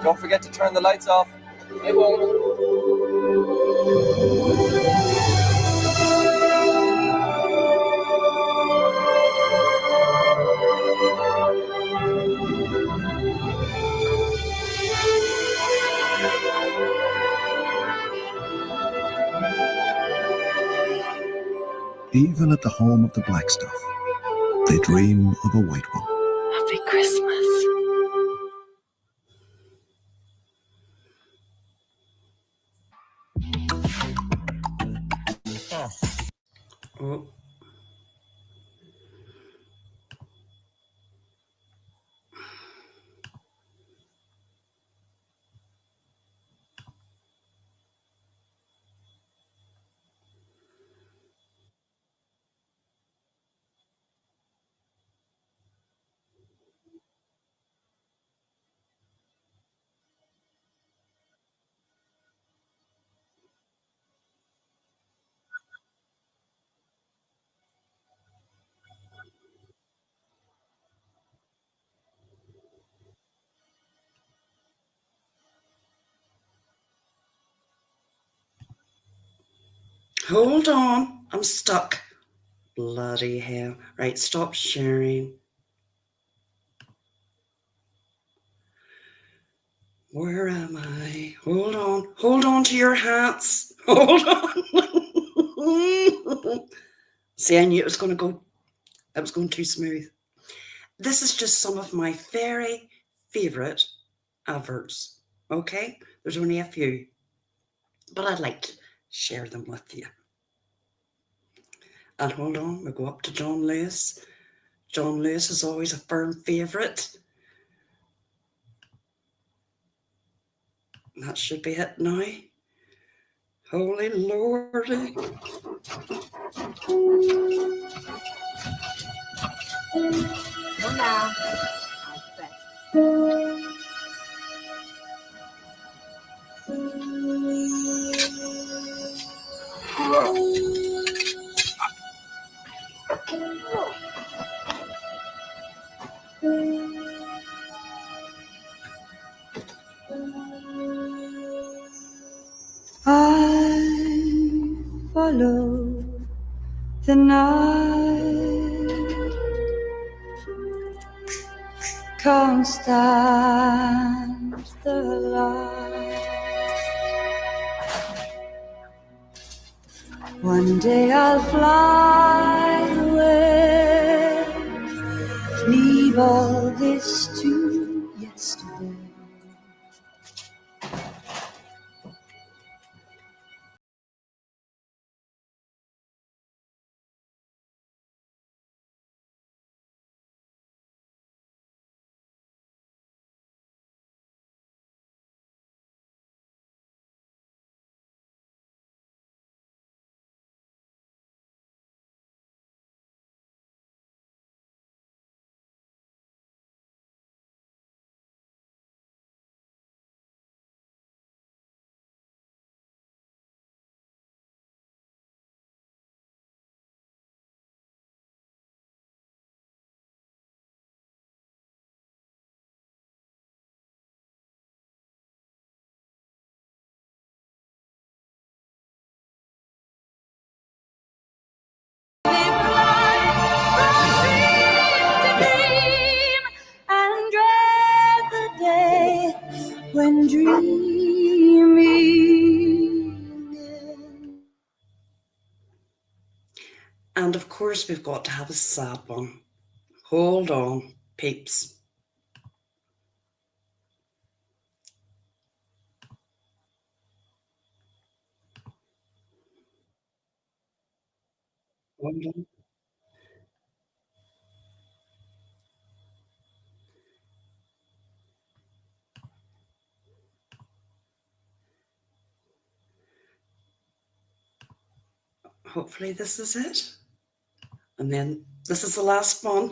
Don't forget to turn the lights off. I won't. Even at the home of the black stuff, they dream of a white one. Happy Christmas. Oh. Hold on, I'm stuck. Bloody hell. Right, stop sharing. Where am I? Hold on to your hats. Hold on. See, I knew it was going to go, it was going too smooth. This is just some of my very favourite adverts, okay? There's only a few, but I'd like to share them with you. And hold on, we'll go up to John Lewis. John Lewis is always a firm favourite. That should be it now. Holy Lordy. Hola. I follow the night, can't stand the light. One day I'll fly away, leave all this to yesterday. When dreaming. And of course, we've got to have a sad one. Hold on, peeps. Hold on. Hopefully this is it. And then this is the last one.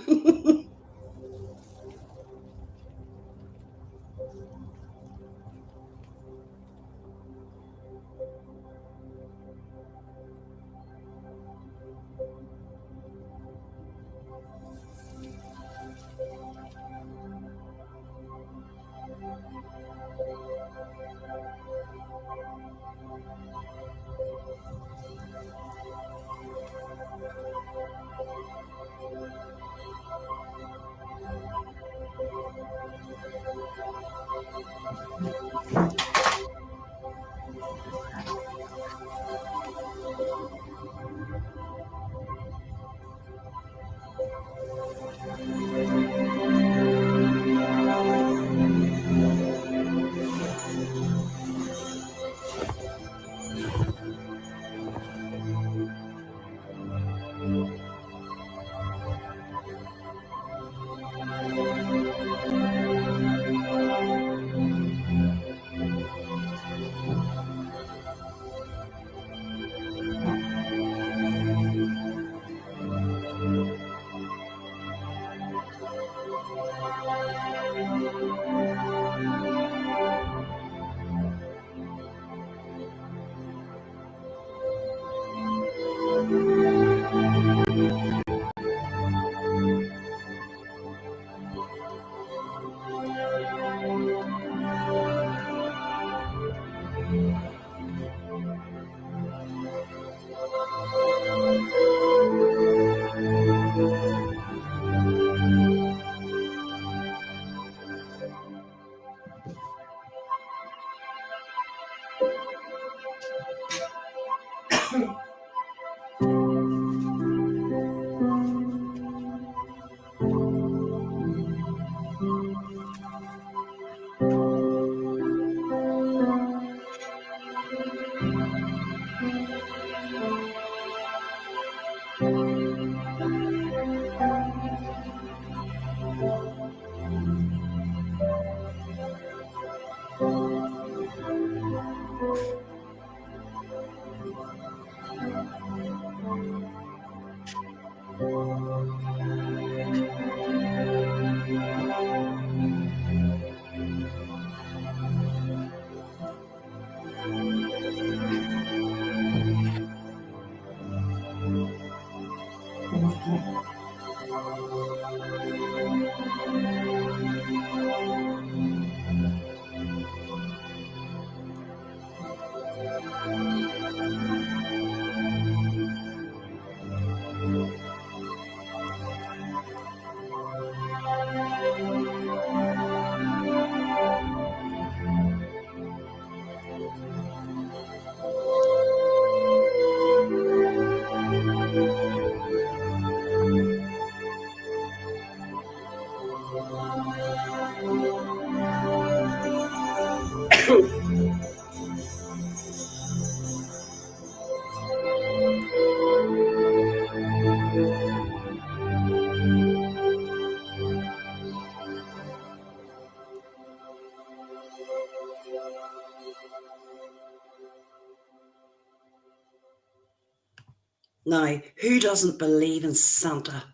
Now, who doesn't believe in Santa?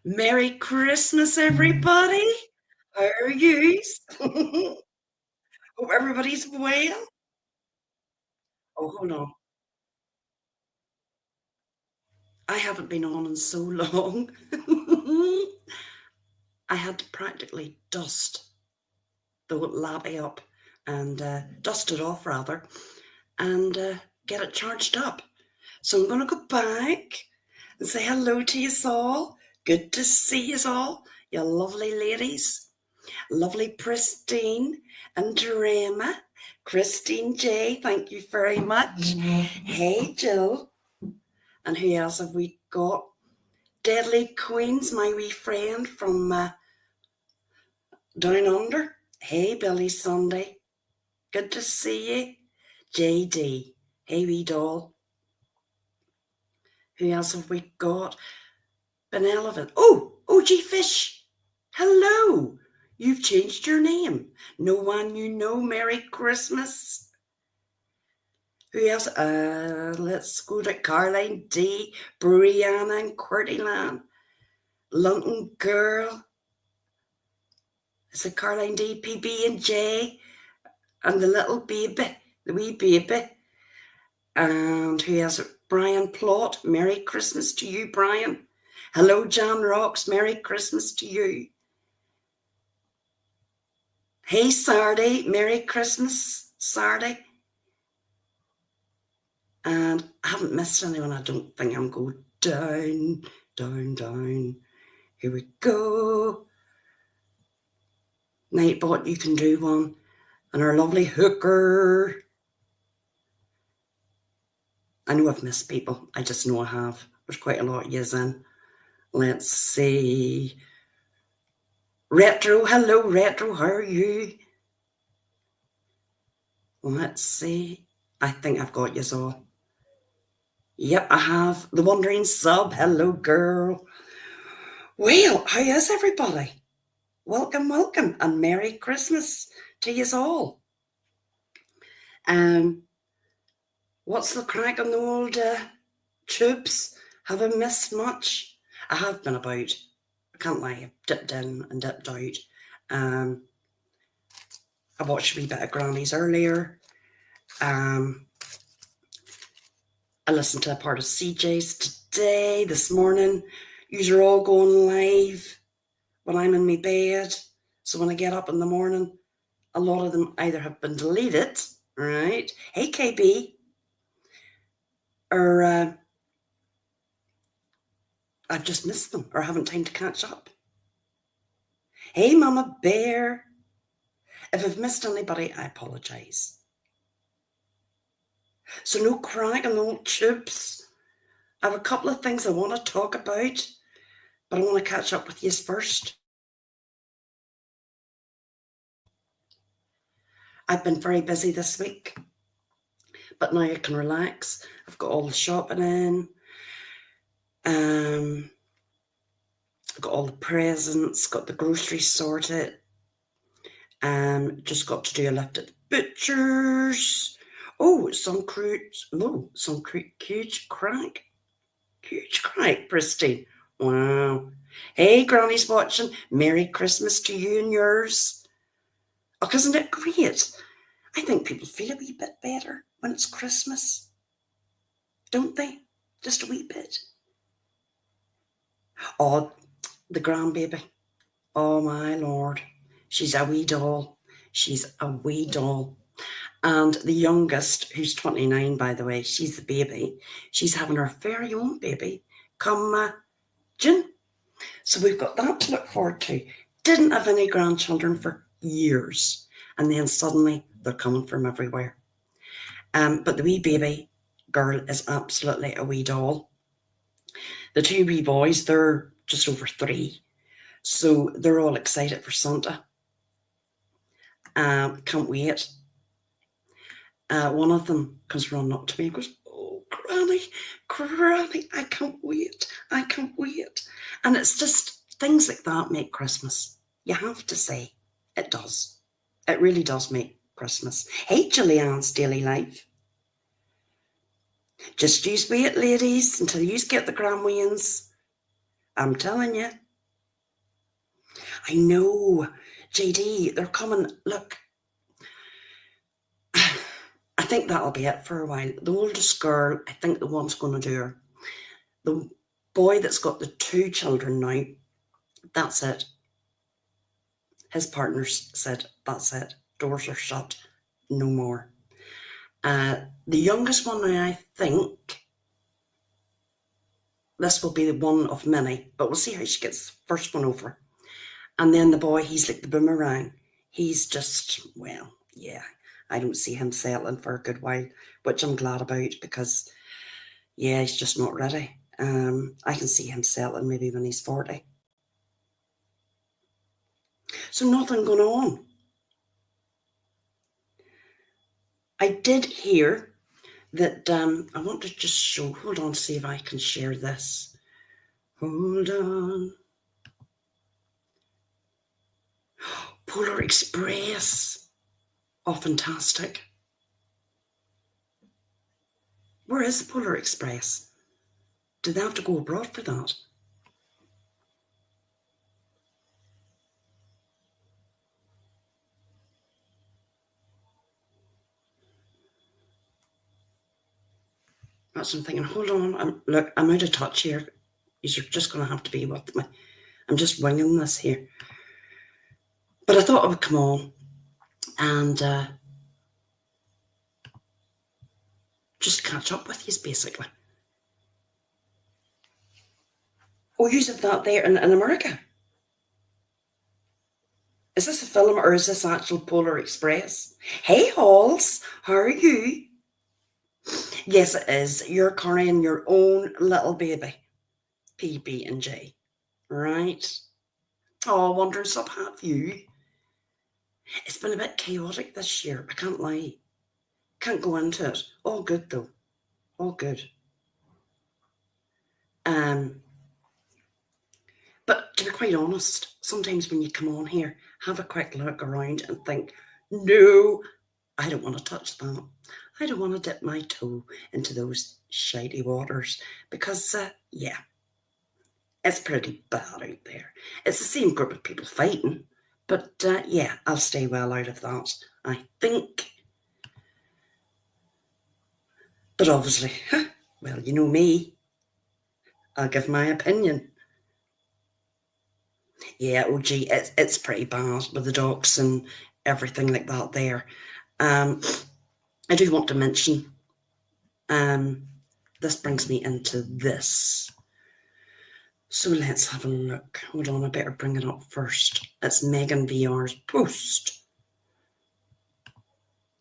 Merry Christmas, everybody. How are you? Hope everybody's well. Oh, hold on. I haven't been on in so long. I had to practically dust the lappy up and dust it off rather and get it charged up. So I'm going to go back and say hello to you all. Good to see you all, you lovely ladies. Lovely Pristine and Crama. Christine J, thank you very much. Hey Jill. And who else have we got? Deadly Queens, my wee friend from down under. Hey Billy Sunday. Good to see you. JD. Hey wee doll. Who else have we got? Benevolent. Oh, OG Fish. Hello. You've changed your name. No one you know. Merry Christmas. Who else? Let's go to Caroline D, Brianna and Courtneyland. London Girl. Is it Caroline D, PB and J, and the little baby, the wee baby. And who else? Brian Plot. Merry Christmas to you, Brian. Hello, Jan Rocks. Merry Christmas to you. Hey, Sardy. Merry Christmas, Sardy. And I haven't missed anyone. I don't think. I'm going down, down, down. Here we go. Nightbot, you can do one. And our lovely Hooker. I know I've missed people. I just know I have. There's quite a lot of yous in. Let's see. Retro. Hello, Retro. How are you? Let's see. I think I've got yous all. Yep, I have. The Wandering Sub. Hello, girl. Well, how is everybody? Welcome, welcome, and Merry Christmas to yous all. What's the crack on the old tubes? Have I missed much? I have been about. I can't lie. I've dipped in and dipped out. I watched a wee bit of Granny's earlier. I listened to a part of CJ's today, this morning. You're all going live when I'm in my bed. So when I get up in the morning, a lot of them either have been deleted, right? Hey, KB. Or I've just missed them or haven't time to catch up. Hey, Mama Bear. If I've missed anybody, I apologise. So no crack and no tubes. I have a couple of things I want to talk about, but I want to catch up with you first. I've been very busy this week, but now I can relax. I've got all the shopping in. I've got all the presents, got the groceries sorted. Just got to do a lift at the butcher's. Oh, some huge crack. Huge crack, Pristine. Wow. Hey, Granny's watching. Merry Christmas to you and yours. Oh, isn't it great? I think people feel a wee bit better when it's Christmas. Don't they? Just a wee bit. Oh, the grandbaby. Oh, my Lord. She's a wee doll. She's a wee doll. And the youngest, who's 29, by the way, she's the baby. She's having her very own baby come June. So we've got that to look forward to. Didn't have any grandchildren for years. And then suddenly they're coming from everywhere. But the wee baby girl is absolutely a wee doll. The two wee boys, they're just over 3. So they're all excited for Santa. Can't wait. One of them comes running up to me and goes, "Oh, Granny, I can't wait. And it's just things like that make Christmas. You have to say, it does. It really does make Christmas. Hey, Julianne's Daily Life. Just use wait, ladies, until you get the Gramweans. I'm telling you. I know, JD, they're coming. Look, I think that'll be it for a while. The oldest girl, I think the one's going to do her. The boy that's got the 2 children now, that's it. His partners said, that's it. Doors are shut. No more. The youngest one now, I think, this will be the one of many, but we'll see how she gets the first one over. And then the boy, he's like the boomerang. He's just, well, yeah, I don't see him settling for a good while, which I'm glad about because, yeah, he's just not ready. I can see him settling maybe when he's 40. So nothing going on. I did hear that, I want to just show, hold on, see if I can share this. Hold on. Polar Express. Oh, fantastic. Where is the Polar Express? Do they have to go abroad for that? That's what I'm thinking. Hold on. Look, I'm out of touch here. You're just going to have to be with me. I'm just winging this here. But I thought I would come on and just catch up with you, basically. Oh, you said that there in America. Is this a film or is this actual Polar Express? Hey, Halls, how are you? Yes, it is. You're carrying your own little baby, PB and J, right? Oh, wondering sub, have you? It's been a bit chaotic this year. I can't lie. Can't go into it. All good though. All good. But to be quite honest, sometimes when you come on here, have a quick look around and think, no, I don't want to touch that. I don't want to dip my toe into those shady waters because, yeah, it's pretty bad out there. It's the same group of people fighting, but yeah, I'll stay well out of that, I think. But obviously, Well, you know me. I'll give my opinion. Yeah, oh gee, it's pretty bad with the docs and everything like that there. I do want to mention, this brings me into this. So let's have a look. Hold on, I better bring it up first. It's Megan VR's post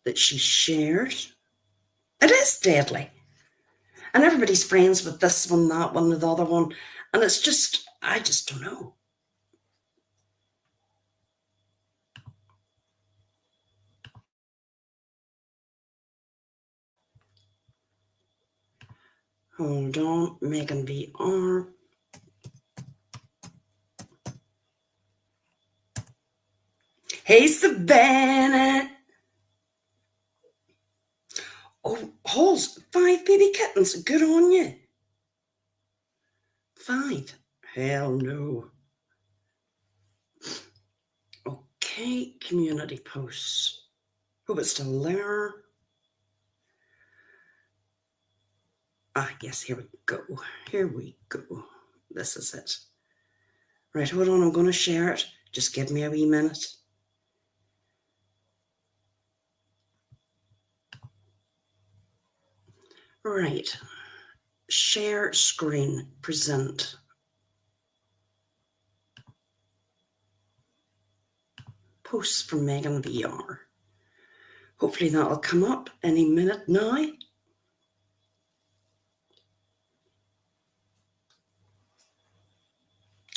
that she shared. It is deadly. And everybody's friends with this one, that one, the other one. And it's just, I just don't know. Hold on, Megan VR. Hey, Savannah. Oh, Halls, 5 baby kittens. Good on you. 5. Hell no. Okay, community posts. Hope it's still there. Ah, yes, here we go. Here we go. This is it. Right, hold on, I'm going to share it. Just give me a wee minute. Right. Share screen, present. Posts from Megan VR. Hopefully that'll come up any minute now.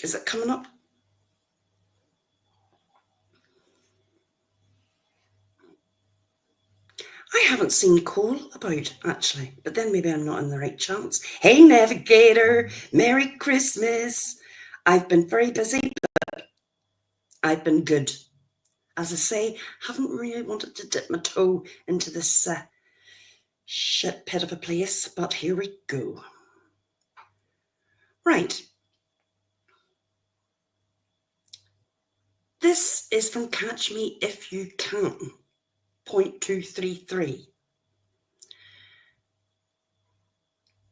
Is it coming up? I haven't seen Cole about, actually, but then maybe I'm not in the right chance. Hey, Navigator, Merry Christmas. I've been very busy, but I've been good. As I say, haven't really wanted to dip my toe into this shit pit of a place, but here we go. Right. This is from Catch Me If You Can, .233.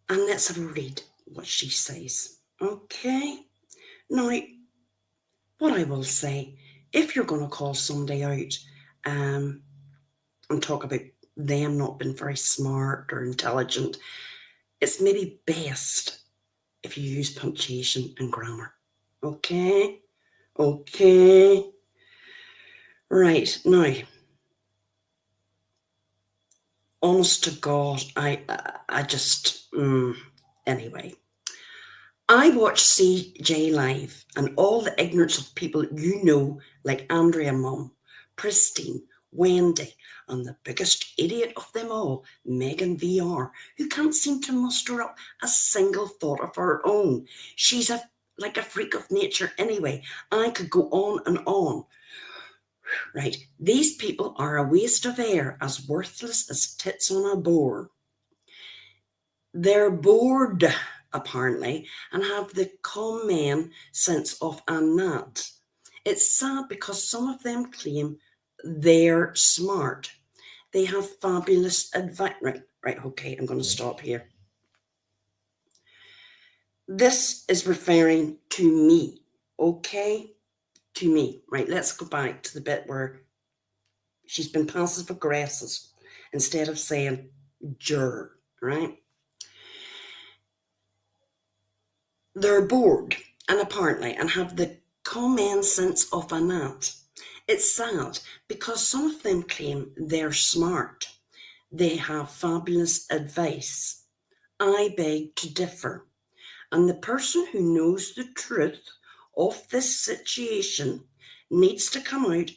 And let's have a read what she says. Okay. Now, what I will say, if you're going to call somebody out and talk about them not being very smart or intelligent, it's maybe best if you use punctuation and grammar. Okay? Okay. Right, now, honest to God, I just, anyway. I watch CJ Live and all the ignorance of people you know, like Andrea Mum, Pristine, Wendy, and the biggest idiot of them all, Megan VR, who can't seem to muster up a single thought of her own. She's like a freak of nature anyway. I could go on and on. Right, these people are a waste of air, as worthless as tits on a boar. They're bored, apparently, and have the common sense of a gnat. It's sad because some of them claim they're smart. They have fabulous advice. Right, okay, I'm going to stop here. This is referring to me, okay? To me. Right, let's go back to the bit where she's been passive aggressive instead of saying juror, right? They're bored and apparently and have the common sense of a gnat. It's sad because some of them claim they're smart. They have fabulous advice. I beg to differ. And the person who knows the truth of this situation needs to come out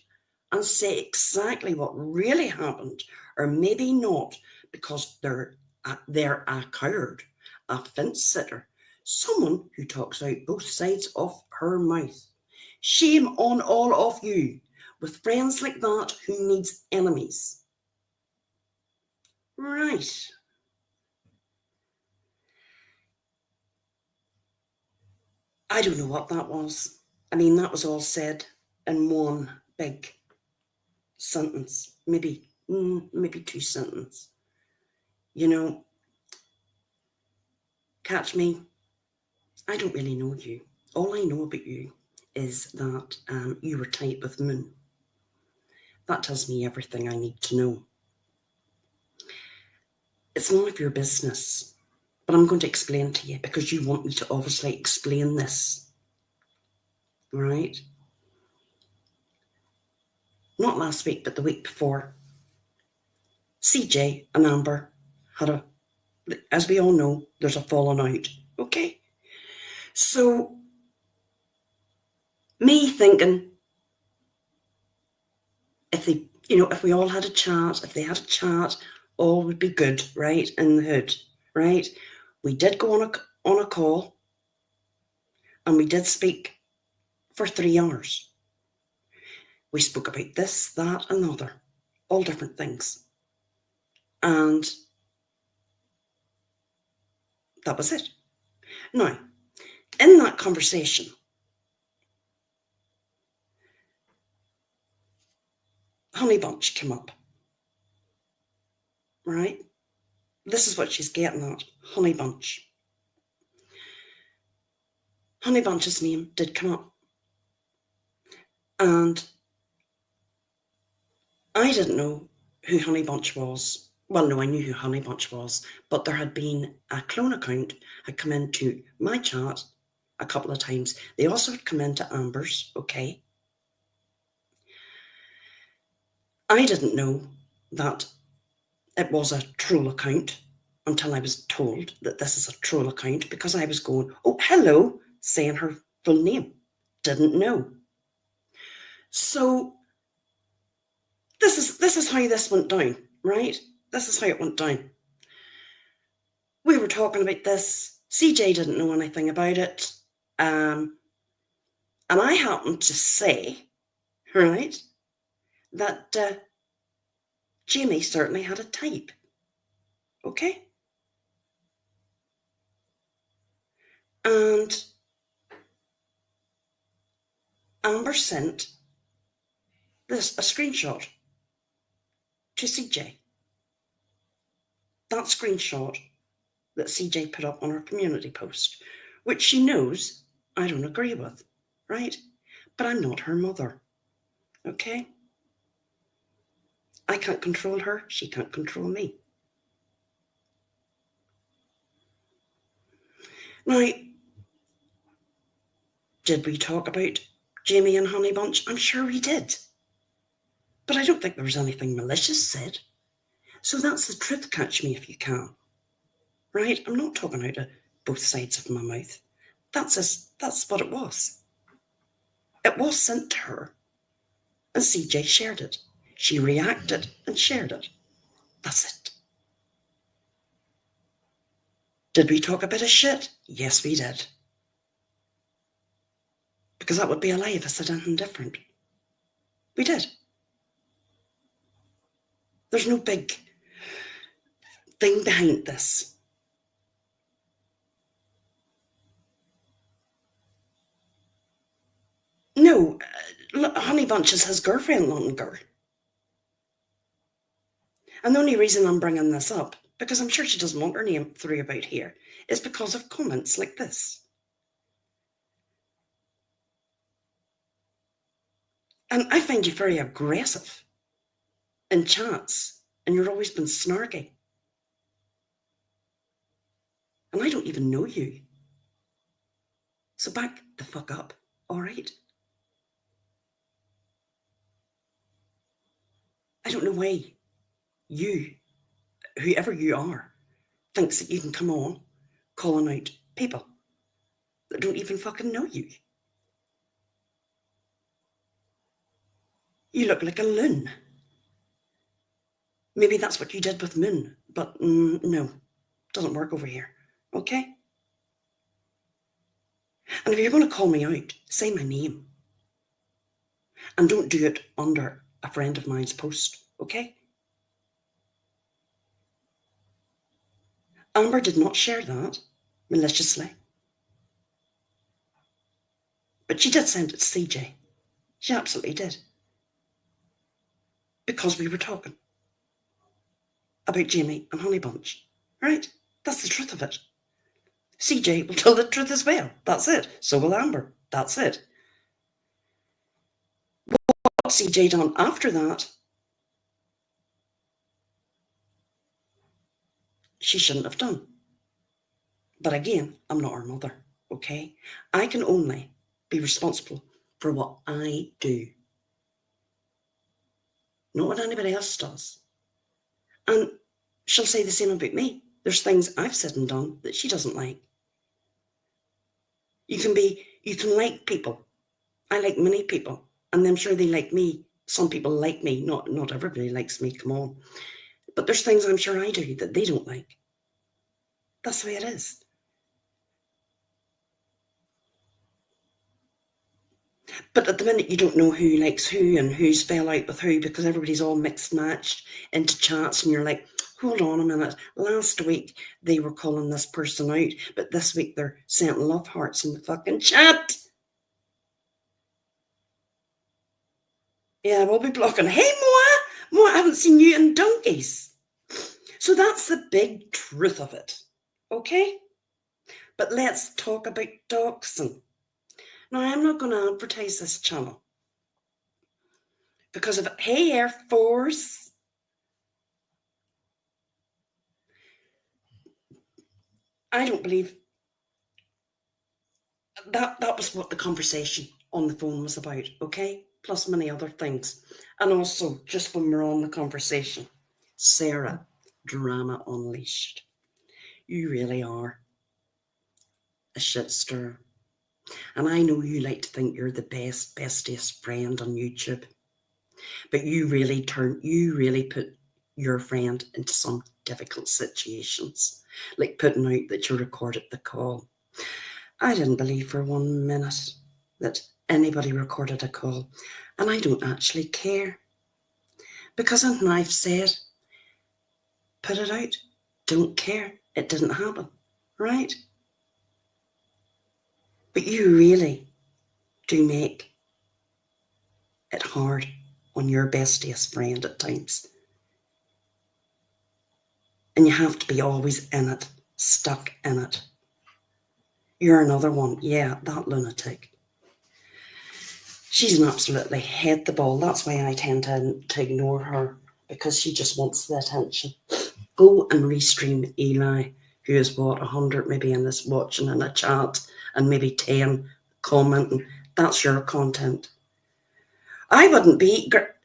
and say exactly what really happened, or maybe not, because they're a coward, a fence sitter, someone who talks out both sides of her mouth. Shame on all of you with friends like that who needs enemies. Right. I don't know what that was. I mean, that was all said in one big sentence, maybe 2 sentences. You know, Catch me. I don't really know you. All I know about you is that you were tight with Moon. That tells me everything I need to know. It's none of your business, but I'm going to explain to you because you want me to obviously explain this, right? Not last week, but the week before, CJ and Amber had as we all know, there's a falling out, okay? So, me thinking, if we all had a chat, if they had a chat, all would be good, right, in the hood, right? We did go on a call, and we did speak for 3 hours. We spoke about this, that, and the other, all different things. And that was it. Now, in that conversation, Honey Bunch came up, right? This is what she's getting at, Honey Bunch. Honey Bunch's name did come up. And I didn't know who Honey Bunch was. Well, no, I knew who Honey Bunch was, but there had been a clone account had come into my chat a couple of times. They also had come into Amber's, okay? I didn't know that it was a troll account until I was told that this is a troll account because I was going, oh, hello, saying her full name. Didn't know. So this is how this went down, right? This is how it went down. We were talking about this. CJ didn't know anything about it. And I happened to say, right, that Jamie certainly had a type. Okay? And Amber sent a screenshot to CJ. That screenshot that CJ put up on her community post, which she knows I don't agree with, right? But I'm not her mother, okay? I can't control her. She can't control me. Now, did we talk about Jamie and Honey Bunch? I'm sure we did. But I don't think there was anything malicious said. So that's the truth, catch me if you can. Right? I'm not talking out of both sides of my mouth. That's what it was. It was sent to her. And CJ shared it. She reacted and shared it. That's it. Did we talk a bit of shit? Yes, we did. Because that would be a lie if I said anything different. We did. There's no big thing behind this. No, Honey Bunch is his girlfriend longer. And the only reason I'm bringing this up, because I'm sure she doesn't want her name through about here, is because of comments like this. And I find you very aggressive in chats, and you've always been snarky. And I don't even know you. So back the fuck up, all right? I don't know why you, whoever you are, thinks that you can come on calling out people that don't even fucking know you. You look like a loon. Maybe that's what you did with Moon, but no, doesn't work over here, okay? And if you're going to call me out, say my name. And don't do it under a friend of mine's post, okay? Amber did not share that maliciously. But she did send it to CJ. She absolutely did. Because we were talking about Jamie and Honey Bunch, right? That's the truth of it. CJ will tell the truth as well. That's it. So will Amber. That's it. What CJ done after that, she shouldn't have done. But again, I'm not her mother, okay? I can only be responsible for what I do, not what anybody else does. And she'll say the same about me. There's things I've said and done that she doesn't like. You can like people. I like many people, and I'm sure they like me. Some people like me. Not everybody likes me, come on. But there's things I'm sure I do that they don't like. That's the way it is. But at the minute, you don't know who likes who and who's fell out with who, because everybody's all mixed matched into chats, and you're like, hold on a minute. Last week they were calling this person out, but this week they're sending love hearts in the fucking chat. Yeah, we'll be blocking. Hey, Moa, I haven't seen you in donkeys. So that's the big truth of it, okay? But let's talk about doxing. Now, I'm not going to advertise this channel because of, hey, Air Force. I don't believe that was what the conversation on the phone was about, okay? Plus many other things. And also, just when we're on the conversation, Sarah, drama unleashed. You really are a shit stir. And I know you like to think you're the bestest friend on YouTube, but you really put your friend into some difficult situations, like putting out that you recorded the call. I didn't believe for 1 minute that anybody recorded a call, and I don't actually care, because when I've said, put it out, don't care, it didn't happen, right? But you really do make it hard on your bestest friend at times. And you have to be always in it, stuck in it. You're another one. Yeah, that lunatic. She's an absolutely head the ball. That's why I tend to ignore her, because she just wants the attention. Go and restream Eli, who is 100 maybe in this watching in a chat, and maybe 10 commenting. That's your content.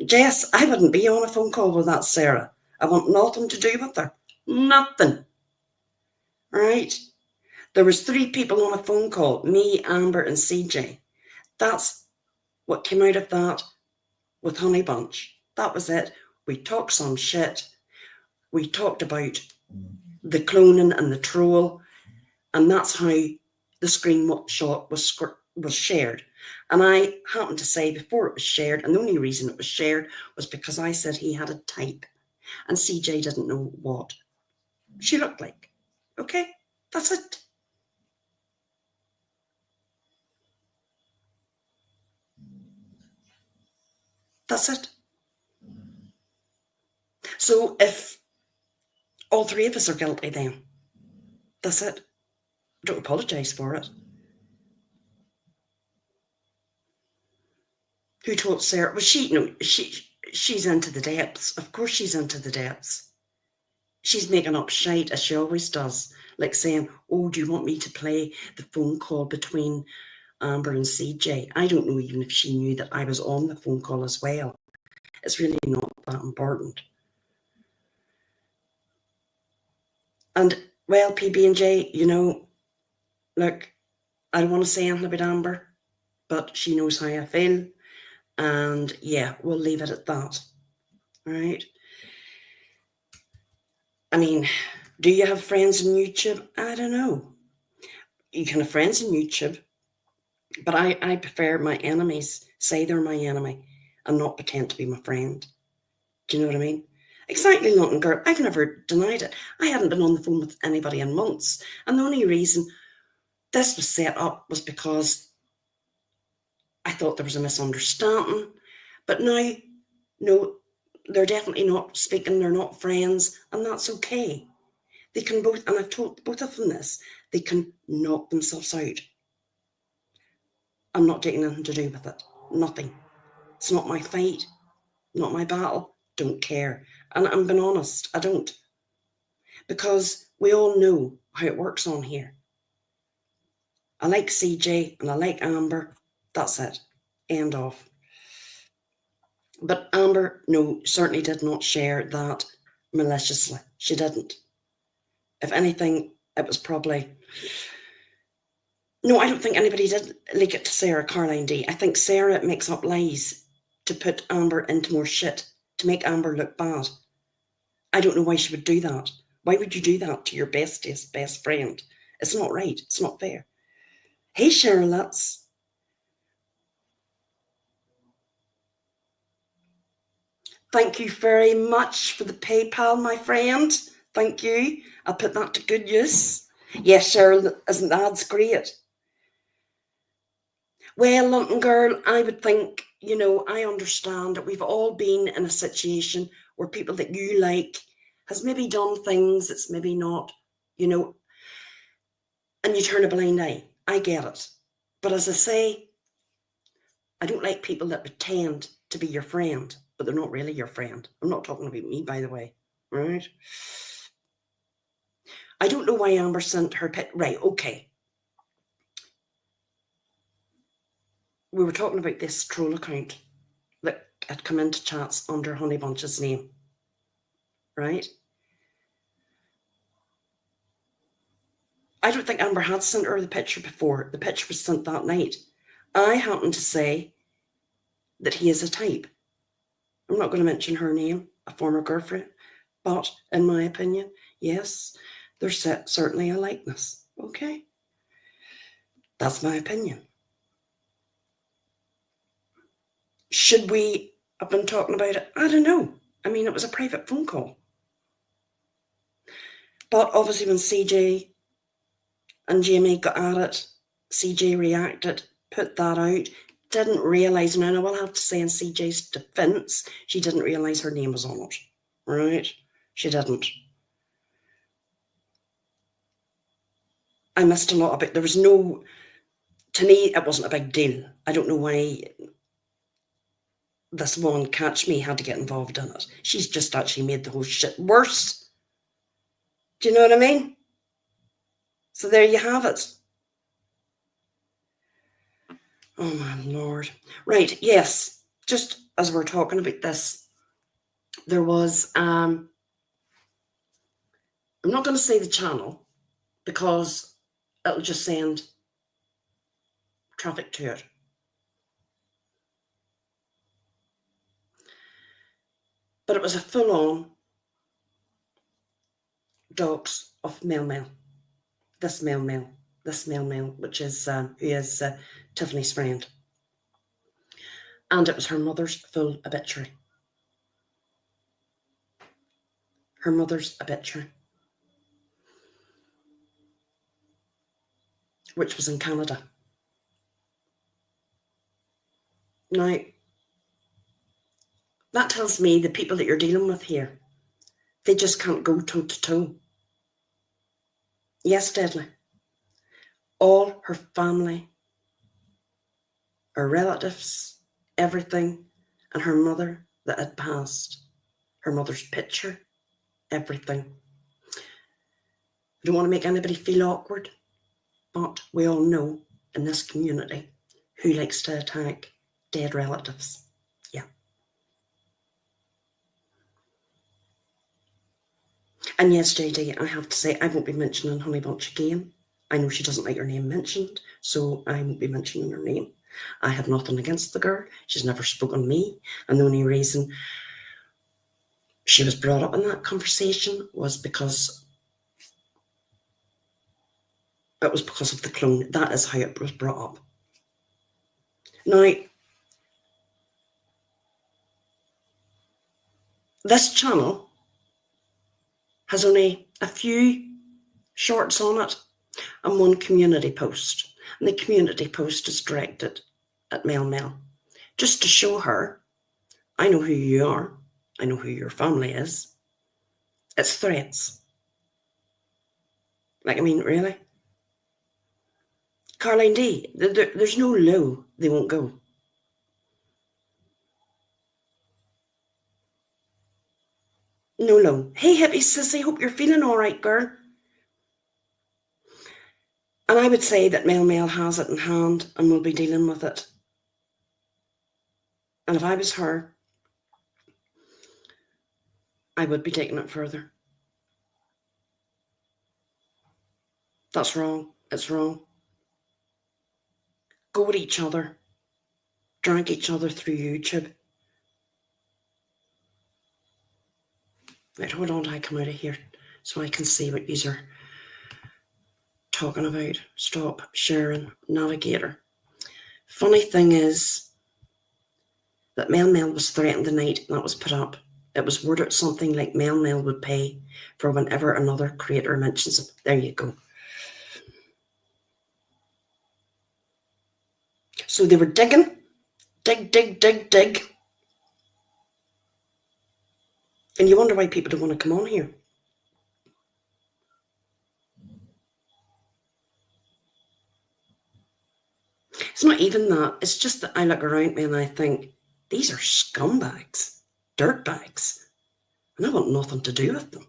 Jess, I wouldn't be on a phone call with that Sarah. I want nothing to do with her. Nothing. Right? There was 3 people on a phone call, me, Amber, and CJ. That's what came out of that with Honey Bunch. That was it. We talked some shit. We talked about the cloning and the troll, and that's how the screenshot was shared. And I happened to say before it was shared, and the only reason it was shared was because I said he had a type, and CJ didn't know what she looked like. Okay, that's it. That's it. So if all 3 of us are guilty, then that's it. Don't apologise for it. Who told Sarah? Was she? No, she's into the depths. Of course she's into the depths. She's making up shite, as she always does. Like saying, oh, do you want me to play the phone call between Amber and CJ? I don't know even if she knew that I was on the phone call as well. It's really not that important. And, well, PB&J, you know, look, I don't want to say anything about Amber, but she knows how I feel. And, yeah, we'll leave it at that. All right? I mean, do you have friends on YouTube? I don't know. You can have friends on YouTube, but I prefer my enemies say they're my enemy and not pretend to be my friend. Do you know what I mean? Exactly, London girl. I've never denied it. I hadn't been on the phone with anybody in months. And the only reason this was set up was because I thought there was a misunderstanding. But now, no, they're definitely not speaking. They're not friends. And that's okay. They can both, and I've told both of them this, they can knock themselves out. I'm not taking anything to do with it. Nothing. It's not my fight, not my battle. Don't care. And I'm being honest, I don't. Because we all know how it works on here. I like CJ and I like Amber. That's it. End of. But Amber, no, certainly did not share that maliciously. She didn't. If anything, it was probably... No, I don't think anybody did leak it to Sarah Caroline D. I think Sarah makes up lies to put Amber into more shit, to make Amber look bad. I don't know why she would do that. Why would you do that to your bestest best friend? It's not right. It's not fair. Hey, Charlottes. Thank you very much for the PayPal, my friend. Thank you. I'll put that to good use. Yes, Cheryl, isn't that great? Well, London girl, I would think, you know, I understand that we've all been in a situation where people that you like has maybe done things that's maybe not, you know, and you turn a blind eye. I get it. But as I say, I don't like people that pretend to be your friend, but they're not really your friend. I'm not talking about me, by the way, right? I don't know why Amber sent her pit. Right, okay. We were talking about this troll account that had come into chats under Honeybunch's name, right? I don't think Amber had sent her the picture before. The picture was sent that night. I happen to say that he is a type. I'm not going to mention her name, a former girlfriend, but in my opinion, yes, there's certainly a likeness. Okay? That's my opinion. Should we have been talking about it? I don't know. I mean, it was a private phone call. But obviously when CJ and Jamie got at it, CJ reacted, put that out, didn't realise, and I will have to say in CJ's defence, she didn't realise her name was on it, right? She didn't. I missed a lot of it. There was no, to me, it wasn't a big deal. I don't know why this one, Catch Me, had to get involved in it. She's just actually made the whole shit worse. Do you know what I mean? So there you have it. Oh my Lord. Right, yes. Just as we're talking about this, there was, I'm not going to say the channel because it'll just send traffic to it. But it was a full-on dox of Mel. This Mel, which is who is Tiffany's friend. And it was her mother's full obituary. Her mother's obituary. Which was in Canada. Now, that tells me the people that you're dealing with here, they just can't go toe to toe. Yes, Deadly. All her family, her relatives, everything, and her mother that had passed, her mother's picture, everything. I don't want to make anybody feel awkward, but we all know in this community who likes to attack dead relatives. Yeah. And yes, JD, I have to say, I won't be mentioning Honeybunch again. I know she doesn't like her name mentioned, so I won't be mentioning her name. I have nothing against the girl. She's never spoken to me. And the only reason she was brought up in that conversation was because it was because of the clone. That is how it was brought up. Now, this channel has only a few shorts on it and one community post. And the community post is directed at Mel. Just to show her, I know who you are. I know who your family is. It's threats. Like, I mean, really? Caroline D, there's no low they won't go. No low. Hey, hippie sissy, hope you're feeling all right, girl. And I would say that Mel has it in hand and will be dealing with it. And if I was her, I would be taking it further. That's wrong. It's wrong. Go at each other. Drag each other through YouTube. Right, hold on till I come out of here so I can see what yous are talking about. Stop sharing. Navigator. Funny thing is that Mel was threatened tonight and that was put up. It was worded something like Mel would pay for whenever another creator mentions it. There you go. So they were digging. Dig. And you wonder why people don't want to come on here. It's not even that. It's just that I look around me and I think, these are scumbags, dirtbags, and I want nothing to do with them.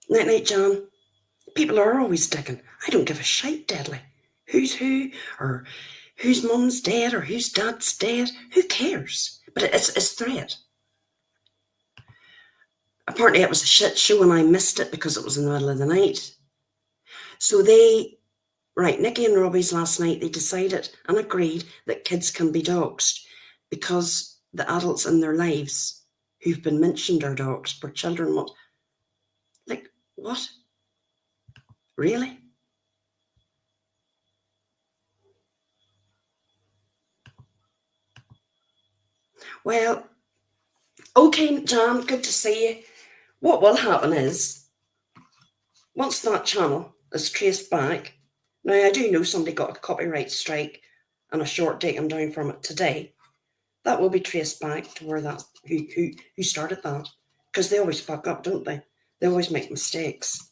Night, John. People are always digging. I don't give a shite, Deadly. Who's who, or whose mum's dead, or whose dad's dead. Who cares? But it's thread. Apparently it was a shit show and I missed it because it was in the middle of the night. So Nikki and Robbie's last night, they decided and agreed that kids can be doxed because the adults in their lives who've been mentioned are doxed for children. What? Like, what? Really? Well, okay, Jan, good to see you. What will happen is, once that channel is traced back, now I do know somebody got a copyright strike and a short taken down from it today. That will be traced back to where that who started that, because they always fuck up, don't they? They always make mistakes.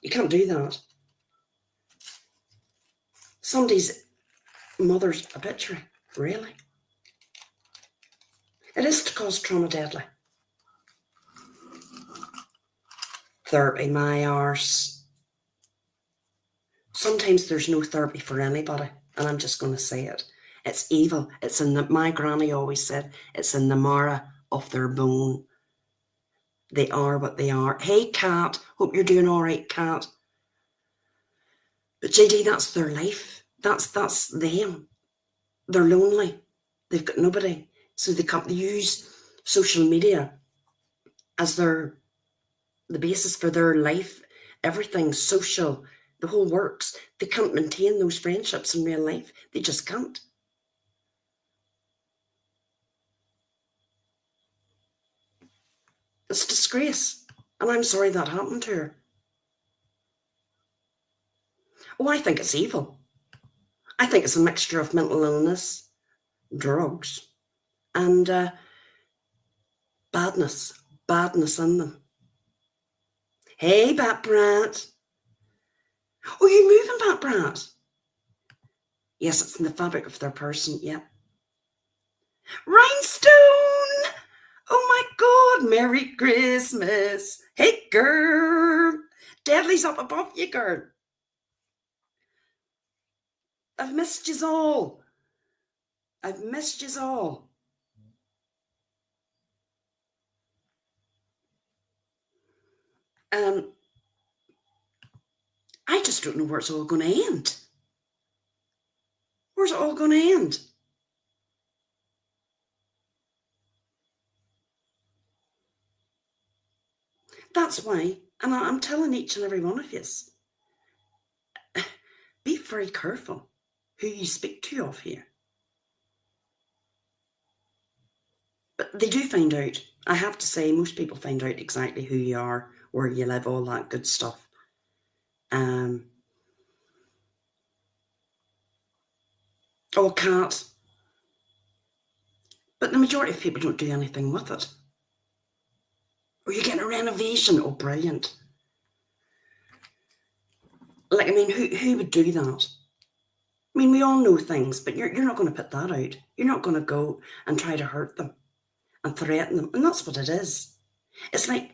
You can't do that. Somebody's mother's obituary, really? It is to cause trauma, Deadly. Therapy, my arse. Sometimes there's no therapy for anybody, and I'm just going to say it. It's evil. It's my granny always said, it's in the marrow of their bone. They are what they are. Hey, Cat. Hope you're doing all right, Cat. But JD, that's their life. That's them. They're lonely. They've got nobody. So they use social media as the basis for their life. Everything's social. The whole works. They can't maintain those friendships in real life. They just can't. It's a disgrace. And I'm sorry that happened to her. Oh, I think it's evil. I think it's a mixture of mental illness, drugs, and badness in them. Hey, Bat Brat. Oh, you're moving, Bat Brat. Yes, it's in the fabric of their person, yeah. Rhinestone! Oh my God, Merry Christmas. Hey, girl. Deadly's up above you, girl. I've missed yous all. I've missed yous all. I just don't know where it's all going to end. Where's it all going to end? That's why, and I'm telling each and every one of you, be very careful who you speak to off here. But they do find out. I have to say, most people find out exactly who you are, where you live, all that good stuff. Oh, Cat. But the majority of people don't do anything with it. Or you're getting a renovation. Oh, brilliant. Like, I mean, who would do that? I mean, we all know things, but you're not going to put that out. You're not going to go and try to hurt them and threaten them. And that's what it is. It's like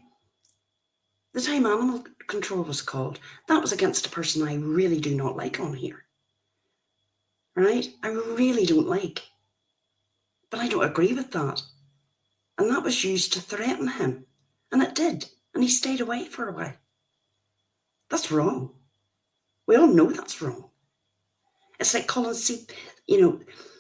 the time animal control was called. That was against a person I really do not like on here. Right? I really don't like. But I don't agree with that. And that was used to threaten him. And it did. And he stayed away for a while. That's wrong. We all know that's wrong. It's like calling CPS.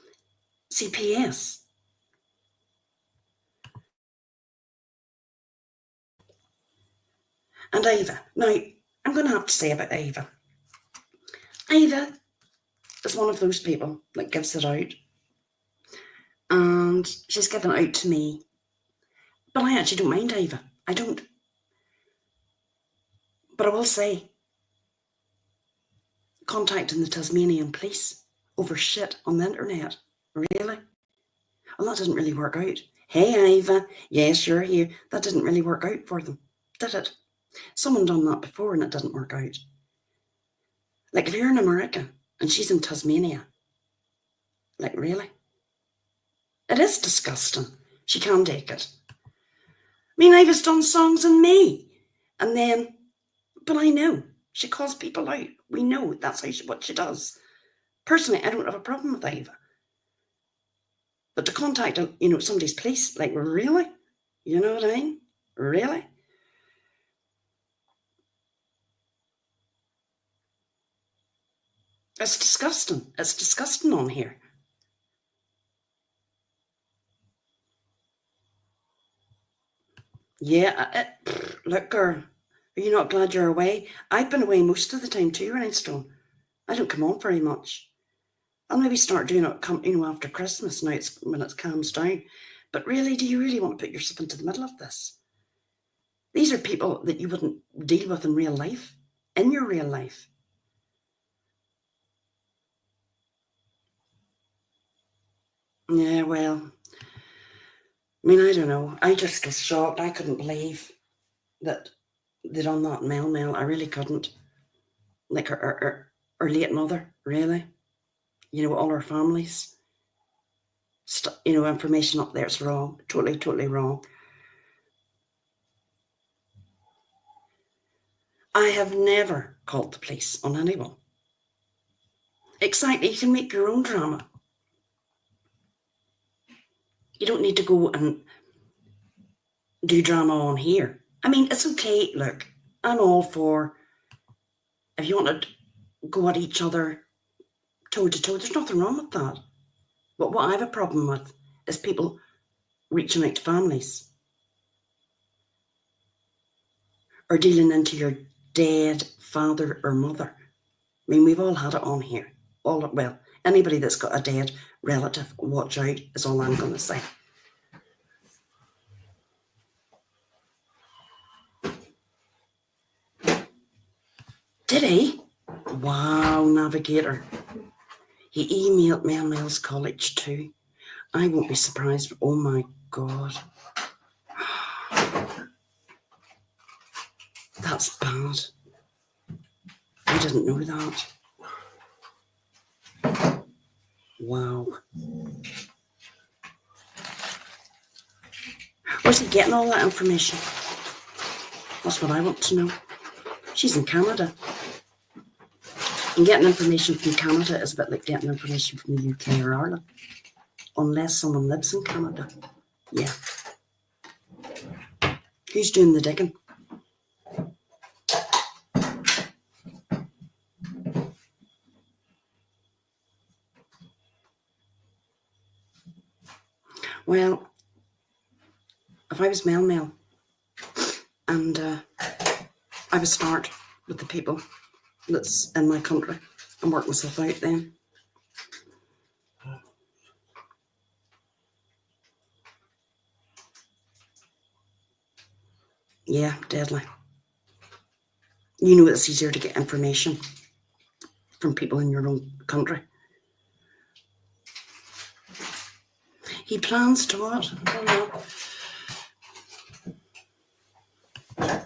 And Ava. Now, I'm going to have to say about Ava. Ava is one of those people that gives it out. And she's given it out to me. But I actually don't mind Ava. I don't. But I will say, contacting the Tasmanian police over shit on the internet. Really? Well, that didn't really work out. Hey, Ava. Yes, you're here. That didn't really work out for them, did it? Someone done that before and it didn't work out. Like, if you're in America and she's in Tasmania, like, really? It is disgusting. She can't take it. I mean, Ava's done songs on me. And then, but I know, she calls people out. We know that's what she does. Personally, I don't have a problem with Ava. But to contact, somebody's police, like, really? You know what I mean? Really? It's disgusting. It's disgusting on here. Yeah, look, girl, are you not glad you're away? I've been away most of the time too, Rhinestone. I don't come on very much. I'll maybe start doing it, after Christmas now when it calms down. But really, do you really want to put yourself into the middle of this? These are people that you wouldn't deal with in real life, in your real life. Yeah, well, I mean, I don't know. I just was shocked. I couldn't believe that they'd done that Mel. I really couldn't. Like her late mother, really. All her families. Information up there is wrong. Totally, totally wrong. I have never called the police on anyone. Exactly, you can make your own drama. You don't need to go and do drama on here. I mean, it's okay, look, I'm all for, if you want to go at each other toe to toe, there's nothing wrong with that. But what I have a problem with is people reaching out to families or dealing into your dead father or mother. I mean, we've all had it on here. Anybody that's got a dead relative, watch out, is all I'm going to say. Did he? Wow, Navigator. He emailed Mel's college too. I won't be surprised. Oh my God. That's bad. I didn't know that. Wow. Where's he getting all that information? That's what I want to know. She's in Canada. And getting information from Canada is a bit like getting information from the UK or Ireland. Unless someone lives in Canada. Yeah. Who's doing the digging? Well, if I was Mel, and I would start with the people that's in my country and work myself out then. Yeah, deadly. It's easier to get information from people in your own country. He plans to what? I don't know.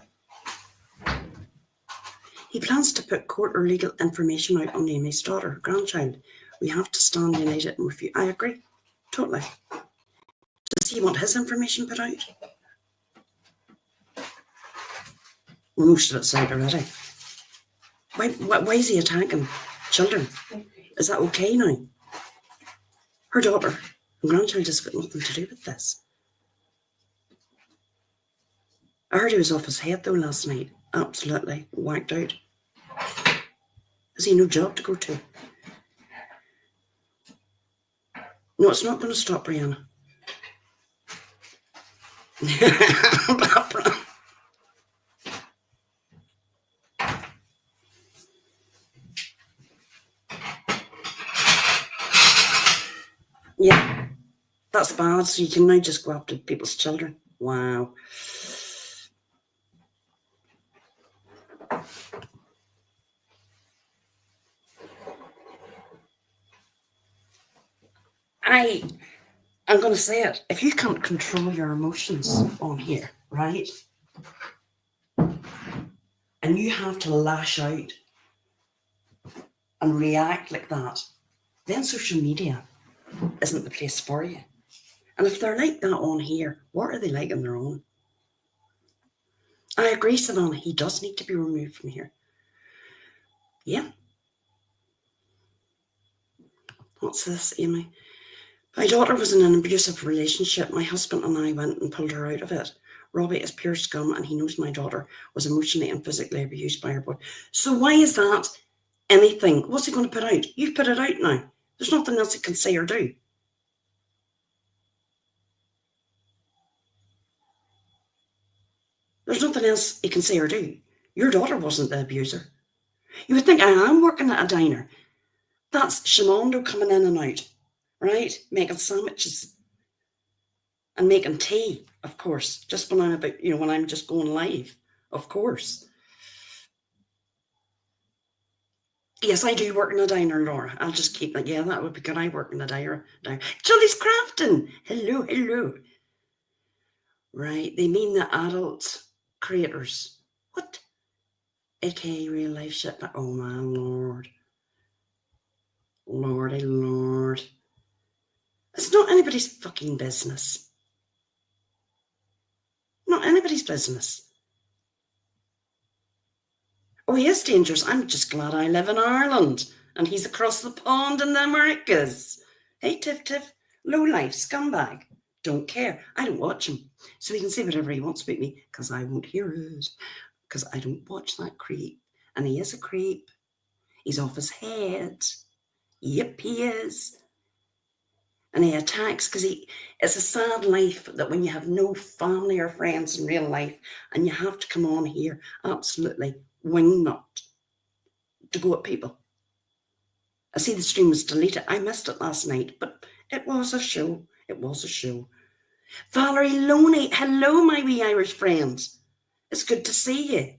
He plans to put court or legal information out on Amy's daughter, her grandchild. We have to stand united and refuse. I agree, totally. Does he want his information put out? Most of it's out already. Why is he attacking children? Is that okay now? Her daughter and grandchild has got nothing to do with this. I heard he was off his head though last night. Absolutely whacked out. Has he no job to go to? No, it's not going to stop, Brianna. Barbara. Yeah, that's bad. So you can now just go after people's children. Wow. I'm going to say it. If you can't control your emotions on here, right? And you have to lash out and react like that, then social media isn't the place for you. And if they're like that on here, what are they like on their own? I agree, Savannah, he does need to be removed from here. Yeah. What's this, Amy? My daughter was in an abusive relationship. My husband and I went and pulled her out of it. Robbie is pure scum and he knows my daughter was emotionally and physically abused by her boy. So why is that anything? What's he going to put out? You've put it out now. There's nothing else he can say or do. There's nothing else he can say or do. Your daughter wasn't the abuser. You would think I am working at a diner. That's Shimondo coming in and out, right? Making sandwiches and making tea, of course. Just when I'm about, when I'm just going live, of course. Yes, I do work in a diner, Laura. I'll just keep that. Yeah, that would be good. I work in a diner. Julie's crafting. Hello, hello. Right, they mean the adult creators. What? AKA real life shit. Oh my Lord. Lordy Lord. It's not anybody's fucking business. Not anybody's business. Oh, he is dangerous. I'm just glad I live in Ireland and he's across the pond in the Americas. Hey, Tiff Tiff, low life, scumbag. Don't care. I don't watch him. So he can say whatever he wants about me because I won't hear it. Because I don't watch that creep. And he is a creep. He's off his head. Yep, he is. And he attacks because it's a sad life that when you have no family or friends in real life and you have to come on here absolutely wingnut to go at people. I see the stream was deleted. I missed it last night, but it was a show. It was a show. Valerie Loney, hello, my wee Irish friends. It's good to see you.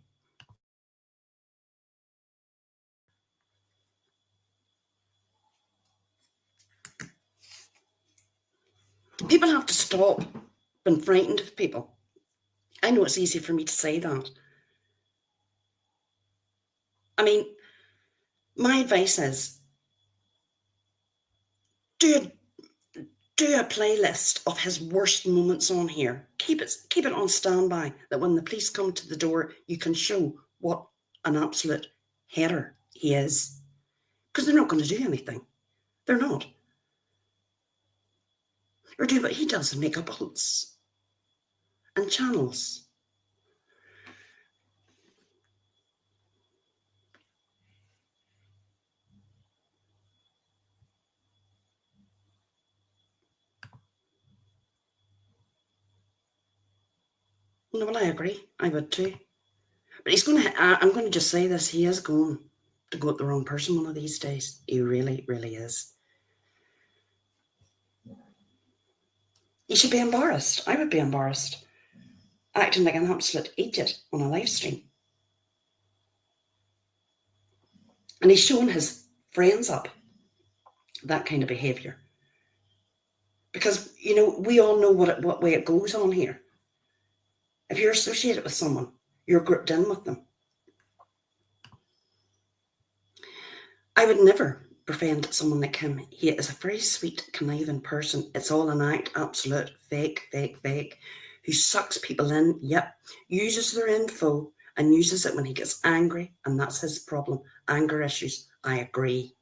People have to stop being frightened of people. I know it's easy for me to say that. I mean, my advice is do a playlist of his worst moments on here. Keep it on standby that when the police come to the door, you can show what an absolute header he is. Because they're not going to do anything. They're not. Or do what he does and make up hunts and channels. No, well, I agree. I would too. But I'm going to just say this, he is going to go at the wrong person one of these days. He really, really is. He should be embarrassed. I would be embarrassed. Acting like an absolute idiot on a live stream. And he's showing his friends up that kind of behaviour. Because, you know, we all know what way it goes on here. If you're associated with someone, you're grouped in with them. I would never befriend someone like him. He is a very sweet, conniving person. It's all an act, absolute fake, who sucks people in, yep, uses their info and uses it when he gets angry, and that's his problem. Anger issues, I agree.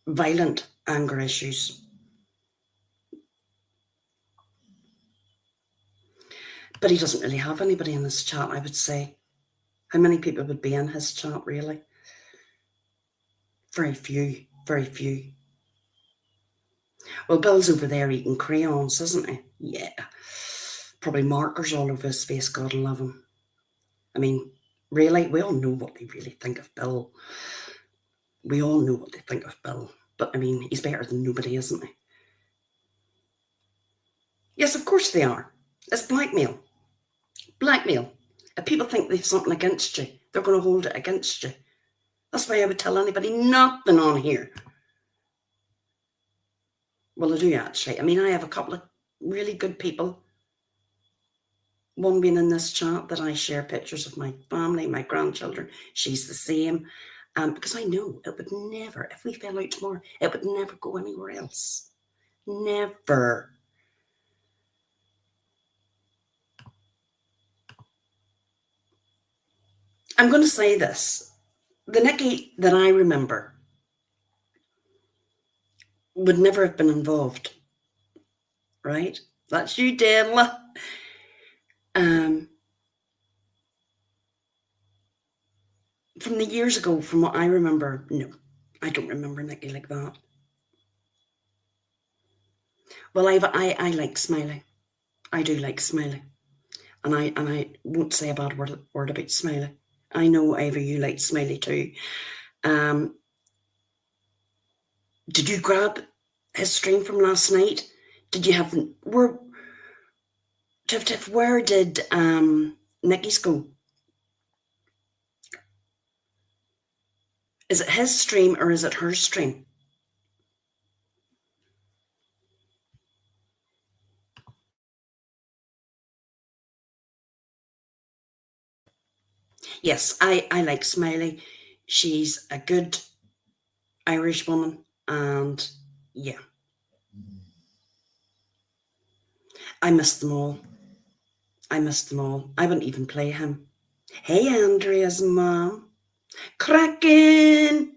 Violent anger issues. But he doesn't really have anybody in his chat, I would say. How many people would be in his chat, really? Very few, very few. Well, Bill's over there eating crayons, isn't he? Yeah. Probably markers all over his face, God love him. I mean, really, we all know what they really think of Bill. We all know what they think of Bill. But, I mean, he's better than nobody, isn't he? Yes, of course they are. It's blackmail. Blackmail. If people think they've something against you, they're going to hold it against you. That's why I would tell anybody nothing on here. Well, I do actually. I mean, I have a couple of really good people. One being in this chat that I share pictures of my family, my grandchildren. She's the same. Because I know it would never, if we fell out tomorrow, it would never go anywhere else. Never. I'm going to say this. The Nikki that I remember would never have been involved. Right? That's you, Della. From the years ago, from what I remember, no, I don't remember Nikki like that. Well, I like Smiley. I do like Smiley. And I won't say a bad word about Smiley. I know, Ivor, you like Smiley too. Did you grab his stream from last night? Did you have where did Nikki's go? Is it his stream or is it her stream? Yes, I like Smiley. She's a good Irish woman, and yeah. I missed them all. I wouldn't even play him. Hey, Andrea's mom. Cracking!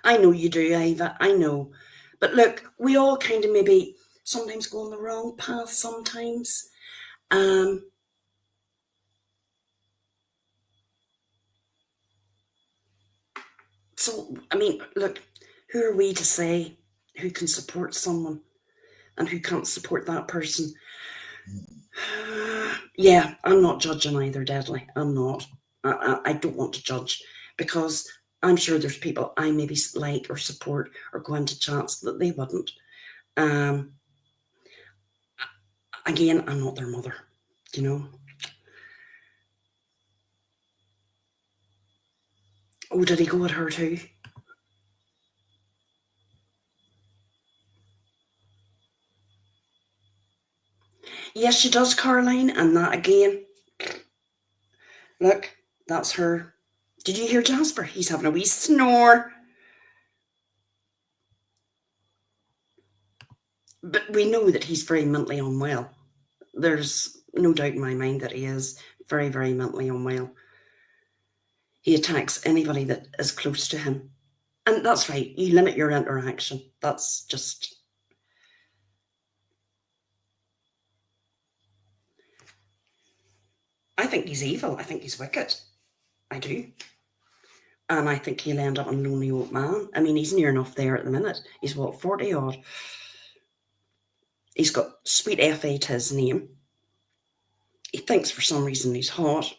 I know you do, Eva, I know. But look, we all kind of maybe sometimes go on the wrong path sometimes. So, I mean, look, who are we to say who can support someone and who can't support that person? Yeah, I'm not judging either, Deadly. I'm not. I don't want to judge because I'm sure there's people I maybe like or support or go into chats that they wouldn't. Again, I'm not their mother, you know. Oh, did he go at her too? Yes, she does, Caroline, and that again. Look, that's her. Did you hear Jasper? He's having a wee snore. But we know that he's very mentally unwell. There's no doubt in my mind that he is very, very mentally unwell. He attacks anybody that is close to him. And that's right, you limit your interaction. That's just... I think he's evil. I think he's wicked. I do. And I think he'll end up a lonely old man. I mean, he's near enough there at the minute. He's what, 40 odd? He's got Sweet F.A. to his name. He thinks for some reason he's hot.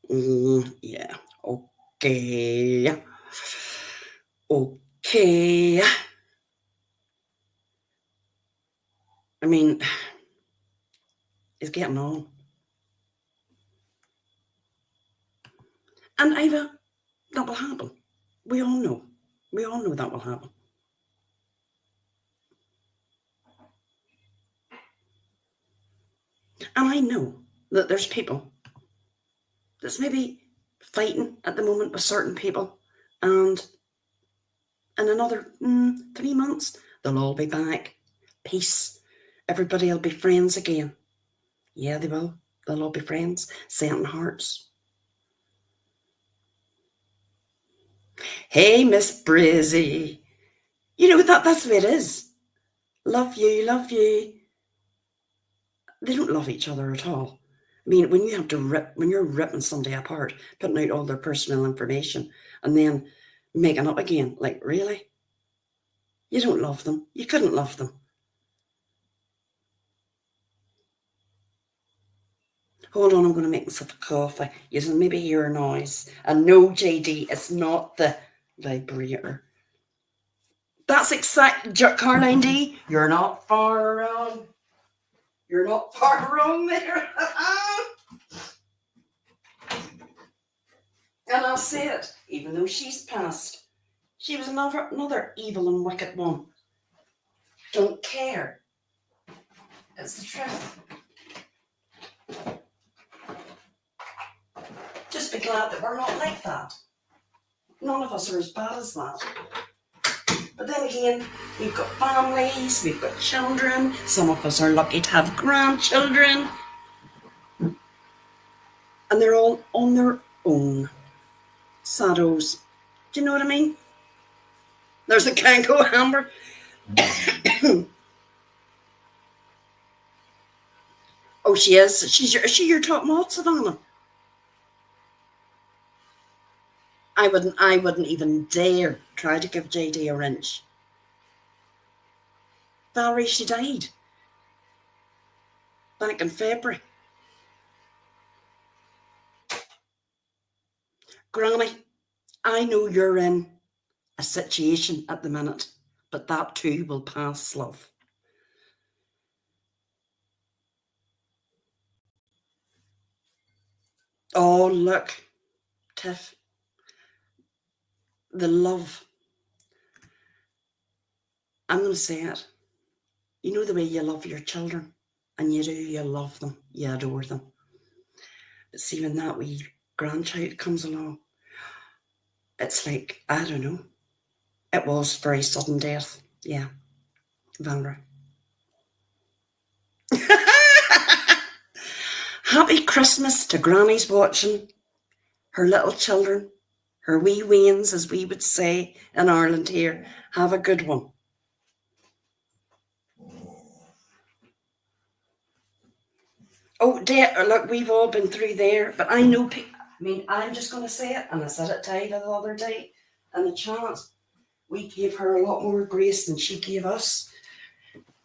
Yeah, okay. Okay. I mean, he's getting on. And Eva, that will happen. We all know. We all know that will happen. And I know that there's people that's maybe fighting at the moment with certain people, and in another 3 months, they'll all be back. Peace. Everybody will be friends again. Yeah, they will. They'll all be friends, set in hearts. Hey, Miss Brizzy. You know, that's the way it is. Love you, love you. They don't love each other at all. I mean, when you're ripping somebody apart, putting out all their personal information, and then making up again, like, really? You don't love them. You couldn't love them. Hold on, I'm going to make myself a coffee. You can maybe hear a noise. And no, JD, it's not the vibrator. That's exact, Caroline D. You're not far wrong. You're not far wrong there. And I'll say it, even though she's passed. She was another evil and wicked one. Don't care. It's the truth. Just be glad that we're not like that. None of us are as bad as that. But then again, we've got families, we've got children. Some of us are lucky to have grandchildren. And they're all on their own. Saddos. Do you know what I mean? There's a Kanko Amber. Oh, she is. Is she your top mod, Savannah? I wouldn't even dare try to give JD a wrench. Valerie, she died back in February. Granny, I know you're in a situation at the minute, but that too will pass, love. Oh, look, Tiff, the love. I'm going to say it. You know the way you love your children, and you love them, you adore them. But see, when that wee grandchild comes along, it's like, I don't know. It was very sudden death. Yeah, Valerie. Happy Christmas to Granny's watching, her little children, her wee weans, as we would say in Ireland here. Have a good one. Oh, look, we've all been through there, but I know, I'm just going to say it, and I said it to Ida the other day in the chat. We gave her a lot more grace than she gave us.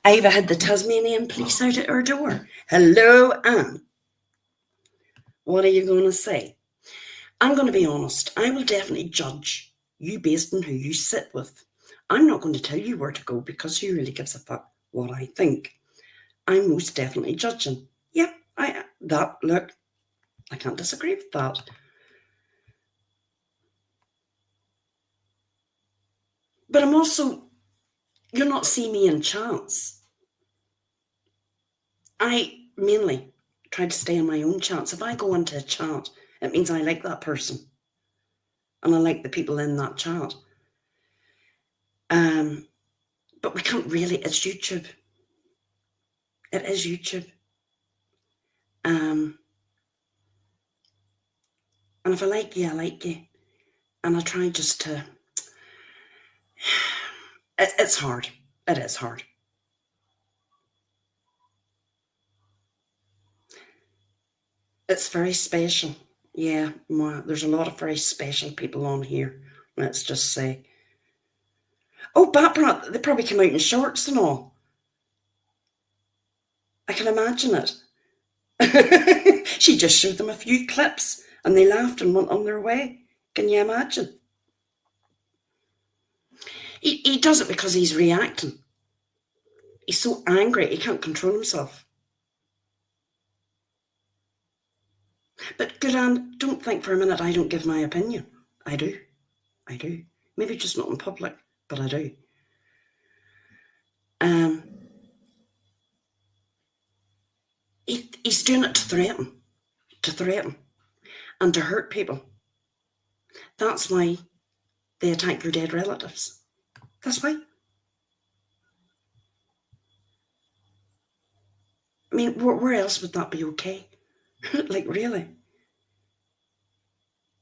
Ida had the Tasmanian police out at her door. Hello, Anne. What are you going to say? I'm going to be honest. I will definitely judge you based on who you sit with. I'm not going to tell you where to go because who really gives a fuck what I think. I'm most definitely judging. Yeah, look, I can't disagree with that. But I'm also, you'll not see me in chance. I mainly try to stay in my own chance. If I go into a chat, it means I like that person. And I like the people in that chat. But we can't really, it's YouTube. It is YouTube. And if I like you, I like you. And I try just to, it's hard. It is hard. It's very special. Yeah, there's a lot of very special people on here. Let's just say. Oh, Barbara, they probably come out in shorts and all. I can imagine it. She just showed them a few clips and they laughed and went on their way. Can you imagine? He does it because he's reacting. He's so angry, he can't control himself. But good Anne, don't think for a minute I don't give my opinion. I do. Maybe just not in public, but I do. He's doing it to threaten, and to hurt people. That's why they attack your dead relatives. That's why. I mean, where else would that be okay? Like, really?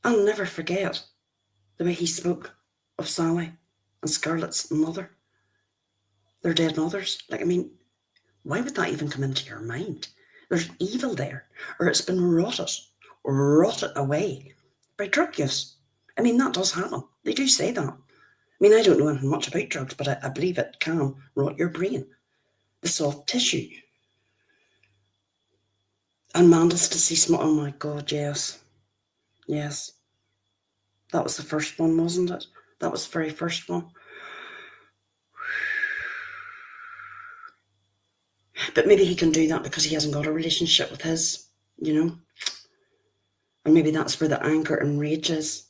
I'll never forget the way he spoke of Sally and Scarlett's mother, their dead mothers. Like, I mean, why would that even come into your mind? There's evil there, or it's been rotted away by drug use. I mean, that does happen. They do say that. I mean, I don't know anything much about drugs, but I believe it can rot your brain, the soft tissue. And Mandel's deceased. Oh my God, yes. Yes. That was the first one, wasn't it? That was the very first one. But maybe he can do that because he hasn't got a relationship with his, you know? And maybe that's where the anger and rage is.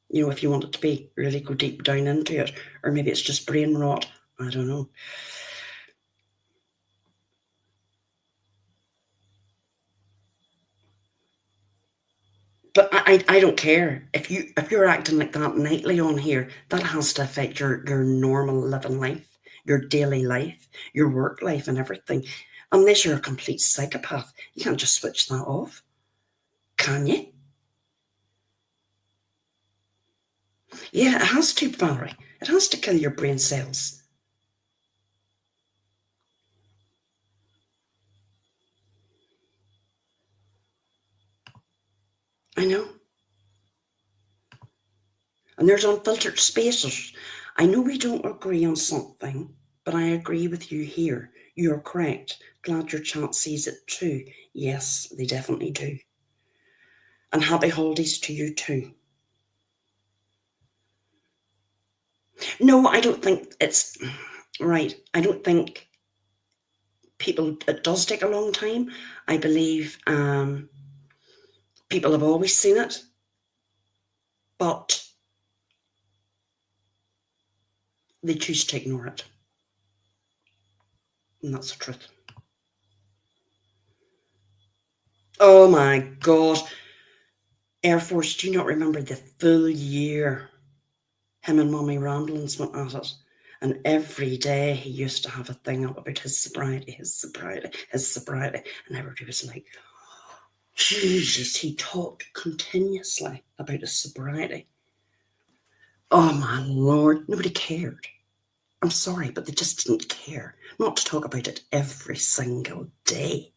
You know, if you want it to be, really go deep down into it. Or maybe it's just brain rot. I don't know. But I don't care. If you're acting like that nightly on here, that has to affect your normal living life, your daily life, your work life and everything. Unless you're a complete psychopath, you can't just switch that off. Can you? Yeah, it has to, Valerie. It has to kill your brain cells. I know. And there's unfiltered spaces. I know we don't agree on something, but I agree with you here. You're correct. Glad your chat sees it too. Yes, they definitely do. And happy holidays to you too. No, I don't think it's right. I don't think it does take a long time. I believe people have always seen it, but they choose to ignore it. And that's the truth. Oh my God. Air Force, do you not remember the full year him and Mommy Ramblins went at it? And every day he used to have a thing up about his sobriety. And everybody was like, Jesus, he talked continuously about his sobriety. Oh my Lord, nobody cared. I'm sorry, but they just didn't care. Not to talk about it every single day.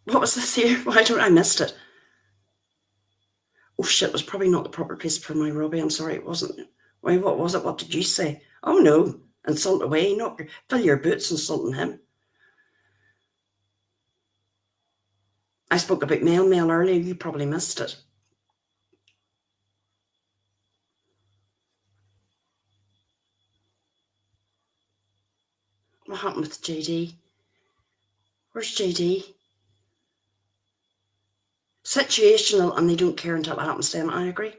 What was this here? Why don't I missed it? Oh shit, it was probably not the proper place for my Robbie. I'm sorry, it wasn't. Why, what was it? What did you say? Oh no, insult away, not fill your boots insulting him. I spoke about mail earlier, you probably missed it. What happened with JD? Where's JD? Situational, and they don't care until it happens to them. I agree.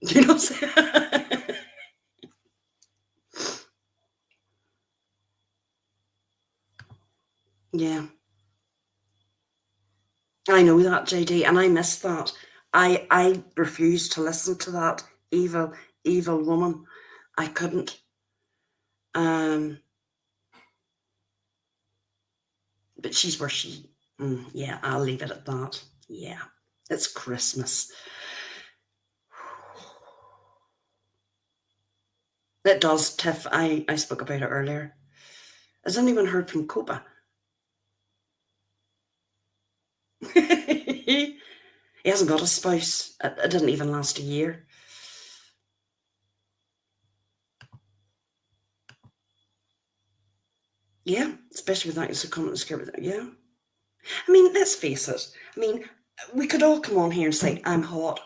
You know what I'm saying? Yeah. I know that, JD, and I missed that. I refused to listen to that evil woman. I couldn't. But she's where she. Yeah, I'll leave it at that. Yeah, it's Christmas. It does, Tiff. I spoke about it earlier. Has anyone heard from Copa? He hasn't got a spouse. It didn't even last a year. Yeah, especially with that, it's a comment scared with it. Yeah. I mean, let's face it. I mean, we could all come on here and say, I'm hot.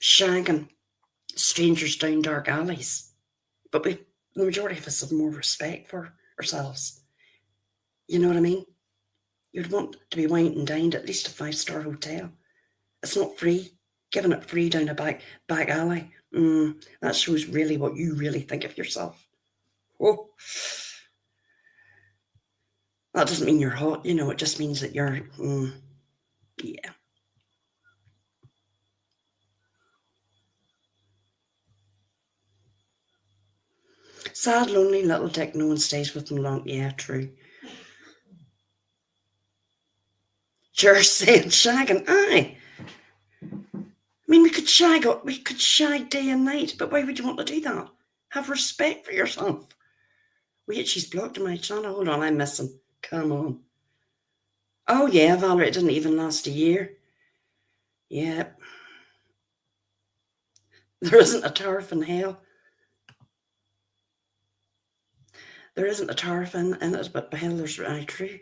Shagging strangers down dark alleys. But the majority of us have more respect for ourselves. You know what I mean? You'd want to be wined and dined at least a 5-star hotel. It's not free. Giving it free down a back alley. That shows really what you really think of yourself. Oh, that doesn't mean you're hot, it just means that you're, yeah. Sad, lonely little dick, no one stays with him long. Yeah, true. Juror said shagging, aye. I mean, we could shag day and night, but why would you want to do that? Have respect for yourself. Wait, she's blocked my channel. Hold on, I'm missing. Come on. Oh yeah, Valerie, it didn't even last a year. Yeah. There isn't a tariff in hell. There isn't a tariff in it, but by hell there's true.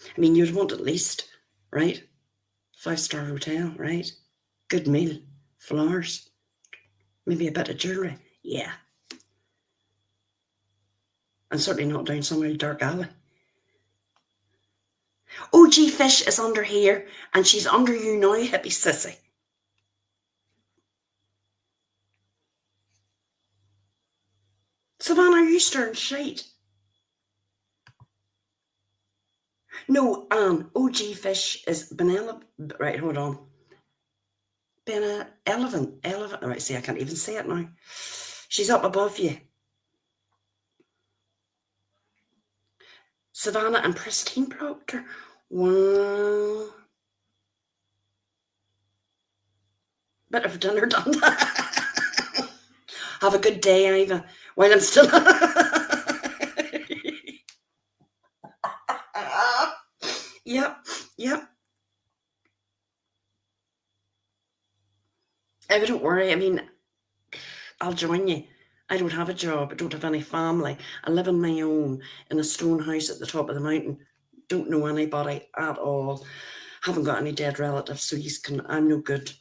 I mean, you'd want at least, right? 5-star hotel, right? Good meal, flowers, maybe a bit of jewellery. Yeah. And certainly not down somewhere dark alley. OG Fish is under here, and she's under you now, hippie sissy. Savannah, are you stirring shite? No, OG Fish is Benevolent. Right, hold on. Elephant. Right, see, I can't even say it now. She's up above you. Savannah and Pristine Proctor. Wow. Bit of dinner done. Have a good day, Iva. While I'm still. Yep. Eva, don't worry. I mean, I'll join you. I don't have a job. I don't have any family. I live on my own in a stone house at the top of the mountain. Don't know anybody at all. Haven't got any dead relatives, so I'm no good.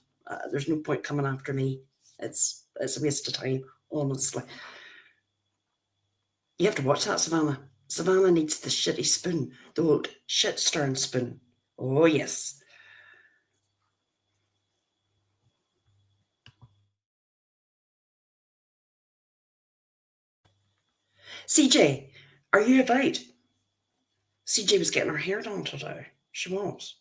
There's no point coming after me. It's a waste of time, honestly. You have to watch that, Savannah. Savannah needs the shitty spoon, the old shit stirring spoon. Oh, yes. CJ, are you about? CJ was getting her hair done today. She was.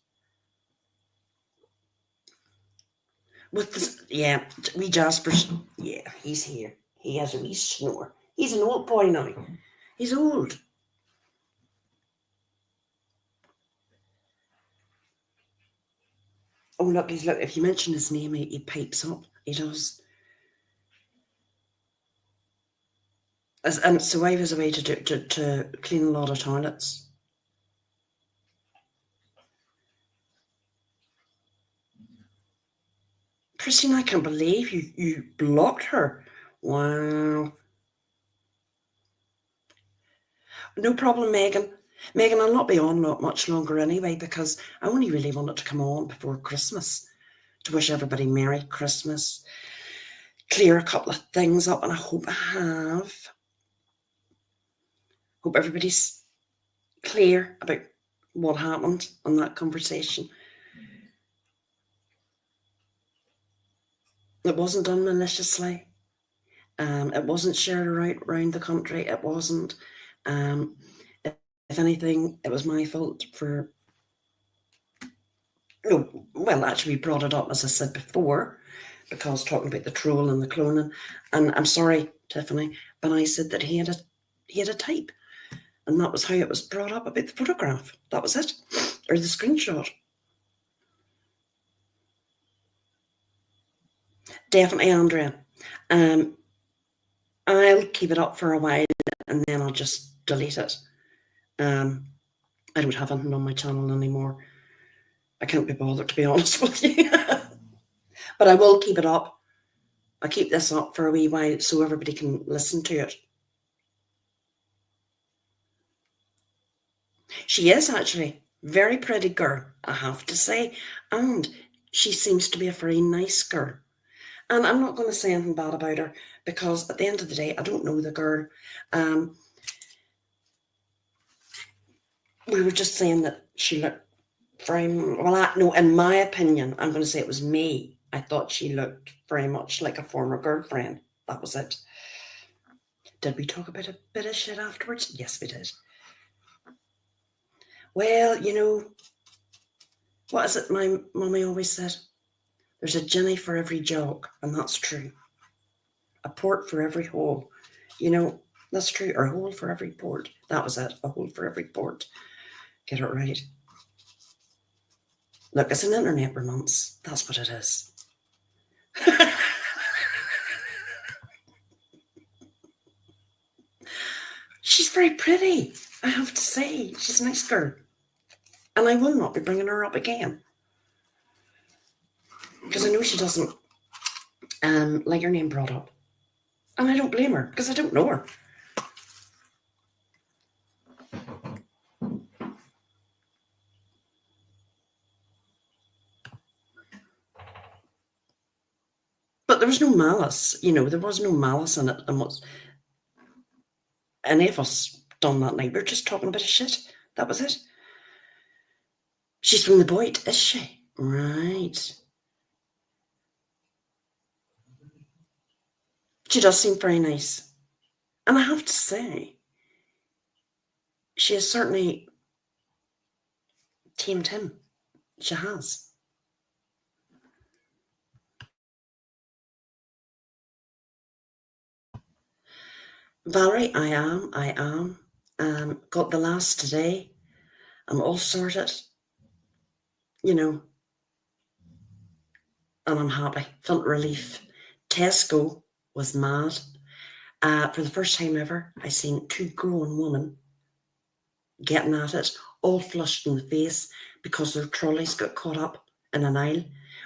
With this, yeah, wee Jasper's, yeah, he's here. He has a wee snore. He's an old boy now. He's old. Oh, look, if you mention his name, he pipes up. He does. And so I was away to clean a lot of toilets. Christine, I can't believe you blocked her. Wow. No problem, Megan. Megan, I'll not be on much longer anyway, because I only really wanted to come on before Christmas to wish everybody Merry Christmas, clear a couple of things up, and I hope I have. Hope everybody's clear about what happened on that conversation. It wasn't done maliciously. It wasn't shared around the country. It wasn't. If anything, it was my fault for. No, well, actually, we brought it up, as I said before, because talking about the troll and the cloning. And I'm sorry, Tiffany, but I said that he had a type, and that was how it was brought up about the photograph. That was it, or the screenshot. Definitely, Andrea. I'll keep it up for a while, and then I'll just delete it. I don't have anything on my channel anymore. I can't be bothered, to be honest with you. But I will keep it up. I'll keep this up for a wee while so everybody can listen to it. She is actually very pretty girl, I have to say. And she seems to be a very nice girl. And I'm not going to say anything bad about her, because at the end of the day, I don't know the girl. We were just saying that she looked very, well, no, in my opinion, I'm going to say it was me. I thought she looked very much like a former girlfriend. That was it. Did we talk about a bit of shit afterwards? Yes, we did. Well, you know, what is it my mummy always said? There's a Jenny for every jog, and that's true. A port for every hole. You know, that's true. Or a hole for every port. That was it. A hole for every port. Get it right. Look, it's an internet romance. That's what it is. She's very pretty, I have to say. She's a nice girl. And I will not be bringing her up again. Because I know she doesn't like her name brought up. And I don't blame her, because I don't know her. But there was no malice, you know, there was no malice in it. And what's any of us done that night? We were just talking a bit of shit. That was it. She's from the Boyd, is she? Right. She does seem very nice. And I have to say, she has certainly tamed him. She has. Valerie, I am. Got the last today. I'm all sorted. You know. And I'm happy. Felt relief. Tesco was mad. For the first time ever, I seen two grown women getting at it, all flushed in the face because their trolleys got caught up in an aisle.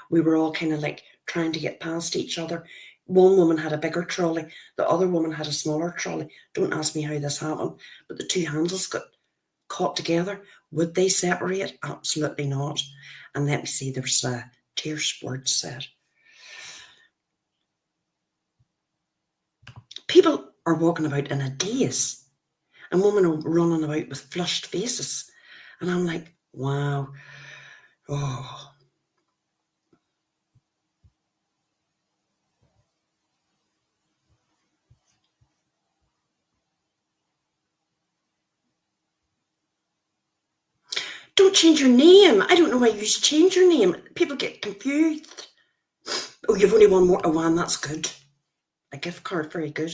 We were all kind of like trying to get past each other. One woman had a bigger trolley, the other woman had a smaller trolley. Don't ask me how this happened, but the two handles got caught together. Would they separate? Absolutely not. And let me see, there's tears words said. People are walking about in a daze, and women are running about with flushed faces. And I'm like, wow. Oh. Don't change your name. I don't know why you should change your name. People get confused. Oh, you've only one more. Oh, one, that's good. A gift card, very good.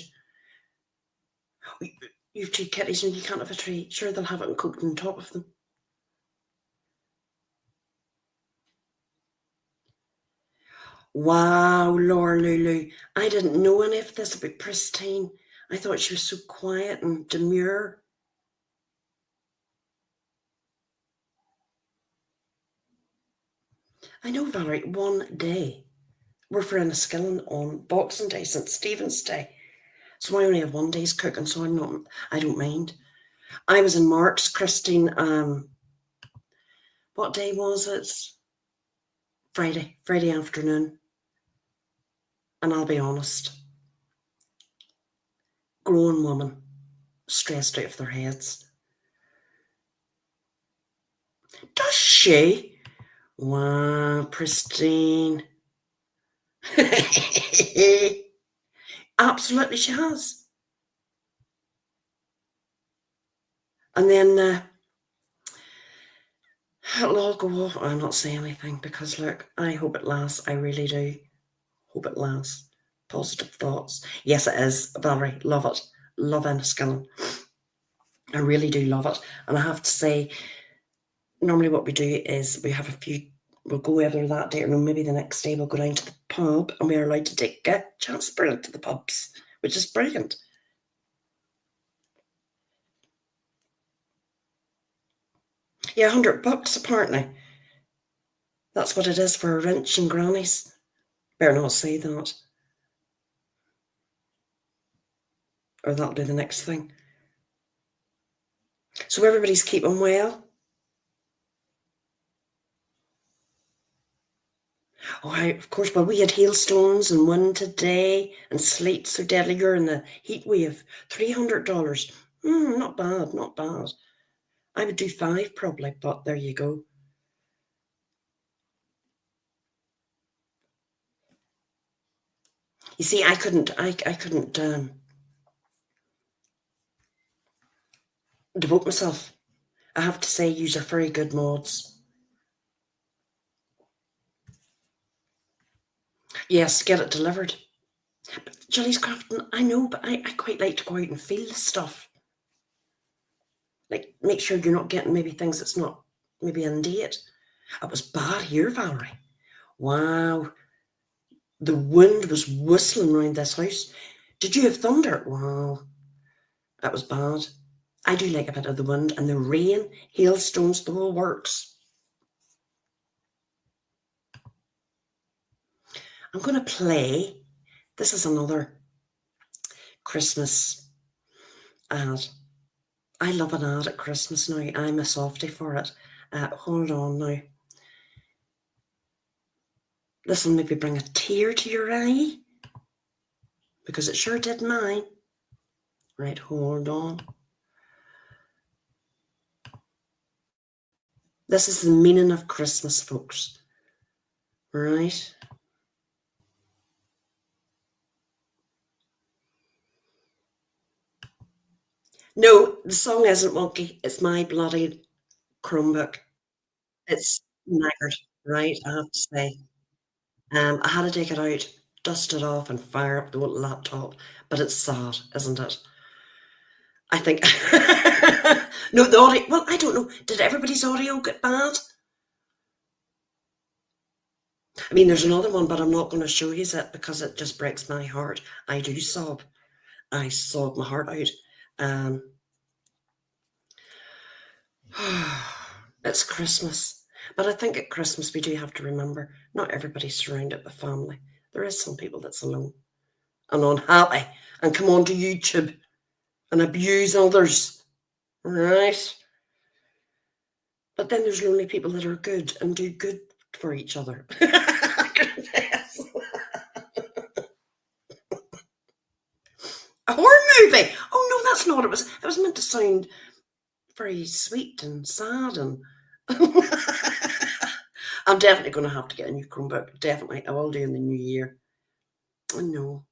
You've two kitties and you can't have a tree. Sure, they'll have it cooked on top of them. Wow, Laura Lulu. I didn't know any of this about Pristine. I thought she was so quiet and demure. I know, Valerie, one day we're for Enniskillen on Boxing Day, St. Stephen's Day. So I only have one day's cooking, so I don't mind. I was in Mark's, Christine, what day was it? Friday afternoon. And I'll be honest, grown woman, stressed out of their heads. Does she? Wow, pristine. Absolutely, she has. And then it'll all go off. I'll not say anything because, look, I hope it lasts. I really do. Hope it lasts. Positive thoughts. Yes, it is, Valerie. Love it. Love Enniskillen. I really do love it. And I have to say, normally what we do is we have a few, we'll go either that day or maybe the next day we'll go down to the pub and we're allowed to take a chance brilliant to the pubs, which is brilliant. Yeah, $100 apparently. That's what it is for a wrench and grannies. Better not say that. Or that'll be the next thing. So everybody's keeping well. Oh, of course, well, we had hailstones and wind today and sleet so deadly. You're in the heat wave. $300. Not bad, not bad. I would do 5 probably, but there you go. You see, I couldn't devote myself. I have to say, yous are very good mods. Yes, get it delivered. But Jilly's crafting, I know, but I quite like to go out and feel the stuff. Like, make sure you're not getting maybe things that's not maybe in date. It was bad here, Valerie. Wow. The wind was whistling round this house. Did you have thunder? Wow. That was bad. I do like a bit of the wind and the rain, hailstones, the whole works. I'm going to play. This is another Christmas ad. I love an ad at Christmas now. I'm a softie for it. Hold on now. This will maybe bring a tear to your eye, because it sure did mine. Right, hold on. This is the meaning of Christmas, folks. Right? No, the song isn't wonky. It's my bloody Chromebook. It's knackered, right? I have to say. I had to take it out, dust it off, and fire up the laptop. But it's sad, isn't it? I think. No, the audio. Well, I don't know. Did everybody's audio get bad? I mean, there's another one, but I'm not going to show you it because it just breaks my heart. I do sob. I sob my heart out. It's Christmas. But I think at Christmas we do have to remember not everybody's surrounded by family. There is some people that's alone and unhappy and come onto YouTube and abuse others, right? But then there's lonely people that are good and do good for each other. A horror movie? Oh no, that's not. It was meant to sound very sweet and sad, and I'm definitely going to have to get a new Chromebook. Definitely, I will do in the new year. I know.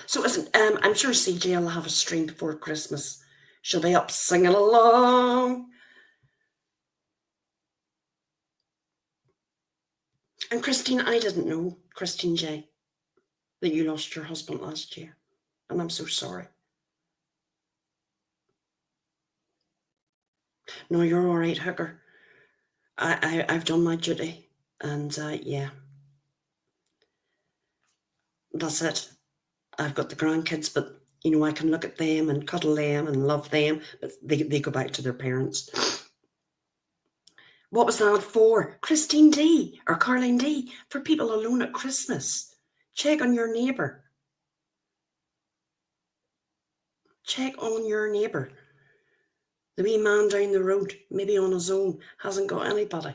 So listen, I'm sure CJ will have a stream before Christmas. She'll be up singing along. And Christine, I didn't know, Christine J, that you lost your husband last year. And I'm so sorry. No, you're all right, Hooker. I've done my duty. And yeah, that's it. I've got the grandkids, but you know, I can look at them and cuddle them and love them, but they go back to their parents. What was that for? Christine D or Carleen D, for people alone at Christmas. Check on your neighbour. Check on your neighbour. The wee man down the road, maybe on his own, hasn't got anybody.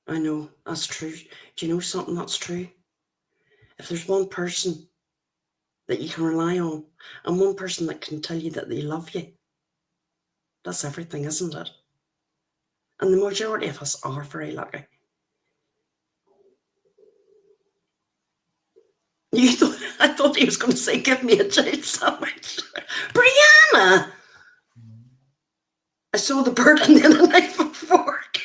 I know, that's true. Do you know something that's true? If there's one person that you can rely on and one person that can tell you that they love you, that's everything, isn't it? And the majority of us are very lucky. I thought he was going to say, give me a child sandwich. Brianna! I saw the bird and then a knife and fork.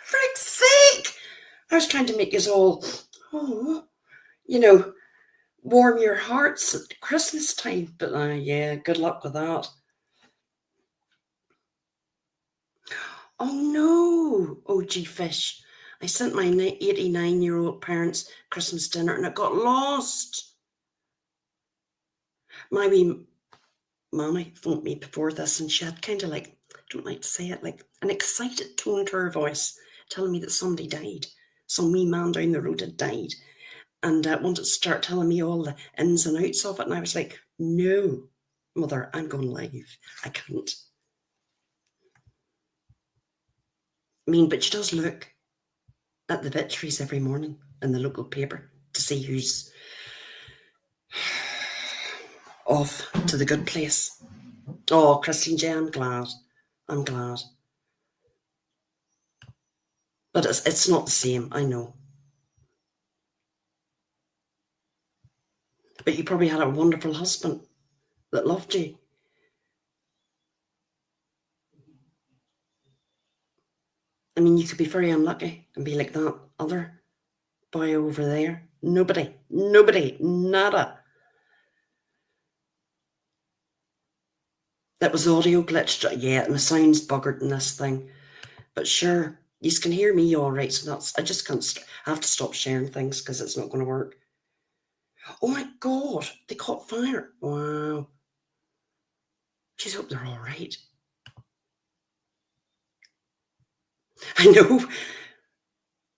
Frick's sake! I was trying to make us all, warm your hearts at Christmas time. But yeah, good luck with that. Oh no, OG Fish. I sent my 89-year-old parents Christmas dinner and it got lost. My wee mammy phoned me before this and she had kind of like, I don't like to say it, like an excited tone to her voice, telling me that somebody died. Some wee man down the road had died and wanted to start telling me all the ins and outs of it. And I was like, no, mother, I'm going live. I can't. I mean, but she does look at the obituaries every morning in the local paper to see who's off to the good place. Oh, Christine J, I'm glad. But it's not the same, I know. But you probably had a wonderful husband that loved you. I mean, you could be very unlucky and be like that other boy over there. Nobody, nada. That was audio glitched, yeah, and the sound's buggered in this thing. But sure, you can hear me all right, so I just can't, I have to stop sharing things because it's not going to work. Oh my God, they caught fire. Wow. Jeez, hope they're all right. I know.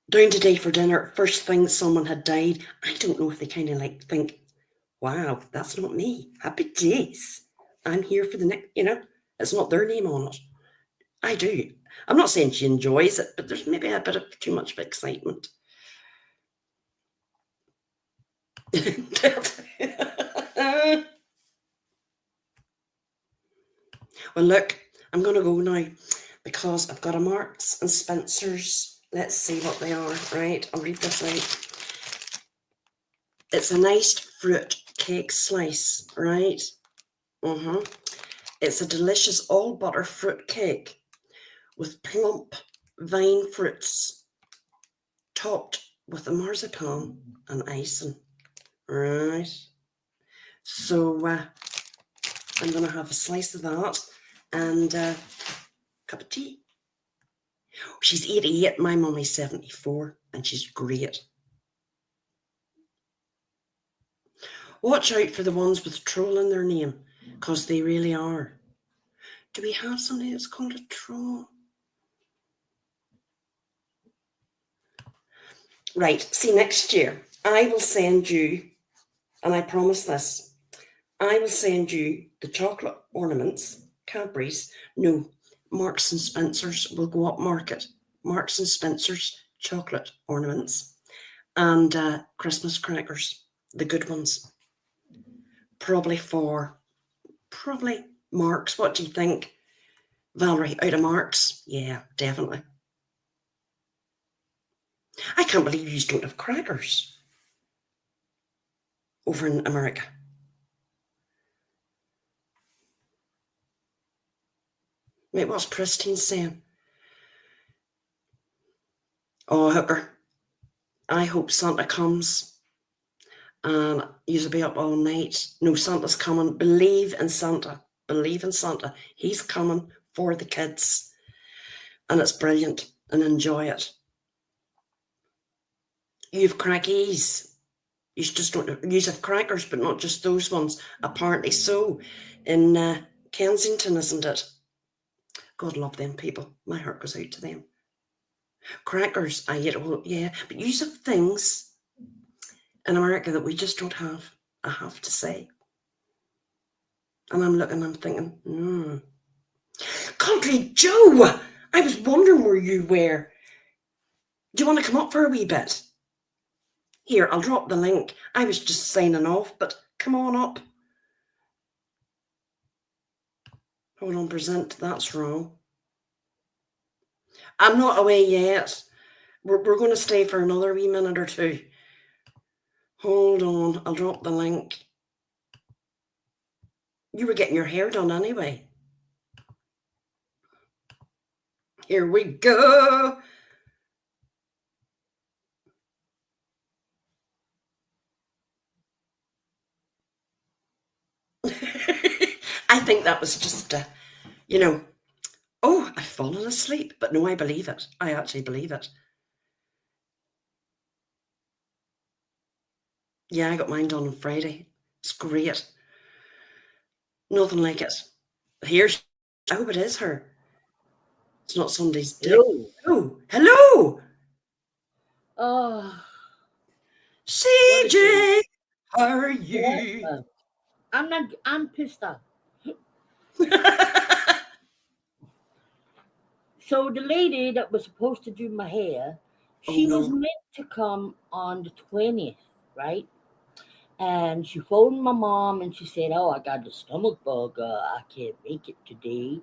Down today for dinner, first thing someone had died. I don't know if they kind of like think, wow, that's not me. Happy days. I'm here for the next, it's not their name on it. I do. I'm not saying she enjoys it, but there's maybe a bit of too much of excitement. Well, look, I'm going to go now because I've got a Marks and Spencer's. Let's see what they are, right? I'll read this out. It's a nice fruit cake slice, right? It's a delicious all butter fruit cake with plump vine fruits topped with a marzipan and icing, right? So I'm going to have a slice of that and a cup of tea. She's 88, my mummy's 74, and she's great. Watch out for the ones with troll in their name, because they really are. Do we have somebody that's called a troll? Right, see, next year, I will send you, and I promise this, I will send you the chocolate ornaments, Cadbury's, no, Marks and Spencer's will go up market. Marks and Spencer's chocolate ornaments and Christmas crackers, the good ones. Probably Marks. What do you think? Valerie, out of Marks? Yeah, definitely. I can't believe you don't have crackers over in America. Wait, what's Pristine saying? Oh, Hooker, I hope Santa comes and you'll be up all night. No, Santa's coming. Believe in Santa. Believe in Santa. He's coming for the kids. And it's brilliant and enjoy it. You've crackies. You just don't use have crackers, but not just those ones. Apparently so. In Kensington, isn't it? God love them people. My heart goes out to them. Crackers, I eat all, yeah, but you have things in America that we just don't have, I have to say. And I'm thinking, Country Joe, I was wondering where you were. Do you want to come up for a wee bit? Here, I'll drop the link. I was just signing off, but come on up. Hold on, present, that's wrong. I'm not away yet. We're going to stay for another wee minute or two. Hold on, I'll drop the link. You were getting your hair done anyway. Here we go. I think that was just, oh, I've fallen asleep. But no, I believe it. I actually believe it. Yeah, I got mine done on Friday. It's great. Nothing like it. Here's, I hope it is her. It's not somebody's dick. Hello. Hello. Oh, CJ, how are you? I'm pissed off. So the lady that was supposed to do my hair, she was meant to come on the 20th, right? And she phoned my mom and she said, "Oh, I got a stomach bug. I can't make it today."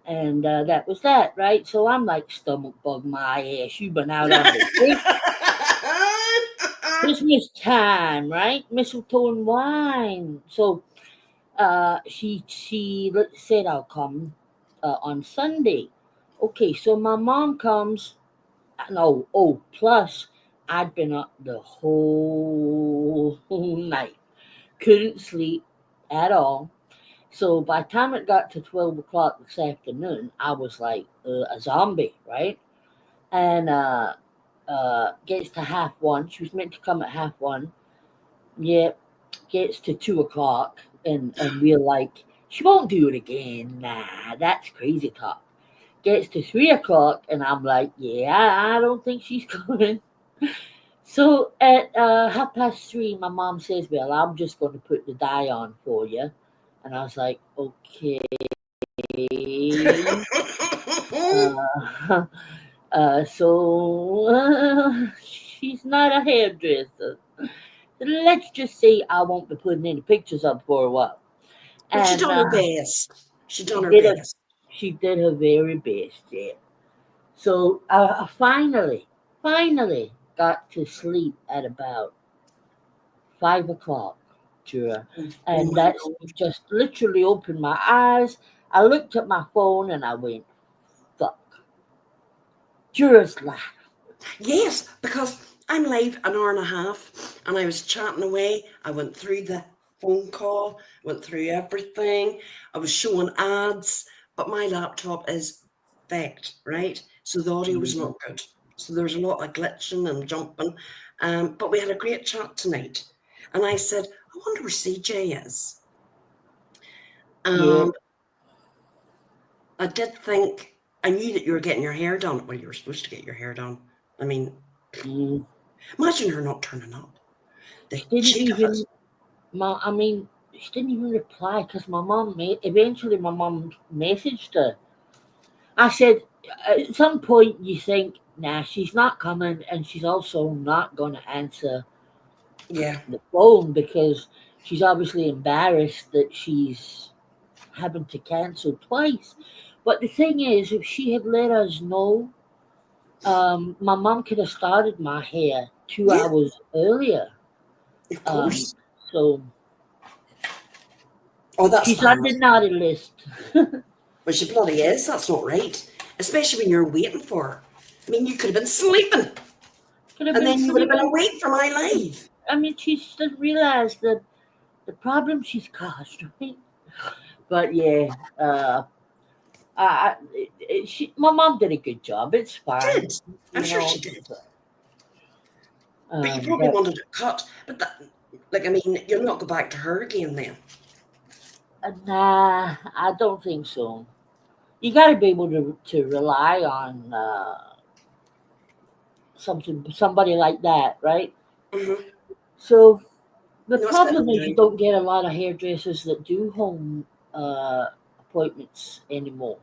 And that was that, right? So I'm like, stomach bug my ass. You've been out on vacation. Christmas time, right? Mistletoe and wine. So she said I'll come on Sunday. Okay, so my mom comes. No, oh, plus I'd been up the whole night, couldn't sleep at all. So by the time it got to 12 o'clock this afternoon, I was like a zombie, right? And gets to half one. She was meant to come at half one. Yep, gets to 2 o'clock, and we're like, she won't do it again. Nah, that's crazy talk. Gets to 3 o'clock, and I'm like, yeah, I don't think she's coming. So at 3:30, my mom says, well, I'm just going to put the dye on for you. And I was like, okay. Uh, she's not a hairdresser. Let's just say I won't be putting any pictures up for a while. Well, she And done her best. She she done her did her, best. she did her very best, yeah. So I finally got to sleep at about 5 o'clock, Jura. Oh And my that's God. just literally opened my eyes. I looked at my phone and I went, fuck. Jura's laugh. Yes, because I'm live an hour and a half and I was chatting away. I went through the phone call, went through everything. I was showing ads, but my laptop is fact, right? So the audio was not good. So there was a lot of glitching and jumping. But we had a great chat tonight. And I said, I wonder where CJ is. Yeah. And I did think, I knew that you were getting your hair done. Well, you were supposed to get your hair done. I mean, Mm. imagine her not turning up. The She didn't cheek of it. even, she didn't even reply because eventually my mom messaged her. I said, at some point you think, nah, she's not coming, and she's also not going to answer Yeah. the phone because she's obviously embarrassed that she's having to cancel twice. But the thing is, if she had let us know, my mom could have started my hair two Yeah, hours earlier. of Um, course. so Oh, that's she's on bad. the naughty list. Well, she bloody is. That's not right. Especially when you're waiting for her. I mean, you could have been sleeping Could have and been then you would have been sleeping. awake for my live. She just doesn't realize the problem she's caused, right? But yeah, my mom did a good job. It's fine, Did. I'm you sure know. she did. But you probably But wanted it cut. But that, like, I mean, you'll not go back to her again then. nah, I don't think so. You got to be able to rely on somebody like that, right? Mm-hmm. So the No, it's better problem than is you doing. don't get a lot of hairdressers that do home appointments anymore.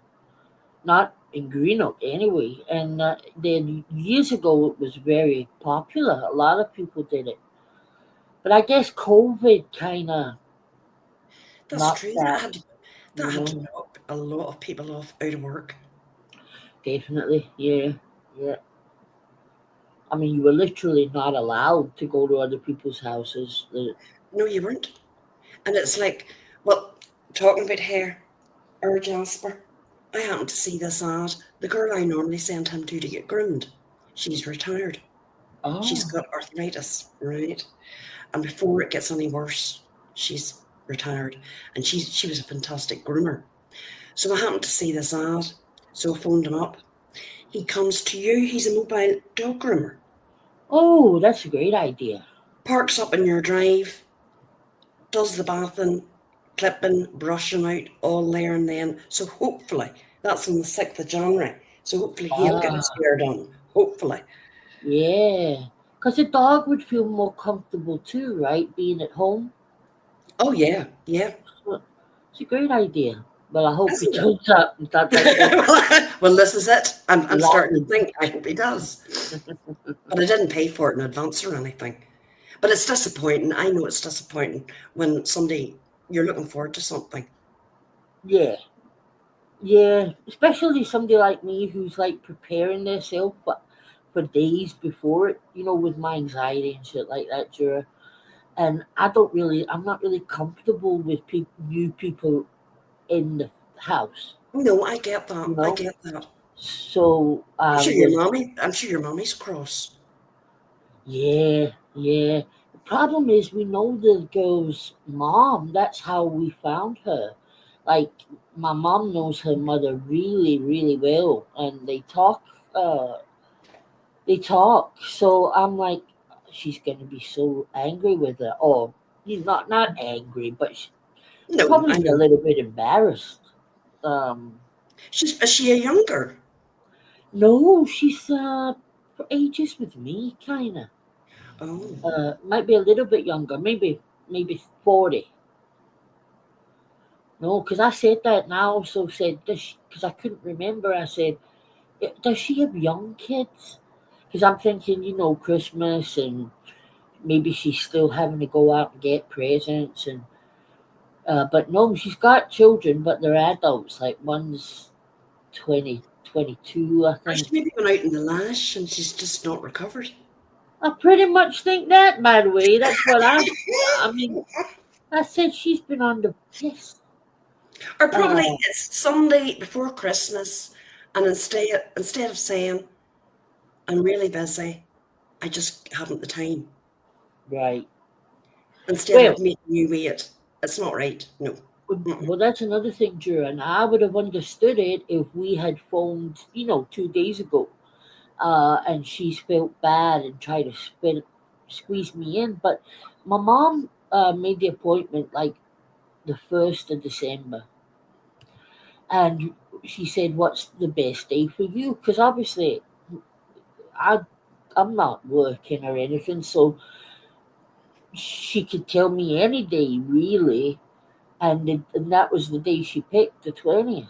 Not in Greenock anyway. And then years ago it was very popular. A lot of people did it. But I guess COVID kind of That's knocked true. that, That you had to know. knock a lot of people off out of work. Definitely, yeah, yeah. You were literally not allowed to go to other people's houses. No, you weren't. And it's like, well, talking about hair, or Jasper, I happened to see this ad. The girl I normally send him to get groomed, she's retired. She's Oh, got arthritis, right? And before it gets any worse, she's retired. And she was a fantastic groomer. So I happened to see this ad. So I phoned him up. He comes to you. He's a mobile dog groomer. oh, that's a great idea. Parks up in your drive, does the bathing, clipping, brushing out, all there and then. So hopefully, that's on the 6th of January. So hopefully he'll get his Ah, hair done. Hopefully. yeah. Because the dog would feel more comfortable too, right? Being at home. Oh, yeah, yeah. So it's a great idea. Well, I hope he Isn't it? turns up and starts like, oh, Well, this is it. I'm starting to laughing. think. I hope he does. But I didn't pay for it in advance or anything. But it's disappointing. I know it's disappointing when somebody, you're looking forward to something. Yeah, Yeah, especially somebody like me who's like preparing themselves but for days before it, with my anxiety and shit like that, Jura. And I'm not really comfortable with new people in the house, No, I get that. you I know. get that. So I was, I'm sure your mommy's cross. yeah, yeah. The problem is we know the girl's mom. That's how we found her. Like my mom knows her mother really, really well, and Uh, they talk. So I'm like, she's gonna be so angry with her. Or not angry, but No, probably I be a know. little bit embarrassed. Um, Is she a younger? no, she's for ages with me, kind of. Oh, Might be a little bit younger, maybe 40. No, because I said that, and I also said this because I couldn't remember. I said, does she have young kids? Because I'm thinking, Christmas, and maybe she's still having to go out and get presents, and but no, she's got children, but they're adults. Like one's 22, I or think. she maybe went out in the lash and she's just not recovered. I pretty much think that, by the way. That's what I mean, I said she's been on the piss. Or probably Uh, it's Sunday before Christmas, and instead of saying I'm really busy, I just haven't the time. right. Instead Well, of making you wait, it's not right. No. Mm-mm. well, that's another thing, Drew, and I would have understood it if we had phoned, 2 days ago, and she's felt bad and tried to squeeze me in. But my mom made the appointment like the 1st of December, and she said, "What's the best day for you?" Because obviously, I I'm not working or anything, so she could tell me any day really, and that was the day she picked, the 20th.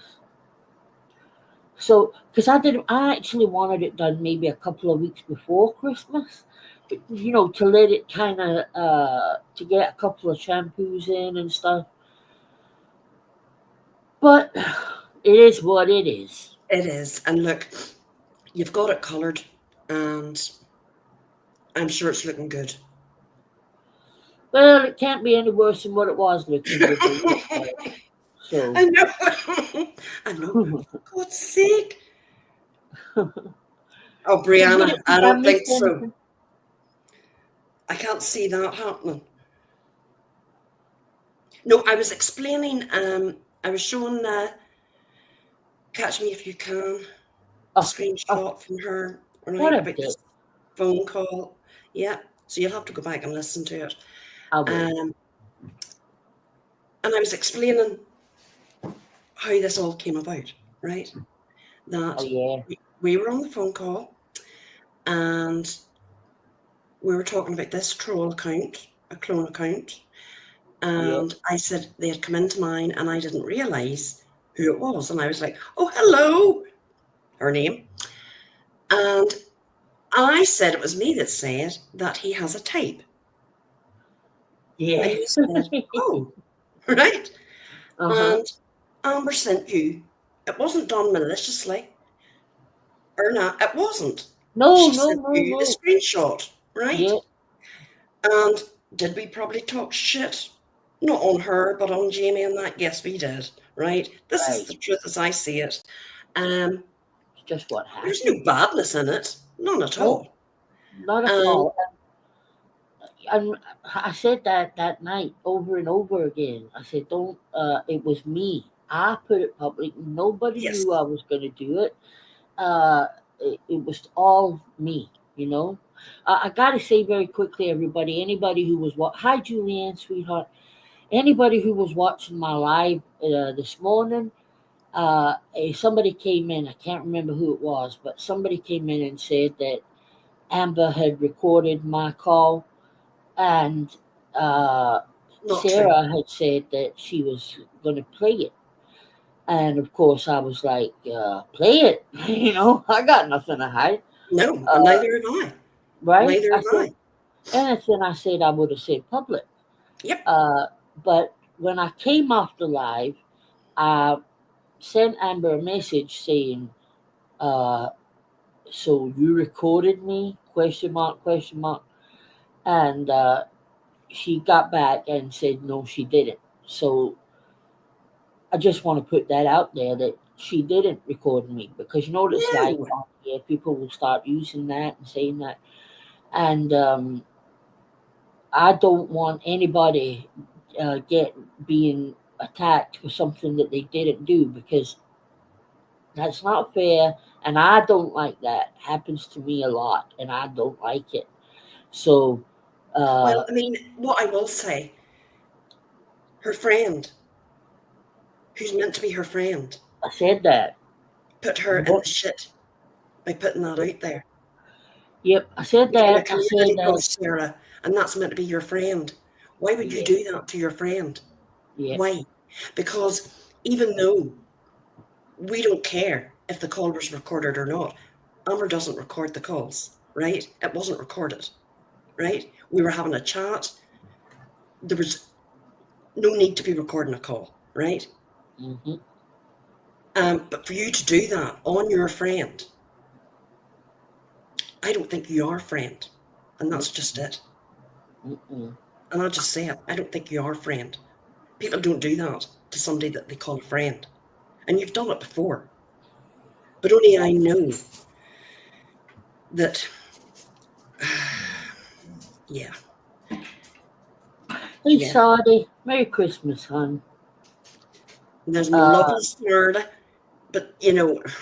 So, because I actually wanted it done maybe a couple of weeks before Christmas, but, to let it kind of to get a couple of shampoos in and stuff. But it is what it is. It is. And look, you've got it coloured, and I'm sure it's looking good. Well, it can't be any worse than what it was looking the day before. So, I know. I know. For God's sake. Oh, so Brianna, I did I don't miss think so. anything? I can't see that happening. No, I was explaining, I was showing, Catch Me If You Can, a Oh, oh, screenshot from her, what right, a about dick. this phone call. Yeah, so you'll have to go back and listen to it. I will. Um, and I was explaining how this all came about, right? Oh, That yeah. we were on the phone call and we were talking about this troll account, a clone account, Yeah. and I said they had come into mine and I didn't realise who it was. And I was like, oh, hello, her name. And I said it was me that said that he has a type. And Yeah. you said, oh, right. Uh-huh. And Amber sent you. It wasn't done maliciously, or not. It wasn't. No, She no, sent no, you the no. screenshot, right? Yeah, And did we probably talk shit? Not on her, but on Jamie and that? Yes, we did, right? This is right. the truth as I see it. Um, It's just what there's no happened. badness in it, none at No, all. not at Um, all. And I said that night over and over again. I said, "Don't." It was me. I put it public. Nobody yes, knew I was going to do it. Uh, it was all me. I got to say very quickly, everybody. Anybody who was hi, Julianne, sweetheart. Anybody who was watching my live this morning, somebody came in. I can't remember who it was, but somebody came in and said that Amber had recorded my call, and not true. Sarah had said that she was going to play it. And of course, I was like, play it. I got nothing to hide. No, and Uh, neither have I. right? Neither I have said, I. anything I said, I would have said public. Yep. Uh, but when I came off the live, I sent Amber a message saying, so you recorded me? Question mark, question mark. And she got back and said, no, she didn't. So I just want to put that out there that she didn't record me, because you know what it's like No. on here. People will start using that and saying that. And I don't want anybody being attacked for something that they didn't do, because that's not fair, and I don't like that. Happens to me a lot, and I don't like it. So, Well, I mean, what I will say, her friend, who's meant to be her friend, I said that. put her in the shit by putting that out there. Yep, I said You're in a that. I said community that. post, Sarah, and that's meant to be your friend. Why would you Yeah, do that to your friend? yeah. Why? Because even though we don't care if the call was recorded or not, Amber doesn't record the calls, right? It wasn't recorded, right? We were having a chat. There was no need to be recording a call, right? Mm-hmm. But for you to do that on your friend, I don't think you are a friend. And that's just it. Mm-mm. And I'll just say it. I don't think you are a friend. People don't do that to somebody that they call a friend. And you've done it before. But only I know that, yeah, Hey, yeah. Sadie. Merry Christmas, hon. There's my Uh, lovely Sarah. But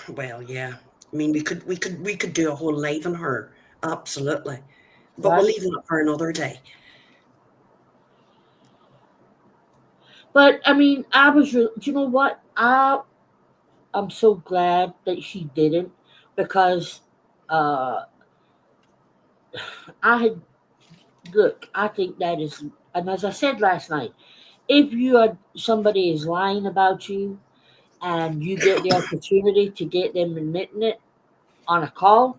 well, yeah. I mean, we could do a whole live on her. Absolutely. But we'll right? leave that for another day. But I mean, do you know what? I'm so glad that she didn't, because uh, I had look. I think that is, and as I said last night, if somebody is lying about you, and you get the opportunity to get them admitting it on a call,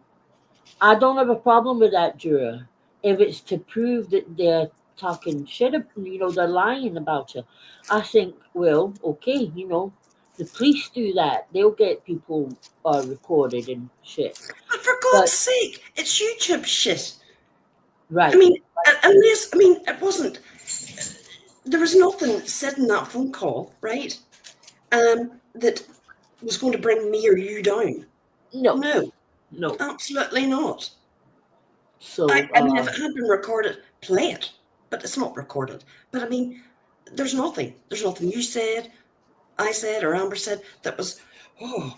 I don't have a problem with that, juror. If it's to prove that they're talking shit, they're lying about you, I think, well, okay, the police do that. They'll get people recorded and shit. And for God's But, sake, it's YouTube shit. I right. mean, unless, I mean, it wasn't, there was nothing said in that phone call, right? That was going to bring me or you down. No, No, no. absolutely not. So, I mean, if it had been recorded, play it, but it's not recorded. But I mean, there's nothing. There's nothing you said, I said, or Amber said that was, oh,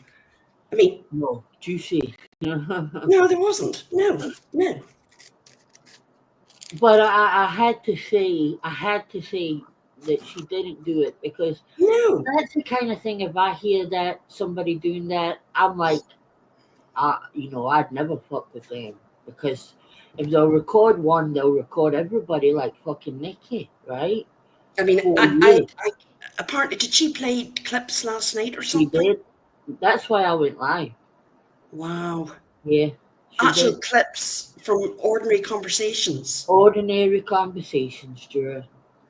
I mean, no, juicy. no, there wasn't. No, no. But I had to say that she didn't do it, because No. that's the kind of thing. If I hear that somebody doing that, I'm like, I'd never fuck with them, because if they'll record one, they'll record everybody like fucking Nikki, right? I mean, 4 years apparently, did she play clips last night or she something? did. That's why I went live. Wow. Yeah, she Actual did. clips from ordinary conversations. Ordinary conversations, Jura.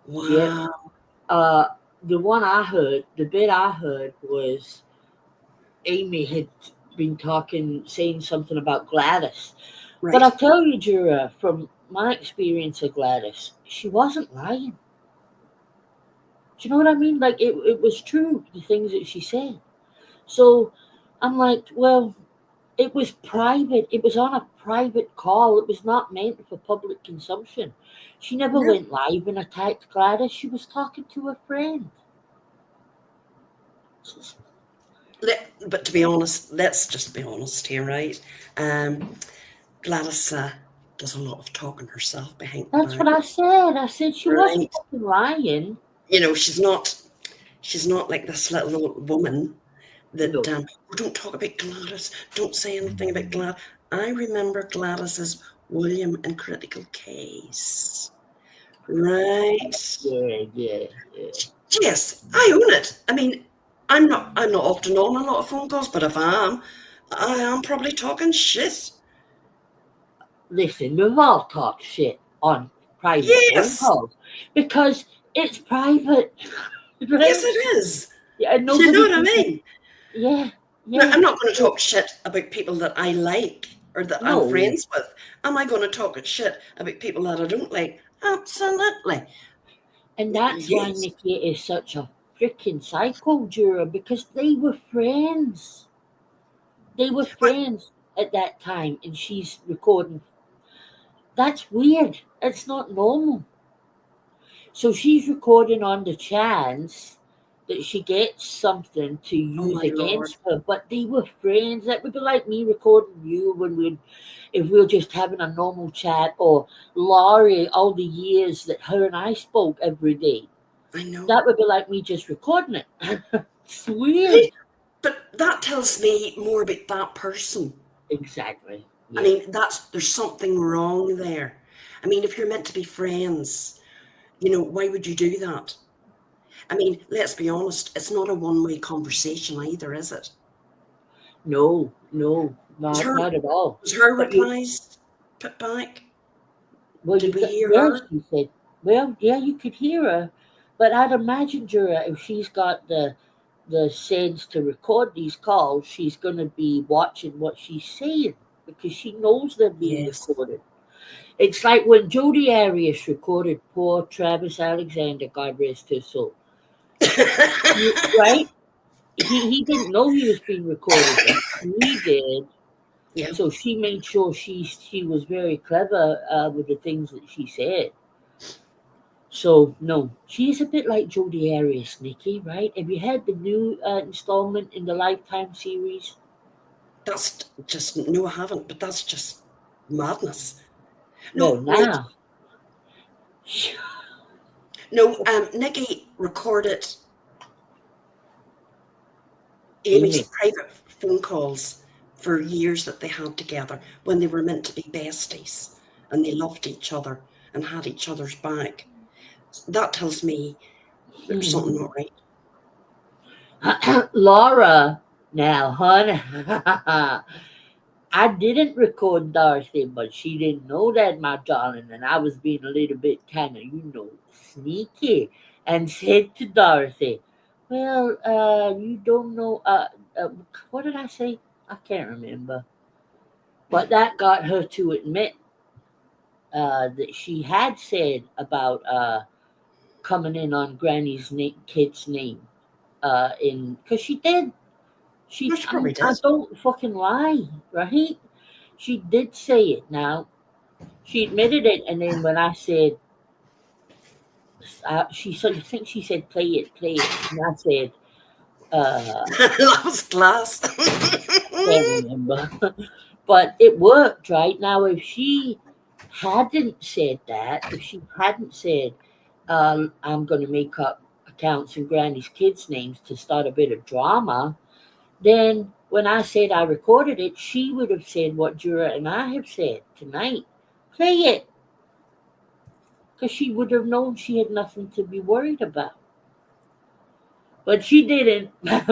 Yep. Wow. Uh, the bit I heard was Amy had been saying something about Gladys. But I Right. tell you, Jura, from my experience of Gladys, she wasn't lying. Do you know what I mean? Like, it was true, the things that she said. So I'm like, well, it was private. It was on a private call. It was not meant for public consumption. She never No. went live and attacked Gladys. She was talking to a friend. But to be honest, let's just be honest here, right? Gladys does a lot of talking herself behind the That's back, what I said. I said she wasn't right? fucking lying. She's not like this little old woman that No. don't talk about Gladys, don't say anything about Gladys. I remember Gladys's William and Critical Case, right? Yeah, yeah, yeah. Yes, I own it. I mean, I'm not often on a lot of phone calls, but if I am probably talking shit. Listen, we've all talked shit on private phone Yes, calls, because it's private, yes, right? it is. Yeah, and You know nobody what I can. mean? Yeah, Now, yeah. I'm not going to So, talk shit about people that I like or that I'm no. friends with. Am I going to talk shit about people that I don't like? Absolutely. And that's why Yes. Nikki is such a freaking psycho juror, because they were friends. They were But friends at that time, and she's recording. That's weird. It's not normal. So she's recording on the chance that she gets something to oh use my lord, against her. But they were friends. That would be like me recording you when if we were just having a normal chat, or Laurie, all the years that her and I spoke every day. I know. That would be like me just recording it. It's Right? weird. But that tells me more about that person. Exactly. I Yeah. mean, there's something wrong there. I mean, if you're meant to be friends, why would you do that? I mean, let's be honest, it's not a one-way conversation either, is it? No, no, Was not her not at all. was her But you, replies put back? well, you Did we could, hear yes, her? she said. Well, yeah, you could hear her, but I'd imagine, Jura, if she's got the sense to record these calls, she's going to be watching what she's saying, because she knows they're being Yes. recorded. It's like when Jodi Arias recorded poor Travis Alexander, God rest his soul. Right? He didn't know he was being recorded, but she did. Yeah. So she made sure she was very clever with the things that she said. So no, she's a bit like Jodi Arias, Nikki, right? Have you had the new installment in the Lifetime series? That's just no, I haven't, but that's just madness. Well, No, right. now, No, Nikki recorded Amy's Amy. private phone calls for years that they had together when they were meant to be besties and they loved each other and had each other's back. That tells me there's something not right. Laura, now, hon, I didn't record Dorothy, but she didn't know that, my darling, and I was being a little bit kind of, sneaky, and said to Dorothy, "Well, you don't know. Uh, what did I say? I can't remember." But that got her to admit that she had said about coming in on Granny's kid's name, in because she did. Well, she probably I did. don't fucking lie, right? She did say it. Now she admitted it, and then when I said, she said, I think she said, play it," and I said, That was class. can't remember, but it worked, right? Now, if she hadn't said that, if she hadn't said, "I'm going to make up accounts in Granny's kids' names to start a bit of drama," then when I said I recorded it, she would have said what Jura and I have said tonight. Play it, because she would have known she had nothing to be worried about. But she didn't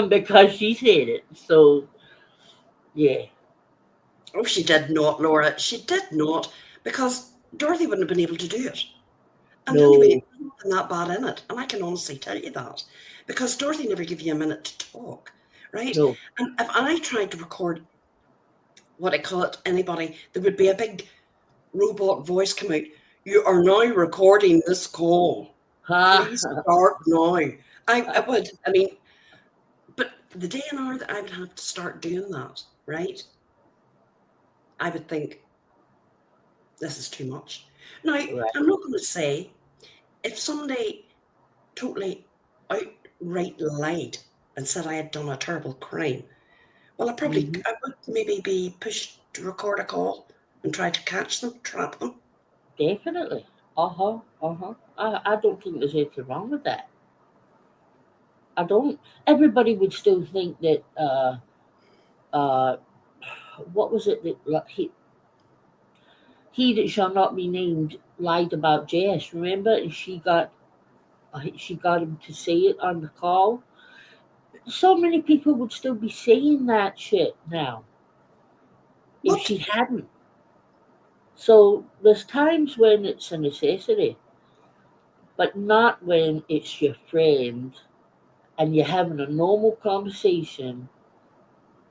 because she said it. So, yeah, Oh, she did not, Laura. She did not, because Dorothy wouldn't have been able to do it. I'm telling you, no, there's nothing that bad in it. And I can honestly tell you that. Because Dorothy never gave you a minute to talk, right? no. And if I tried to record what I call it, anybody, there would be a big robot voice come out. You are now recording this call. Please Ha, start now. I would. I mean, but the day and hour that I would have to start doing that, right? I would think, this is too much. Now, right. I'm not going to say if somebody totally outright lied and said I had done a terrible crime, well, Hmm. I would maybe be pushed to record a call and try to catch them, trap them. Definitely. Uh huh. Uh huh. I don't think there's anything wrong with that. I don't. Everybody would still think that. Uh, what was it that he that shall not be named lied about Jess? Remember, and she got him to say it on the call. So many people would still be saying that shit now if What? she hadn't. So there's times when it's a necessity, but not when it's your friend and you're having a normal conversation.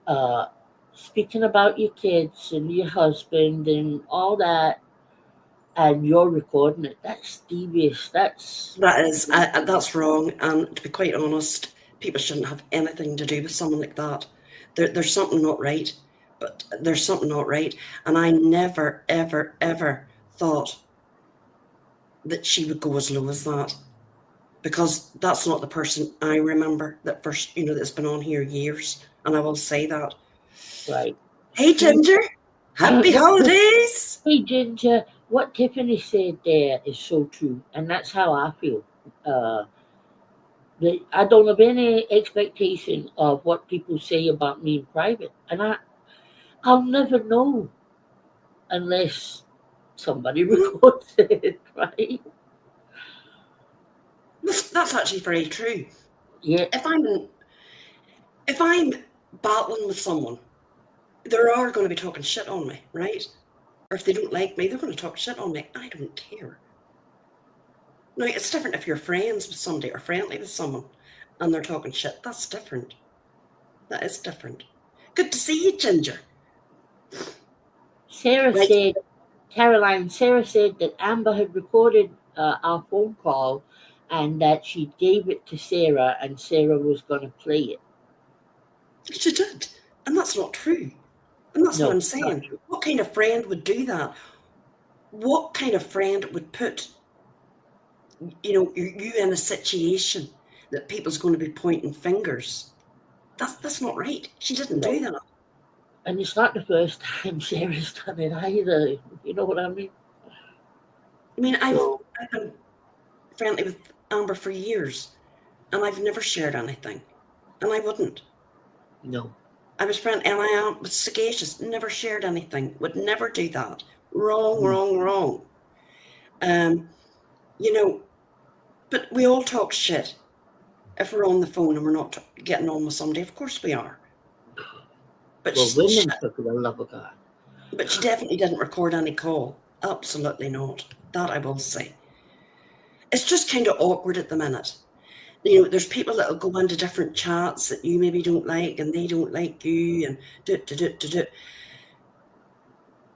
uh, speaking about your kids and your husband and all that, and you're recording it. That's devious. That's That's wrong. And to be quite honest, people shouldn't have anything to do with someone like that. There's something not right. But there's something not right. And I never, ever, ever thought that she would go as low as that, because that's not the person I remember that first, that's been on here years. And I will say that. right. Hey, See, Ginger, happy what holidays. Hey Ginger, what Tiffany said there is so true, and that's how I feel. Uh, I don't have any expectation of what people say about me in private, and I'll never know unless somebody Mhm. records it, right? That's actually very true. Yeah, If I'm battling with someone, they are going to be talking shit on me, right? Or if they don't like me, they're going to talk shit on me. I don't care. Now, it's different if you're friends with somebody or friendly with someone and they're talking shit. That's different. That is different. Good to see you, Ginger. Sarah Right. said, Sarah said that Amber had recorded our phone call and that she gave it to Sarah and Sarah was going to play it. She did. And that's not true. And that's what No, I'm not saying. true. What kind of friend would do that? What kind of friend would put, you in a situation that people's going to be pointing fingers? That's not right. She didn't do No. that. And it's not the first time Sarah's done it either. You know what I mean? I mean, So, I've been friendly with Amber for years, and I've never shared anything, and I wouldn't. no. I was friendly, and I am sagacious. Never shared anything. Would never do that. Wrong, Mm. wrong, wrong. Um, you know, but we all talk shit if we're on the phone and we're not getting on with somebody. Of course we are. But Well, she, women, for the love of God. but she definitely didn't record any call. Absolutely not. That I will say. It's just kind of awkward at the minute. There's people that will go into different chats that you maybe don't like and they don't like you and do.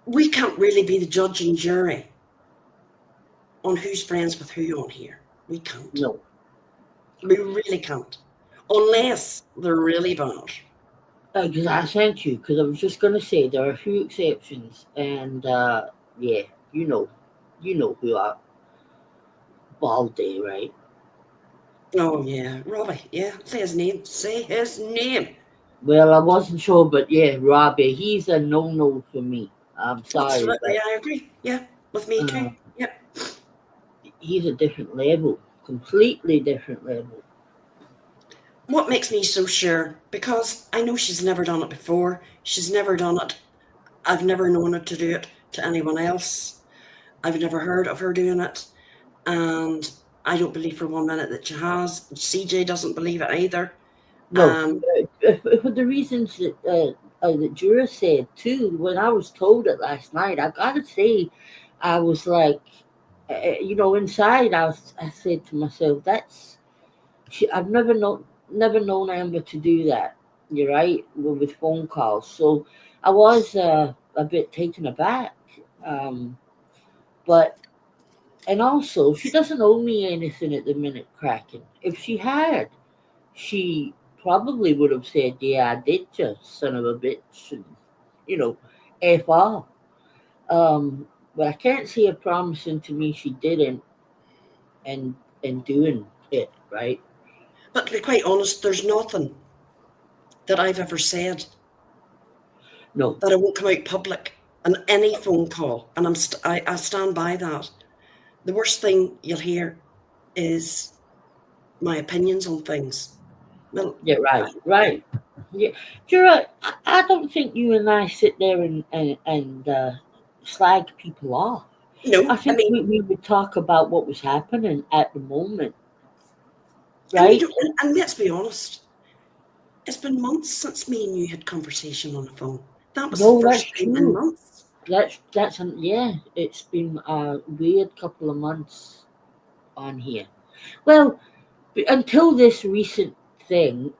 We can't really be the judge and jury on who's friends with who on here. We can't. No. We really can't. Unless they're really bad. Because I sent you, because I was just going to say there are a few exceptions. And yeah, you know who are Baldy, right? Oh yeah, Robbie. Yeah, say his name. Say his name. Well, I wasn't sure, but yeah, Robbie, he's a no-no for me. I'm sorry, Absolutely, but I agree. Yeah, with me uh, too. Yep. he's a different level, completely different level. What makes me so sure? Because I know she's never done it before. She's never done it. I've never known her to do it to anyone else. I've never heard of her doing it. And I don't believe for 1 minute that she has. CJ doesn't believe it either. No, Um, for the reasons that Juror said too. When I was told it last night, I gotta say, I was like, inside, I said to myself, I've never known Amber to do that. You're right, with phone calls. So I was a bit taken aback. Um, but and also, she doesn't owe me anything at the minute, Kraken. If she had, she probably would have said, "Yeah, I did, you son of a bitch," and you know, f off. But I can't see her promising to me she didn't, and doing it right. but to be quite honest, there's nothing that I've ever said No, that I won't come out public on any phone call. And I stand by that. The worst thing you'll hear is my opinions on things. Well, yeah, right. Yeah, Jura, I don't think you and I sit there and slag people off. I no, I think mean, we would talk about what was happening at the moment, and we right? don't, and let's be honest, it's been months since me and you had conversation on the phone. That was the No, that's first time in true. months. Yeah. It's been a weird couple of months on here. Well, until this recent thing,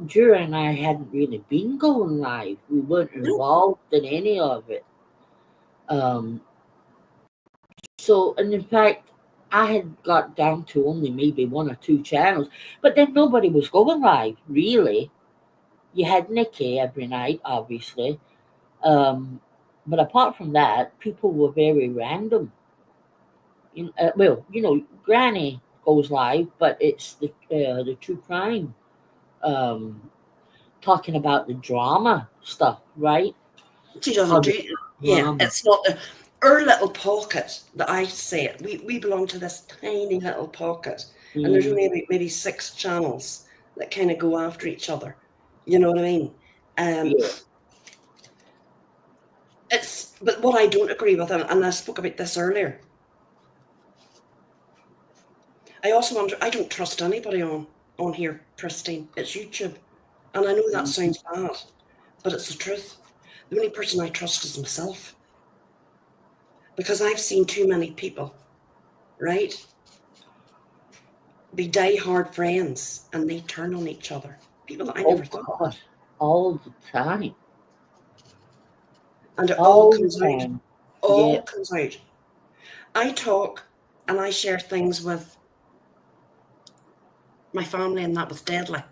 Juror and I hadn't really been going live. We weren't No. involved in any of it. So, and in fact, I had got down to only maybe one or two channels, but then nobody was going live, really. You had Nikki every night, obviously. But apart from that, people were very random. Well, Granny goes live, but it's the true crime, um, talking about the drama stuff, right? She doesn't Or the do. Yeah, drama. it's not our little pocket that I say it. We belong to this tiny little pocket, and there's only maybe 6 channels that kind of go after each other. You know what I mean? Yeah. But what I don't agree with, and I spoke about this earlier, I also I don't trust anybody on here, Pristine. It's YouTube, and I know that sounds bad, but it's the truth. The only person I trust is myself, because I've seen too many people, right, be die-hard friends, and they turn on each other. People that I never thought. God, all the time. And it All all the comes out. time. All Yeah. comes out. I talk and I share things with my family, and that was deadly.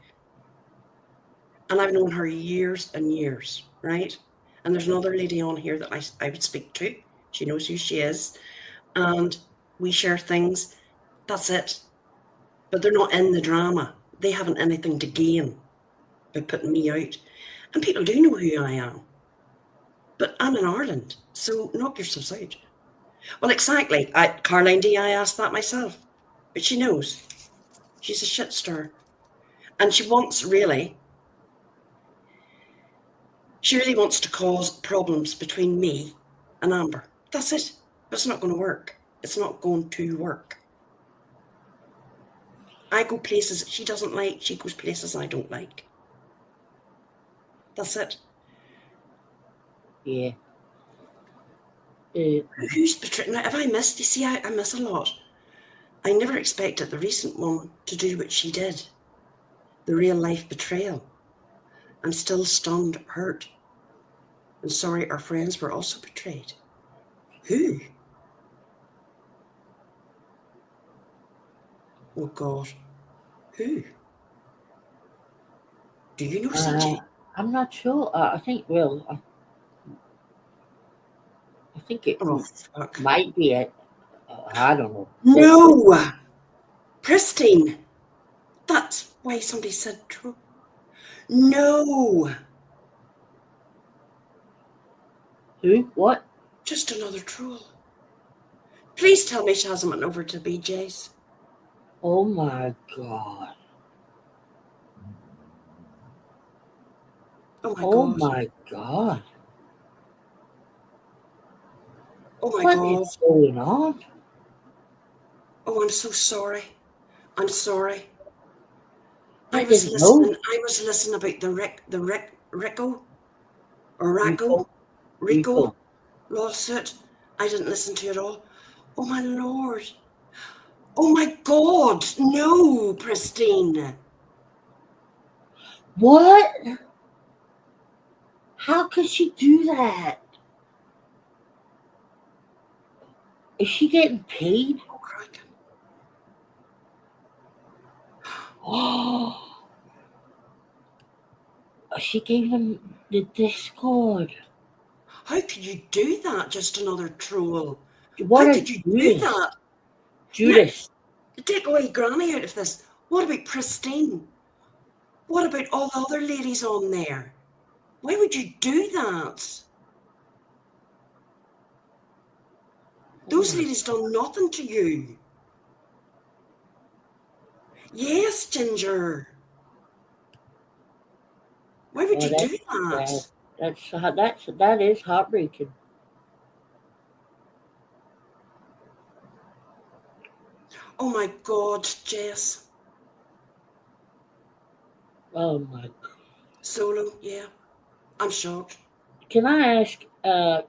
And I've known her years and years, right? And there's another lady on here that I would speak to. She knows who she is. And we share things. That's it. But they're not in the drama. They haven't anything to gain by putting me out. And people do know who I am. But I'm in Ireland, so knock yourselves out. Well, exactly. Caroline D, I asked that myself. But she knows. She's a shit stir. And she really wants to cause problems between me and Amber. That's it. But it's not going to work. It's not going to work. I go places she doesn't like. She goes places I don't like. That's it. Yeah. Who's betrayed? Now, have I missed? You see, I miss a lot. I never expected the recent one to do what she did. The real life betrayal. I'm still stunned, hurt, and sorry our friends were also betrayed. Who? Oh God. Who? Do you know, CJ? I'm not sure. I think, well, I think it might be it. I don't know. No! Pristine! That's why somebody said true. No! Who? What? Just another troll. Please tell me she hasn't went over to BJ's. Oh my God. Oh my Oh God. my God. Oh my What God. is going on? Oh, I'm so sorry. I'm sorry. I was didn't listening. know. I was listening about the Rico lawsuit. I didn't listen to it all. Oh my Lord. Oh my God. No, Pristine. What? How could she do that? Is she getting paid? Oh, cracking. Oh, she gave him the Discord. How could you do that? Just another troll. What How a could you do that? Judas. Now, take away Granny out of this. What about Pristine? What about all the other ladies on there? Why would you do that? Those ladies done nothing to you. Yes, Ginger. Why would you do that? That is heartbreaking. Oh my God, Jess. Oh my God. Solo, yeah. I'm shocked. Can I ask,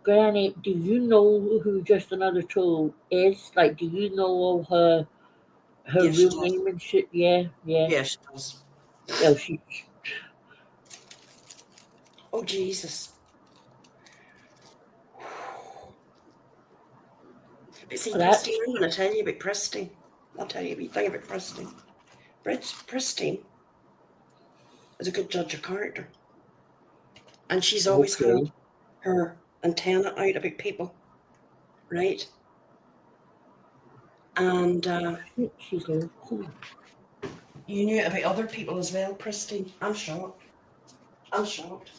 Granny, do you know who Just Another Troll is? Like, do you know her Yes, real she does. name and shit? Yeah. Yeah, she does. Well, she. Oh, Jesus. But see, That's Pristine, I'm going to tell you about Pristine. I'll tell you a wee thing about Pristine. Pristine is a good judge of character. And she's always had okay. her antenna out about people, right? And She's local. you knew about other people as well, Pristine. I'm shocked. I'm shocked.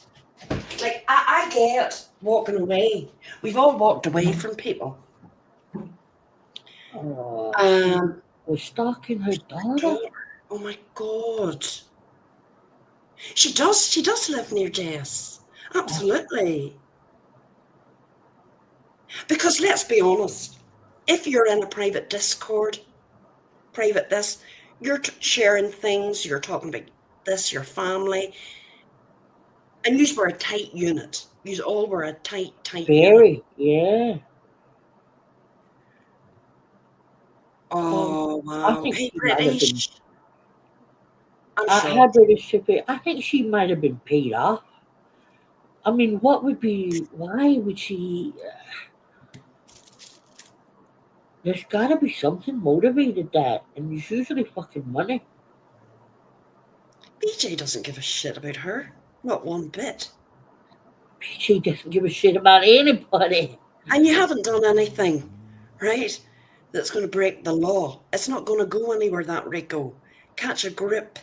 Like, I get walking away. We've all walked away from people. She Um, was stalking her daughter. daughter. Oh my God. She does live near Jess. Absolutely. Because let's be honest, if you're in a private Discord, private this, you're sharing things, you're talking about this, your family, and you were a tight unit. You all were a tight unit. Very, yeah. Oh, I wow. think Hey, she might have been. British. I'm Her shocked. British shipper. I think she might have been paid off. I mean, what would be? Why would she? There's got to be something motivated that, and it's usually fucking money. BJ doesn't give a shit about her. Not one bit. She doesn't give a shit about anybody. And you haven't done anything, right, that's going to break the law. It's not going to go anywhere, that Rico. Catch a grip.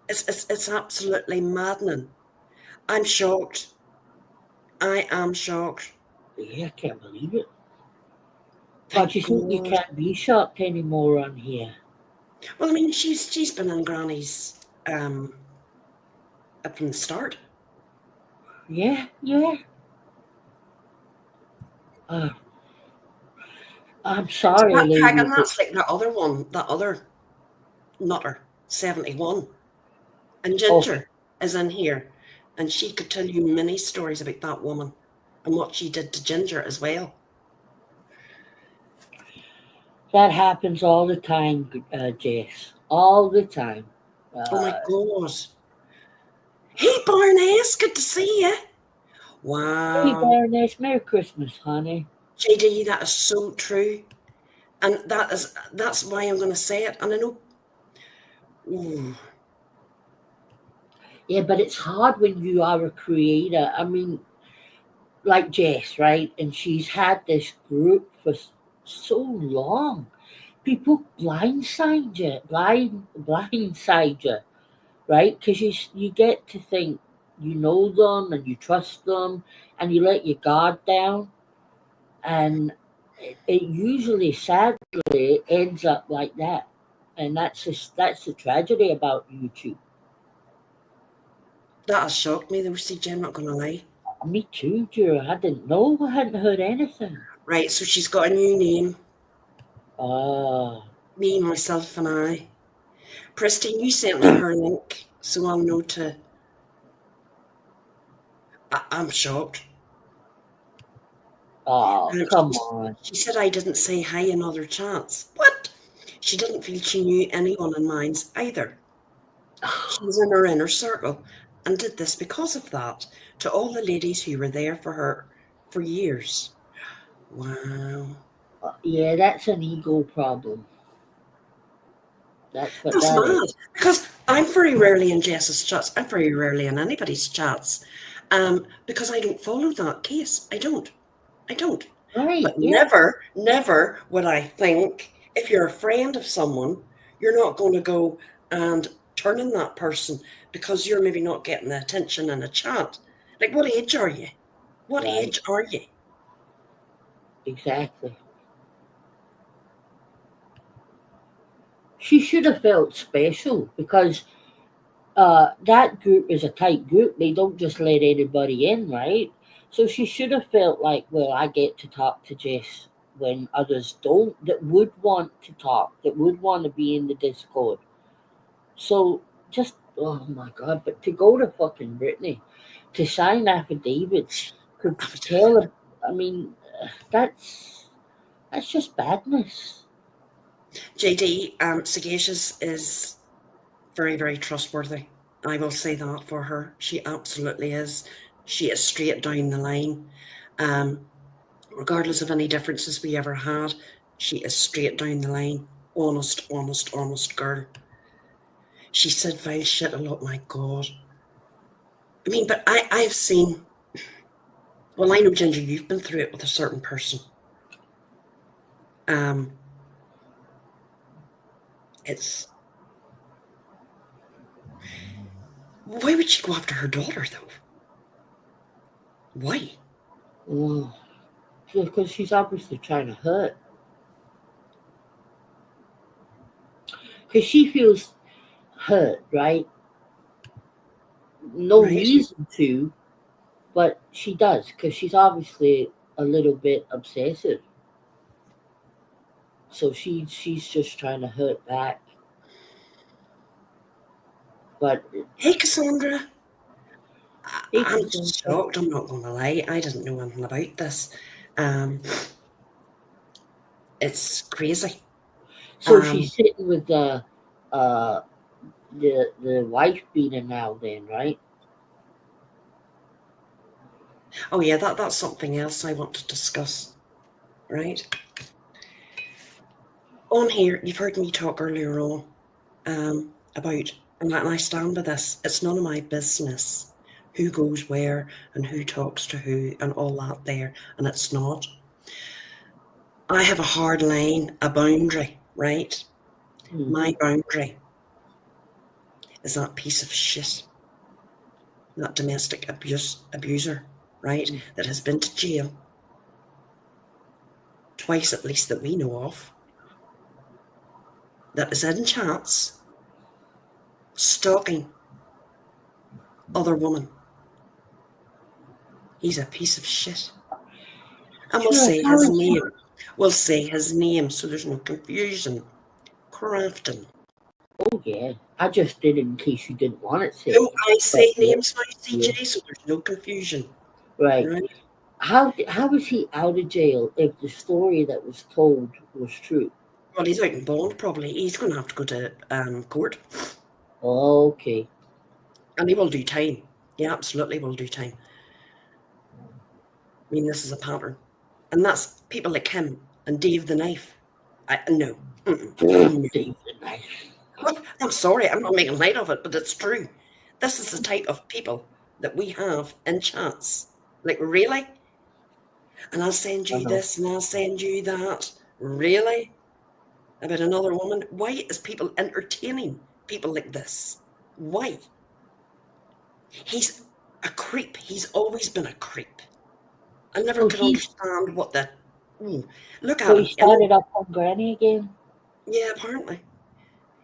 It's absolutely maddening. I'm shocked. I am shocked. Yeah, I can't believe it. Thank But you think you God. can't be shocked anymore on here? Well, I mean, she's been in Granny's up from the start. Yeah, yeah. Uh, I'm sorry, That lady. dragon, that's like that other one, that other nutter, 71. And Oh, Ginger is in here, and she could tell you many stories about that woman and what she did to Ginger as well. that happens all the time, Jess. All the time. Oh my Uh, God. Hey, Barnes, good to see you. hey, Wow. Baroness, Merry Christmas, honey. JD, that is so true. And that's why I'm going to say it. And I know, ooh, Yeah, but it's hard when you are a creator. I mean, like Jess, right? And she's had this group for so long. People blindside you, right? Because you get to think you know them and you trust them, and you let your guard down, and it usually, sadly, ends up like that, and that's the tragedy about YouTube. that has shocked me though, CJ, I'm not going to lie. Me too, Juror. I didn't know. I hadn't heard anything. Right, so she's got a new name. Ah, Me, myself, and I. Pristine, you sent me her link, so I'll know to. I'm shocked. oh, Um, come she, on. she said I didn't say hi in other chats. What? She didn't feel she knew anyone in Minds either. She was in her inner circle and did this because of that to all the ladies who were there for her for years. Wow. Yeah, that's an ego problem. That's what That's that is. mad. Because I'm very rarely in Jess's chats. I'm very rarely in anybody's chats. Because I don't follow that case. I don't. I don't. Right, But yeah. never would I think if you're a friend of someone, you're not going to go and turn on that person because you're maybe not getting the attention in a chat. Like, what age are you? What Right, age are you? exactly. She should have felt special because that group is a tight group. They don't just let anybody in, right? So she should have felt like, well, I get to talk to Jess when others don't, that would want to talk, that would want to be in the Discord. So just, oh my God, but to go to fucking Brittany, to sign affidavits, to tell her, I mean, that's just badness. JD, Sagacious is very, very trustworthy. I will say that for her. She absolutely is. She is straight down the line. Regardless of any differences we ever had, she is straight down the line. Honest, honest, honest girl. She said vile shit a lot, my God. I mean, but I've seen, well, I know, Ginger, you've been through it with a certain person. It's, why would she go after her daughter, though? Why? Well, because she's obviously trying to hurt. Because she feels hurt, right? No Right. reason to, but she does, because she's obviously a little bit obsessive. So she's just trying to hurt back. But Hey, Cassandra. I'm Cassandra. shocked, I'm not going to lie. I didn't know anything about this. It's crazy. So she's sitting with the wife beater now, then, right? Oh yeah, that's something else I want to discuss. Right. On here, you've heard me talk earlier on about, and I stand by this, it's none of my business who goes where and who talks to who and all that there, and it's not. I have a hard line, a boundary, right? My boundary is that piece of shit, that domestic abuser, right, that has been to jail twice at least that we know of, that is in chats stalking other women. He's a piece of shit. And we'll say his name. We'll say his name so there's no confusion. Crafton. Oh yeah, I just did it in case you didn't want it said. No, I say names now, CJ, so there's no confusion. Right. How was he out of jail if the story that was told was true? Well, he's out in bond probably. He's going to have to go to court. Okay. And he will do time. He absolutely will do time. I mean, this is a pattern. And that's people like him and Dave the Knife. No. Dave the Knife. I'm sorry, I'm not making light of it, but it's true. This is the type of people that we have in chats. Like, really? And I'll send you this and I'll send you that. Really? About another woman? Why is people entertaining people like this? Why? He's a creep. He's always been a creep. I never could understand what the... Look at him. So he started up on Granny again? Yeah, apparently.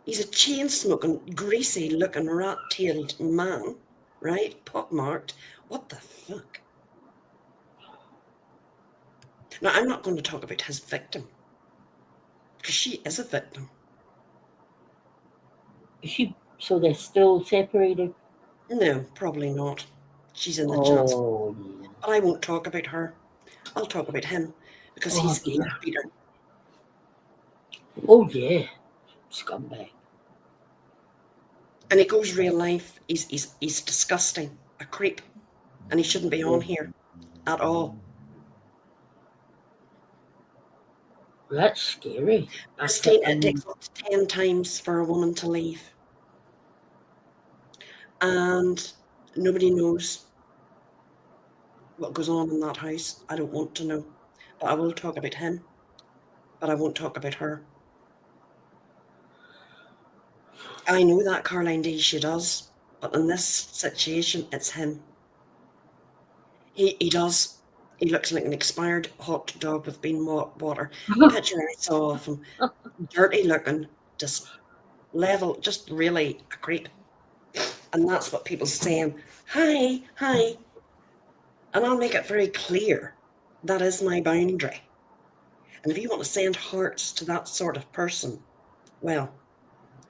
He's a chain-smoking, greasy-looking, rat-tailed man, right? Pockmarked. What the fuck? Now, I'm not going to talk about his victim, because she is a victim. Is she? So they're still separated? No, probably not. She's in the chats. But I won't talk about her. I'll talk about him, because he's a beater. Oh, yeah. Scumbag. And he goes real life. He's disgusting. A creep. And he shouldn't be on here at all. That's scary. Christine, it takes up to 10 times for a woman to leave. And nobody knows what goes on in that house. I don't want to know. But I will talk about him. But I won't talk about her. I know that Caroline D, she does. But in this situation, it's him. He does. He looks like an expired hot dog with bean water. The picture I saw of him, dirty looking, just level, just really a creep. And that's what people saying, hi. And I'll make it very clear, that is my boundary. And if you want to send hearts to that sort of person, well.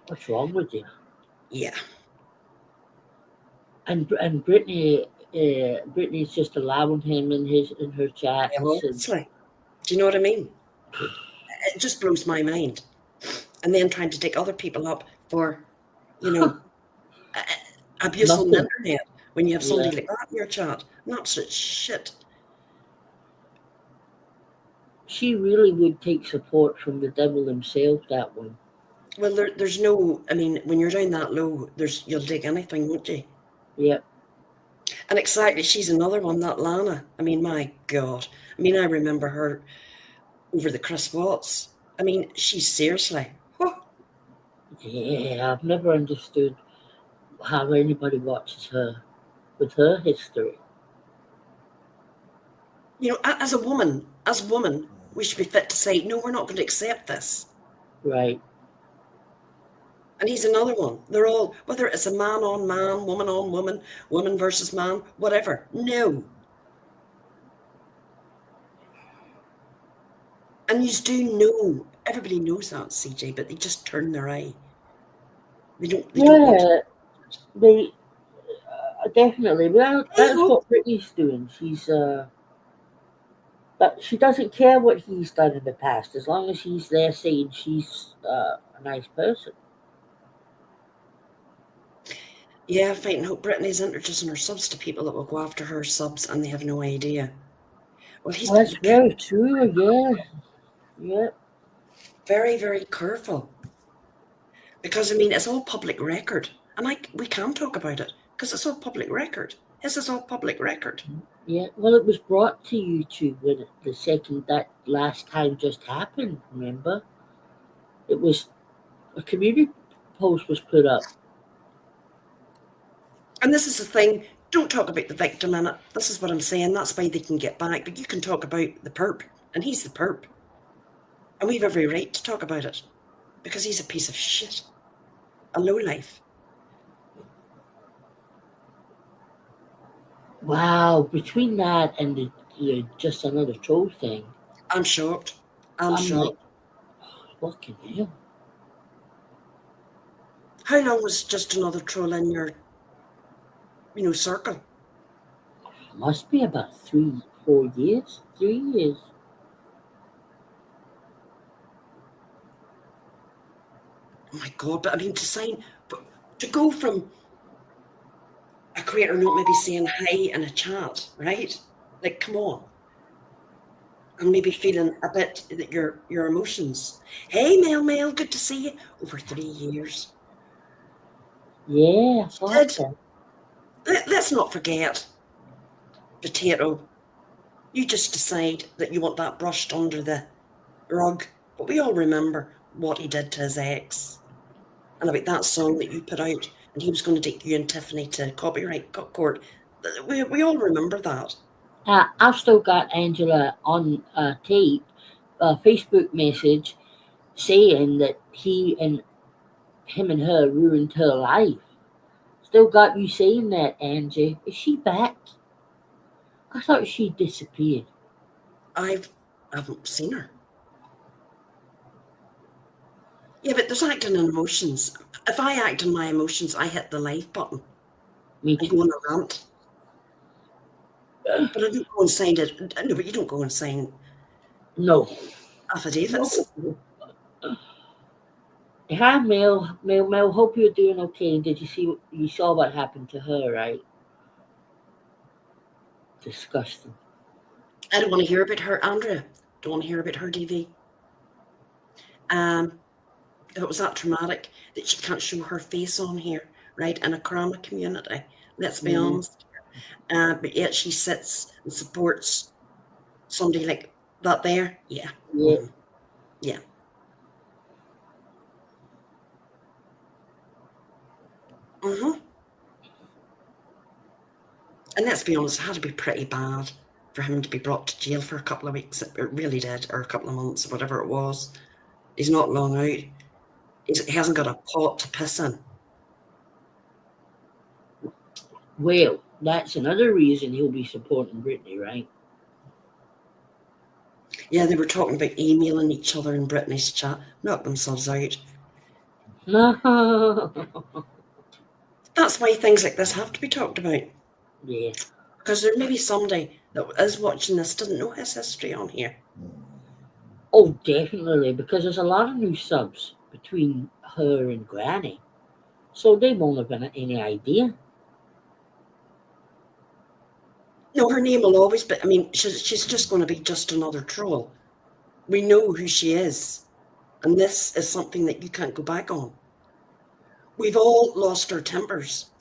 What's wrong with you? Yeah. And Brittany's just allowing him in her chats. Yeah, well, do you know what I mean? It just blows my mind. And then trying to take other people up for, abuse on the Nothing. internet when you have somebody Yeah. like that in your chat. An absolute shit. She really would take support from the devil himself, that one. Well, there's no. I mean, when you're down that low, you'll dig anything, won't you? Yep. And exactly, she's another one, that Lana. I mean, my God. I mean, I remember her over the Chris Watts. I mean, she's seriously. Oh, Yeah, I've never understood how anybody watches her with her history. you know, as a woman, we should be fit to say, no, we're not going to accept this. Right. And he's another one. They're all, whether it's a man on man, woman on woman, woman versus man, whatever. No. And you do know, everybody knows that, CJ, but they just turn their eye. They don't want to. Yeah, they definitely. Well, that's Hey-ho. what Britney's doing. But she doesn't care what he's done in the past, as long as he's there saying she's a nice person. Yeah, fighting hope Brittany's introducing her subs to people that will go after her subs and they have no idea. Well, he's Well, that's very true. Yeah, yeah. very, very careful. Because, I mean, it's all public record. And we can talk about it because it's all public record. This is all public record. Yeah, well, it was brought to YouTube when the second that last time just happened. Remember, it was a community post was put up. And this is the thing. Don't talk about the victim in it. This is what I'm saying. That's why they can get back. But you can talk about the perp. And he's the perp. And we've every right to talk about it. Because he's a piece of shit. A lowlife. Wow, between that and the just another troll thing, I'm shocked. I'm I'm like, shocked. fucking hell. How long was just another troll in your, circle? Must be about 4 years. 3 years. Oh my God, but I mean, to go from a creator not maybe saying hi in a chat, right? Like, come on. And maybe feeling a bit that your emotions. Hey, Mel, good to see you. Over 3 years. Yeah, I thought so. Let's not forget, Potato. You just decide that you want that brushed under the rug. But we all remember what he did to his ex. And about that song that you put out, and he was going to take you and Tiffany to copyright court. We all remember that. I've still got Angela on tape, a Facebook message saying that him and her ruined her life. Still got you saying that, Angie. Is she back? I thought she disappeared. I haven't seen her. Yeah, but there's acting in emotions. If I act on my emotions, I hit the live button. Me I too. go on a rant. But I don't go and sign it. No, but you don't go and sign No. affidavits. No. Hi, Mel. Hope you're doing okay. Did you saw what happened to her, right? Disgusting. I don't want to hear about her, Andrea. Don't want to hear about her, DV. It was that traumatic that she can't show her face on here, right? In a Crama community. Let's be honest. But yet she sits and supports somebody like that there. Yeah. Yeah. Mm-hmm. Yeah. Mm-hmm. And let's be honest, it had to be pretty bad for him to be brought to jail for a couple of weeks. It really did, or a couple of months, or whatever it was. He's not long out. He hasn't got a pot to piss in. Well, that's another reason he'll be supporting Britney, right? Yeah, they were talking about emailing each other in Britney's chat, knock themselves out. No. That's why things like this have to be talked about. Yeah. Because there may be somebody that is watching this didn't know his history on here. Oh, definitely, because there's a lot of new subs between her and Granny. So they won't have any idea. No, her name will always be, I mean, she's just going to be just another troll. We know who she is. And this is something that you can't go back on. We've all lost our tempers.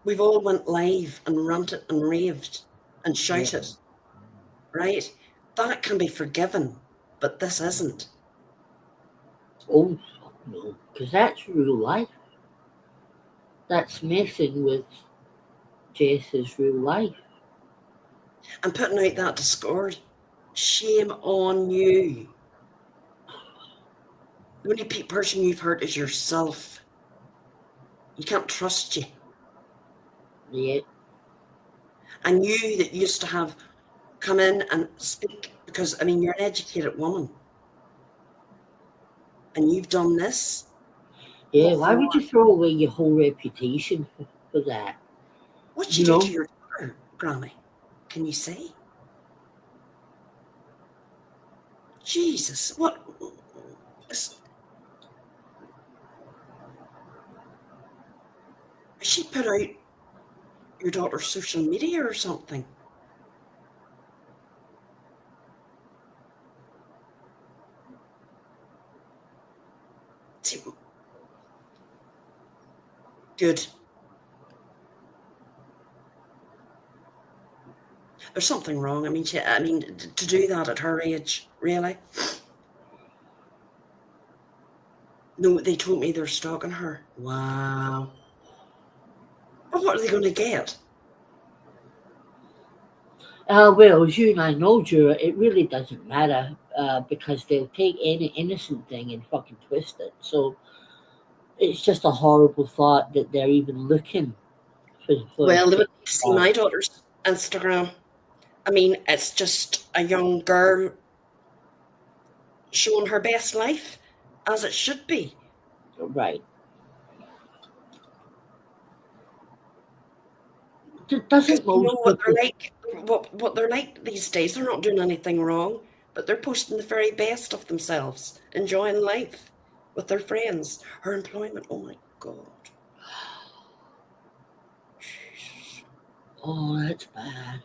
We've all went live and ranted and raved and shouted, right? That can be forgiven, but this isn't. Oh, no, because that's real life. That's messing with Jess's real life. And putting out that Discord, shame on you. The only person you've hurt is yourself. You can't trust you. Yeah. And you that used to have come in and speak, because, I mean, you're an educated woman. And you've done this. Yeah, why would you throw away your whole reputation for that? What'd you do to your daughter, Granny? Can you say? Jesus, what? Has she put out your daughter's social media or something? See, good. There's something wrong. I mean, to do that at her age, really? No, they told me they're stalking her. Wow. But what are they going to get? Well, as you and I know, Juror, it really doesn't matter because they'll take any innocent thing and fucking twist it. So it's just a horrible thought that they're even looking for. Well, they would like to see my daughter's Instagram. I mean, it's just a young girl showing her best life, as it should be. Right. Doesn't you know what they're like? What they're like these days? They're not doing anything wrong, but they're posting the very best of themselves, enjoying life with their friends. Her employment, oh my God. Jesus. Oh, that's bad.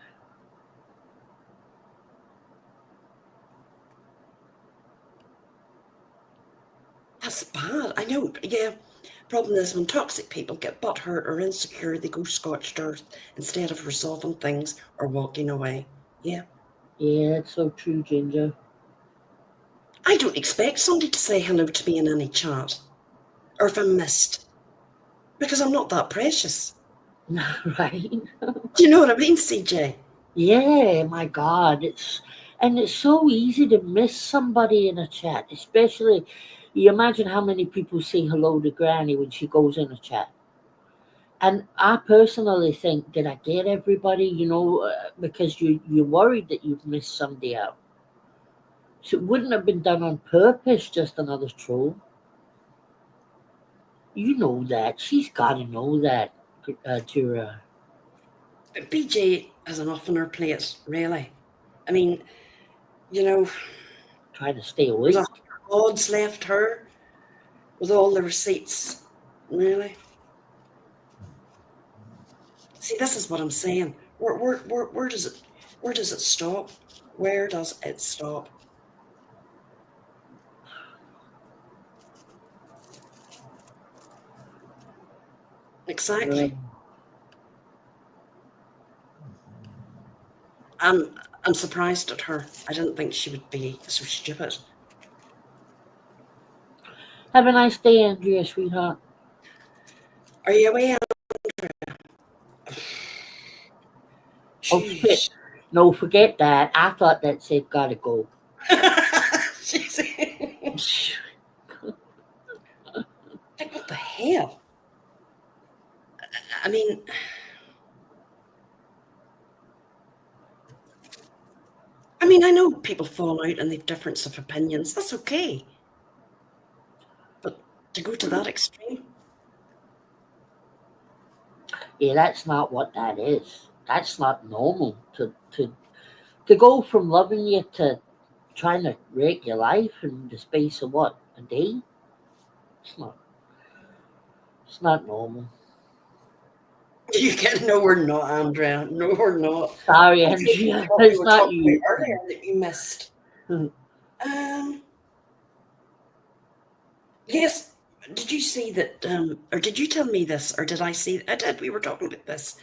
That's bad. I know. Yeah. Problem is, when toxic people get butthurt or insecure, they go scorched earth instead of resolving things or walking away. Yeah. Yeah, that's so true, Ginger. I don't expect somebody to say hello to me in any chat, or if I'm missed, because I'm not that precious. Right? Do you know what I mean, CJ? Yeah, my God, it's so easy to miss somebody in a chat, especially you imagine how many people say hello to Granny when she goes in a chat. And I personally think, did I get everybody? Because you're worried that you've missed somebody out. So it wouldn't have been done on purpose, just another troll. You know that. She's got to know that, Jura. But BJ has enough on her plate, really. I mean, Trying to stay there's awake. odds left her with all the receipts, really. See, this is what I'm saying. Where does it stop? Where does it stop? Exactly. I'm surprised at her. I didn't think she would be so stupid. Have a nice day, Andrea, sweetheart. Are you away, Andrea? Oh, shit. No, forget that. I thought that said gotta go. Like, what the hell? I mean, I know people fall out and they've difference of opinions. That's okay. But to go to that extreme? Yeah, that's not what that is. That's not normal. To go from loving you to trying to wreck your life in the space of what, a day? It's not normal. You get no, we're not, Andrea. No, we're not. Sorry, Okay, Andrea. what we It's were not talking you. about earlier that you missed. Um, yes. Did you see that? Or did you tell me this? Or did I see? I did. We were talking about this.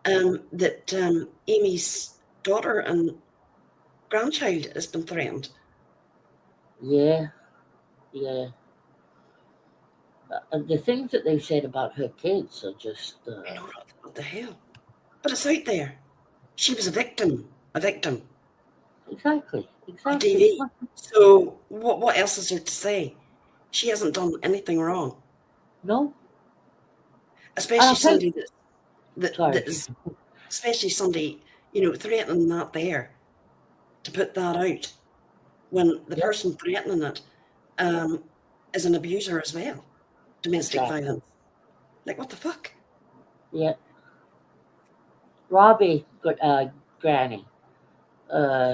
That Amy's daughter and grandchild has been threatened. Yeah, yeah. The things that they've said about her kids are just. I know, what the hell? But it's out there. She was a victim. A victim Exactly, on exactly. It's TV. not, So what else is there to say? She hasn't done anything wrong. no. And Especially I'll tell you. somebody that Sorry. is, especially somebody, threatening that there to put that out when the Yep, person threatening it um, is an abuser as well. Domestic exactly. violence. Like, what the fuck? Yeah. Robbie, Granny,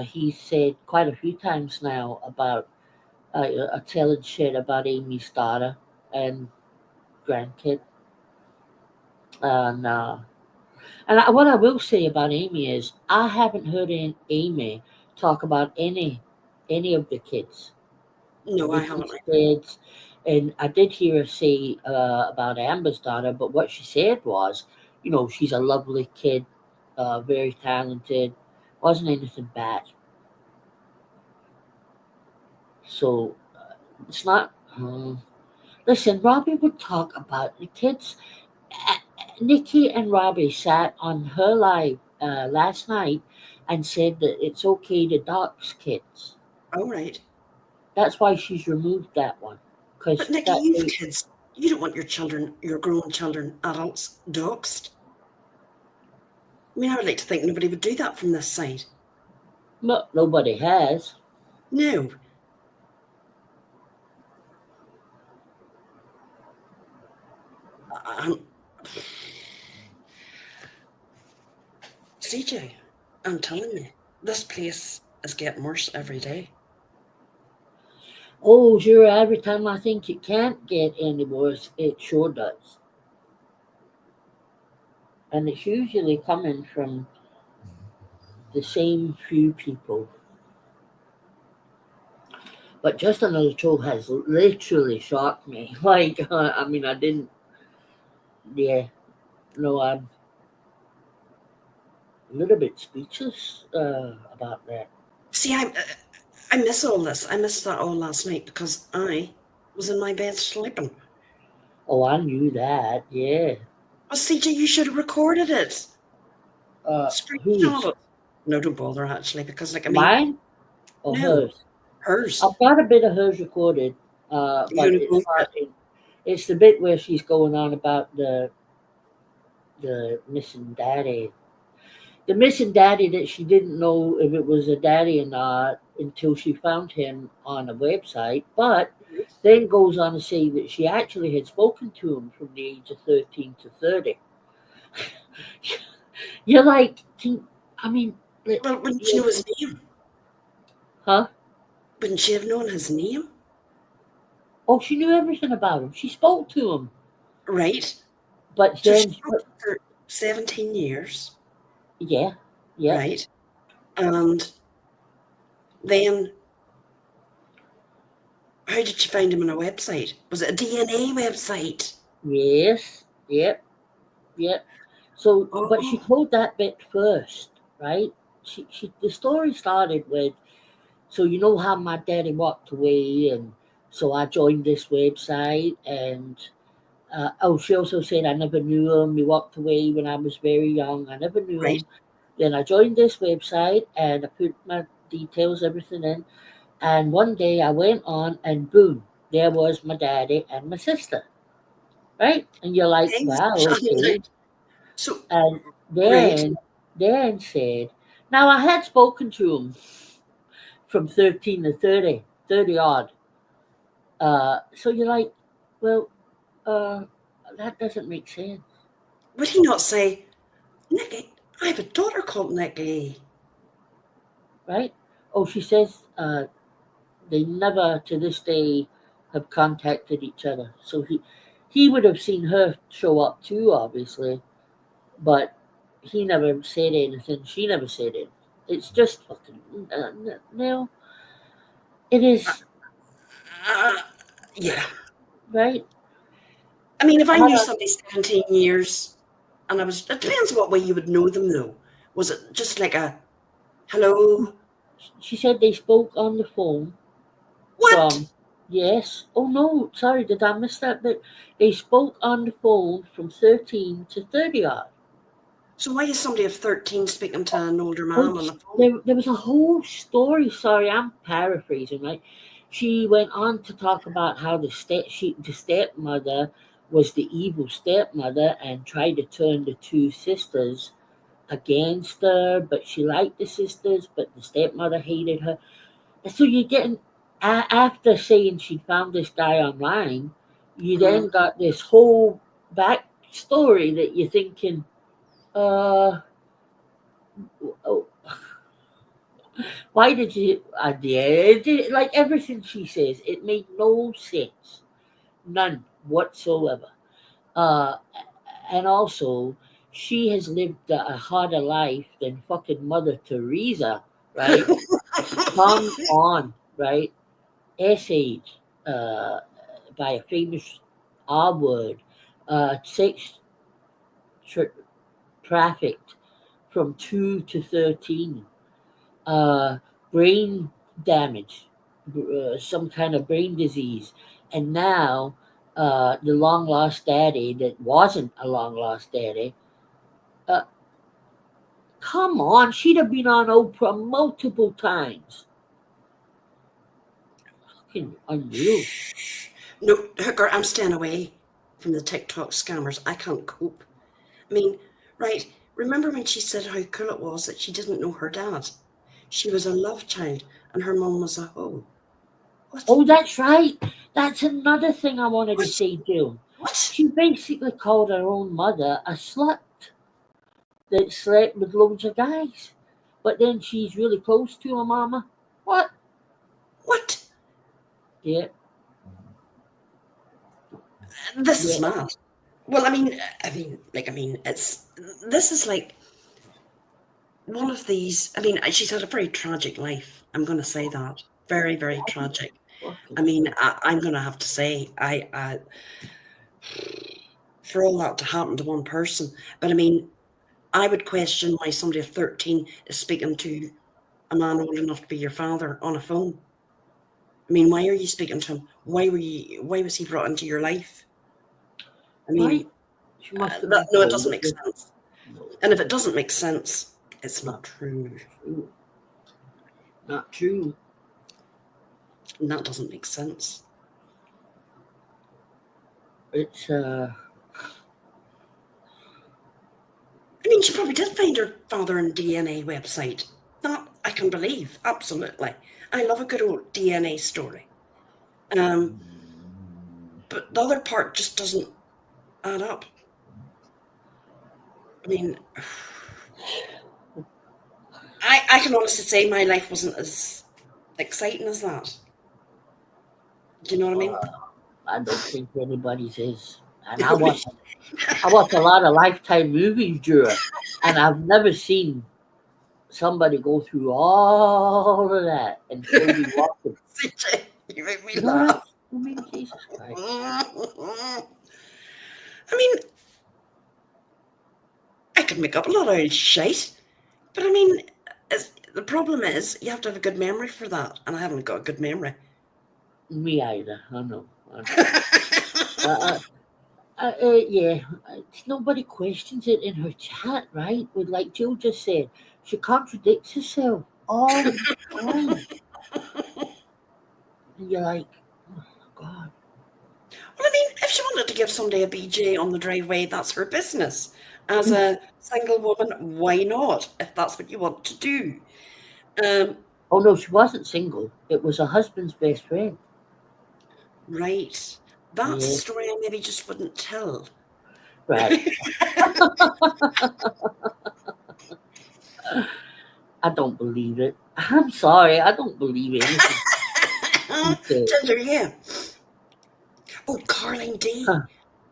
he said quite a few times now about telling shit about Amy's daughter and grandkid. And what I will say about Amy is I haven't heard Amy talk about any of the kids, No, I haven't. Nikki's kids, and I did hear her say about Amber's daughter. But what she said was, she's a lovely kid, very talented, wasn't anything bad. So it's not. Listen, Robbie would talk about the kids. Uh, Nikki and Robbie sat on her live last night and said that it's okay to dox kids. All right. That's why she's removed that one But because Nikki, you've kids. You don't want your children, your grown children, adults, doxed. I mean, I would like to think nobody would do that from this side. nobody has. No. Um, CJ, I'm telling you, this place is getting worse every day. Oh, sure. Every time I think it can't get any worse, it sure does. And it's usually coming from the same few people. But just another show has literally shocked me. Like, I mean, I didn't. Yeah, no, I'm a little bit speechless about that. See, I miss all this. I missed that all last night because I was in my bed sleeping. Oh, I knew that. Yeah. Oh, CJ, you should have recorded it. Screenshot Whose? it. No, don't bother actually, because I mean, Mine or no, hers? hers. I've got a bit of hers recorded, You're but gonna go it's for it. not. It's the bit where she's going on about the missing daddy. The missing daddy that she didn't know if it was a daddy or not until she found him on a website, but then goes on to say that she actually had spoken to him from the age of 13 to 30. You're like, I mean, Well, wouldn't she know his name? huh? Wouldn't she have known his name? Oh, she knew everything about him. She spoke to him, Right. but So she then, spoke to him for 17 years, yeah, yeah, right? And then how did she find him on a website? Was it a DNA website? yes, yep, yep. So, but she Oh, told that bit first, right? The story started with, so you know how my daddy walked away, and so I joined this website, and oh, she also said I never knew him. He walked away when I was very young. I never knew right. him. Then I joined this website, and I put my details, everything in, and one day I went on, and boom, there was my daddy and my sister, right? And you're like, Things wow, shining okay. out. So, And right. then said, now I had spoken to him from 13 to 30, 30 odd. So you're like, well, uh, that doesn't make sense, Would he not say, Nikki, I have a daughter called Nikki? right? Oh, she says they never to this day have contacted each other. So he would have seen her show up too, obviously. but he never said anything. She never said it. It's just fucking no. It is Uh, yeah. right. I mean, if I Had knew a- somebody 17 years and it depends what way you would know them though. Was it just like a hello? She said they spoke on the phone What? from. Yes. Oh no, sorry, did I miss that bit? They spoke on the phone from 13 to 30 odd. So why is somebody of 13 speaking to an older Oh, man on the phone? there was a whole story. Sorry, I'm paraphrasing, right? She went on to talk about how the stepmother was the evil stepmother and tried to turn the two sisters against her, but she liked the sisters, but the stepmother hated her. And so you're getting, after saying she found this guy online, you Mm. then got this whole backstory that you're thinking, uh, oh, why did you? Like everything she says, it made no sense, none whatsoever. Uh, and also, she has lived a harder life than fucking Mother Teresa, right? Come on, right? Essayed uh, by a famous R word, sex tra- trafficked from 2 to 13. uh, Brain damage, some kind of brain disease, and now the long lost daddy that wasn't a long lost daddy. Uh, Come on, she'd have been on Oprah multiple times. Fucking unreal. No, Hooker, I'm staying away from the TikTok scammers. I can't cope. I mean, right, remember when she said how cool it was that she didn't know her dad? She was a love child and her mum was a hoe. What? Oh, that's right. That's another thing I wanted to What? say, Jill. What? She basically called her own mother a slut that slept with loads of guys. But then she's really close to her mama. What? What? Yeah, This is yeah. mad. Well, it's this is like one of these. I mean, she's had a very tragic life. I'm going to say that. Very, very tragic. I Fucking mean, I'm going to have to say, for all that to happen to one person, but I mean, I would question why somebody of 13 is speaking to a man old enough to be your father on a phone. I mean, why are you speaking to him? Why was he brought into your life? I right. mean, She must have been no, it told doesn't it make was sense. no, And if it doesn't make sense, it's not not true. true. Not true. And that doesn't make sense. It's I mean, she probably did find her father on DNA website. That I can believe, absolutely. I love a good old DNA story. But the other part just doesn't add up. I mean, I can honestly say my life wasn't as exciting as that. Do you know what I mean? I don't think anybody's is. And I watch a lot of Lifetime movies, Juror, and I've never seen somebody go through all of that and still be walking. CJ, you make me What? laugh. I mean, Jesus Christ. I mean, I could make up a lot of old shite, but I mean, the problem is you have to have a good memory for that, and I haven't got a good memory. Me either. I know. Uh, yeah, nobody questions it in her chat, right? With like Jill just said, she contradicts herself all the time, and you're like, oh God. Well, I mean, if she wanted to give somebody a BJ on the driveway, that's her business. As a single woman, why not? If that's what you want to do. Oh no, she wasn't single. It was her husband's best friend. Right. That's a Yeah, story I maybe just wouldn't tell. right. I don't believe it. I'm sorry, I don't believe anything she said. Ginger, yeah. Oh, Carling D. Huh.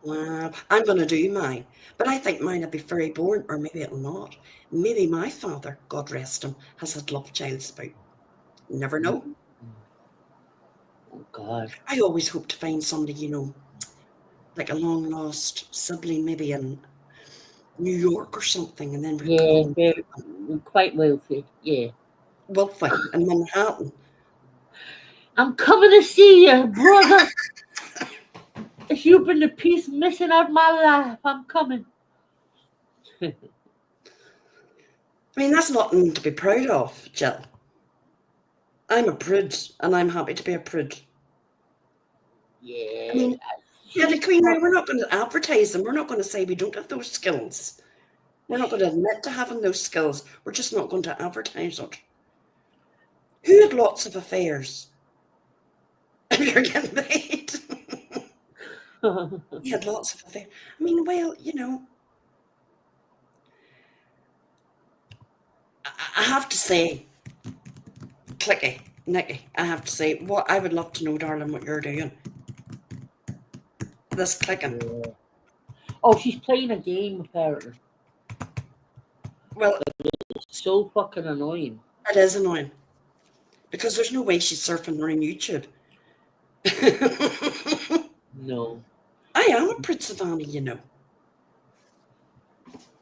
I'm going to do mine. But I think mine will be very boring, or maybe it'll not. Maybe my father, God rest him, has had love childs about. Never know. Oh, God. I always hope to find somebody, like a long lost sibling, maybe in New York or something, and then we come Yeah, home. very, quite wealthy. Yeah. Wealthy in Manhattan. I'm coming to see you, brother. You've been the piece missing out of my life. I'm coming. I mean, that's nothing to be proud of, Jill. I'm a prude, and I'm happy to be a prude. I Yeah. mean, Deadly Queen, we're not going to advertise them. We're not going to say we don't have those skills. We're not going to admit to having those skills. We're just not going to advertise it. Who had lots of affairs? If you're getting paid. He had lots of affairs. I mean, well, I have to say, Clicky, Nicky, I have to say, what I would love to know, darling, what you're doing. This clicking. Yeah. Oh, she's playing a game, apparently. Well, It's so fucking annoying. it is annoying. Because there's no way she's surfing around YouTube. No. I am a Prince of Annie,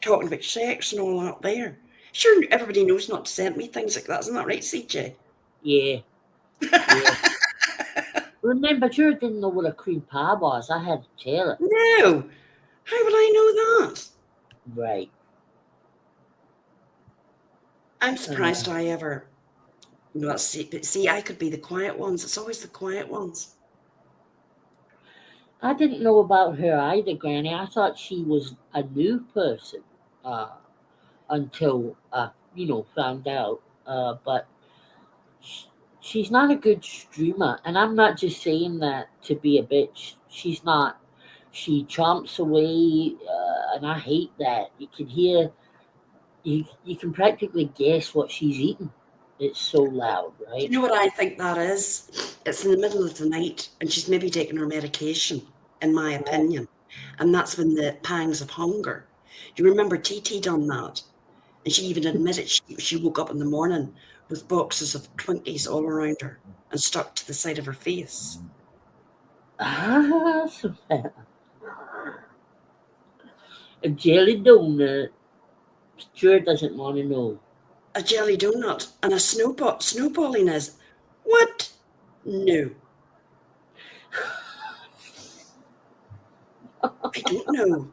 talking about sex and all that there. Sure, everybody knows not to send me things like that. Isn't that right, CJ? Yeah. Yeah. Remember, you didn't know what a cream pie was. I had to tell her. No. How would I know that? Right. I'm surprised I ever. See, I could be the quiet ones. It's always the quiet ones. I didn't know about her either, Granny. I thought she was a new person until found out. But she's not a good streamer, and I'm not just saying that to be a bitch. She's not. She chomps away, and I hate that. You can hear, you can practically guess what she's eating. It's so loud, Do right? you know what I think that is? It's in the middle of the night, and she's maybe taking her medication, in my opinion. And that's when the pangs of hunger. Do you remember TT done that? And she even admitted she woke up in the morning with boxes of Twinkies all around her and stuck to the side of her face. Savannah. A jelly donut. Sure doesn't want to know. A jelly donut and a snowballing is what? No. I don't know.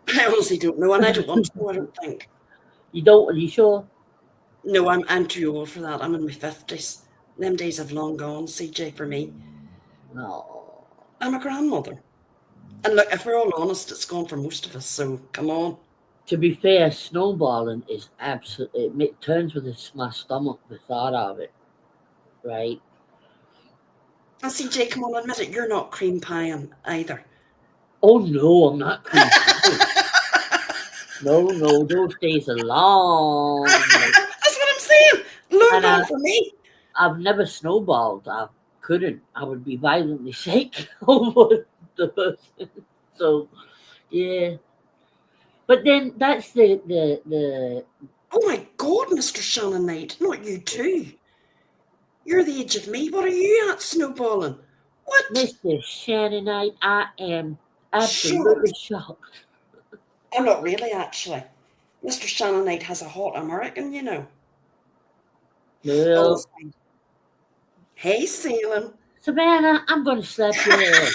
I honestly don't know, and I don't want to know, I don't think. You don't? Are you sure? No, I'm too old for that. I'm in my 50s. Them days have long gone, CJ, for me. No. I'm a grandmother. And look, if we're all honest, it's gone for most of us, so come on. To be fair, snowballing is absolutely. It turns with my stomach the thought of it. Right? And CJ, come on, admit it, you're not cream pieing either. Oh no, I'm not cream pie. No, those days are long. That's what I'm saying. Long And gone for me. I've never snowballed. I couldn't. I would be violently sick over the person. So, yeah. But then that's the. Oh my God, Mr. Shannon Knight, not you too. You're the age of me. What are you at snowballing? What? Mr. Shannonite, I am absolutely shocked. I'm not really, actually. Mr. Shannon Knight has a hot American, Well, Hey, Salem. Savannah, I'm going to slap your ass.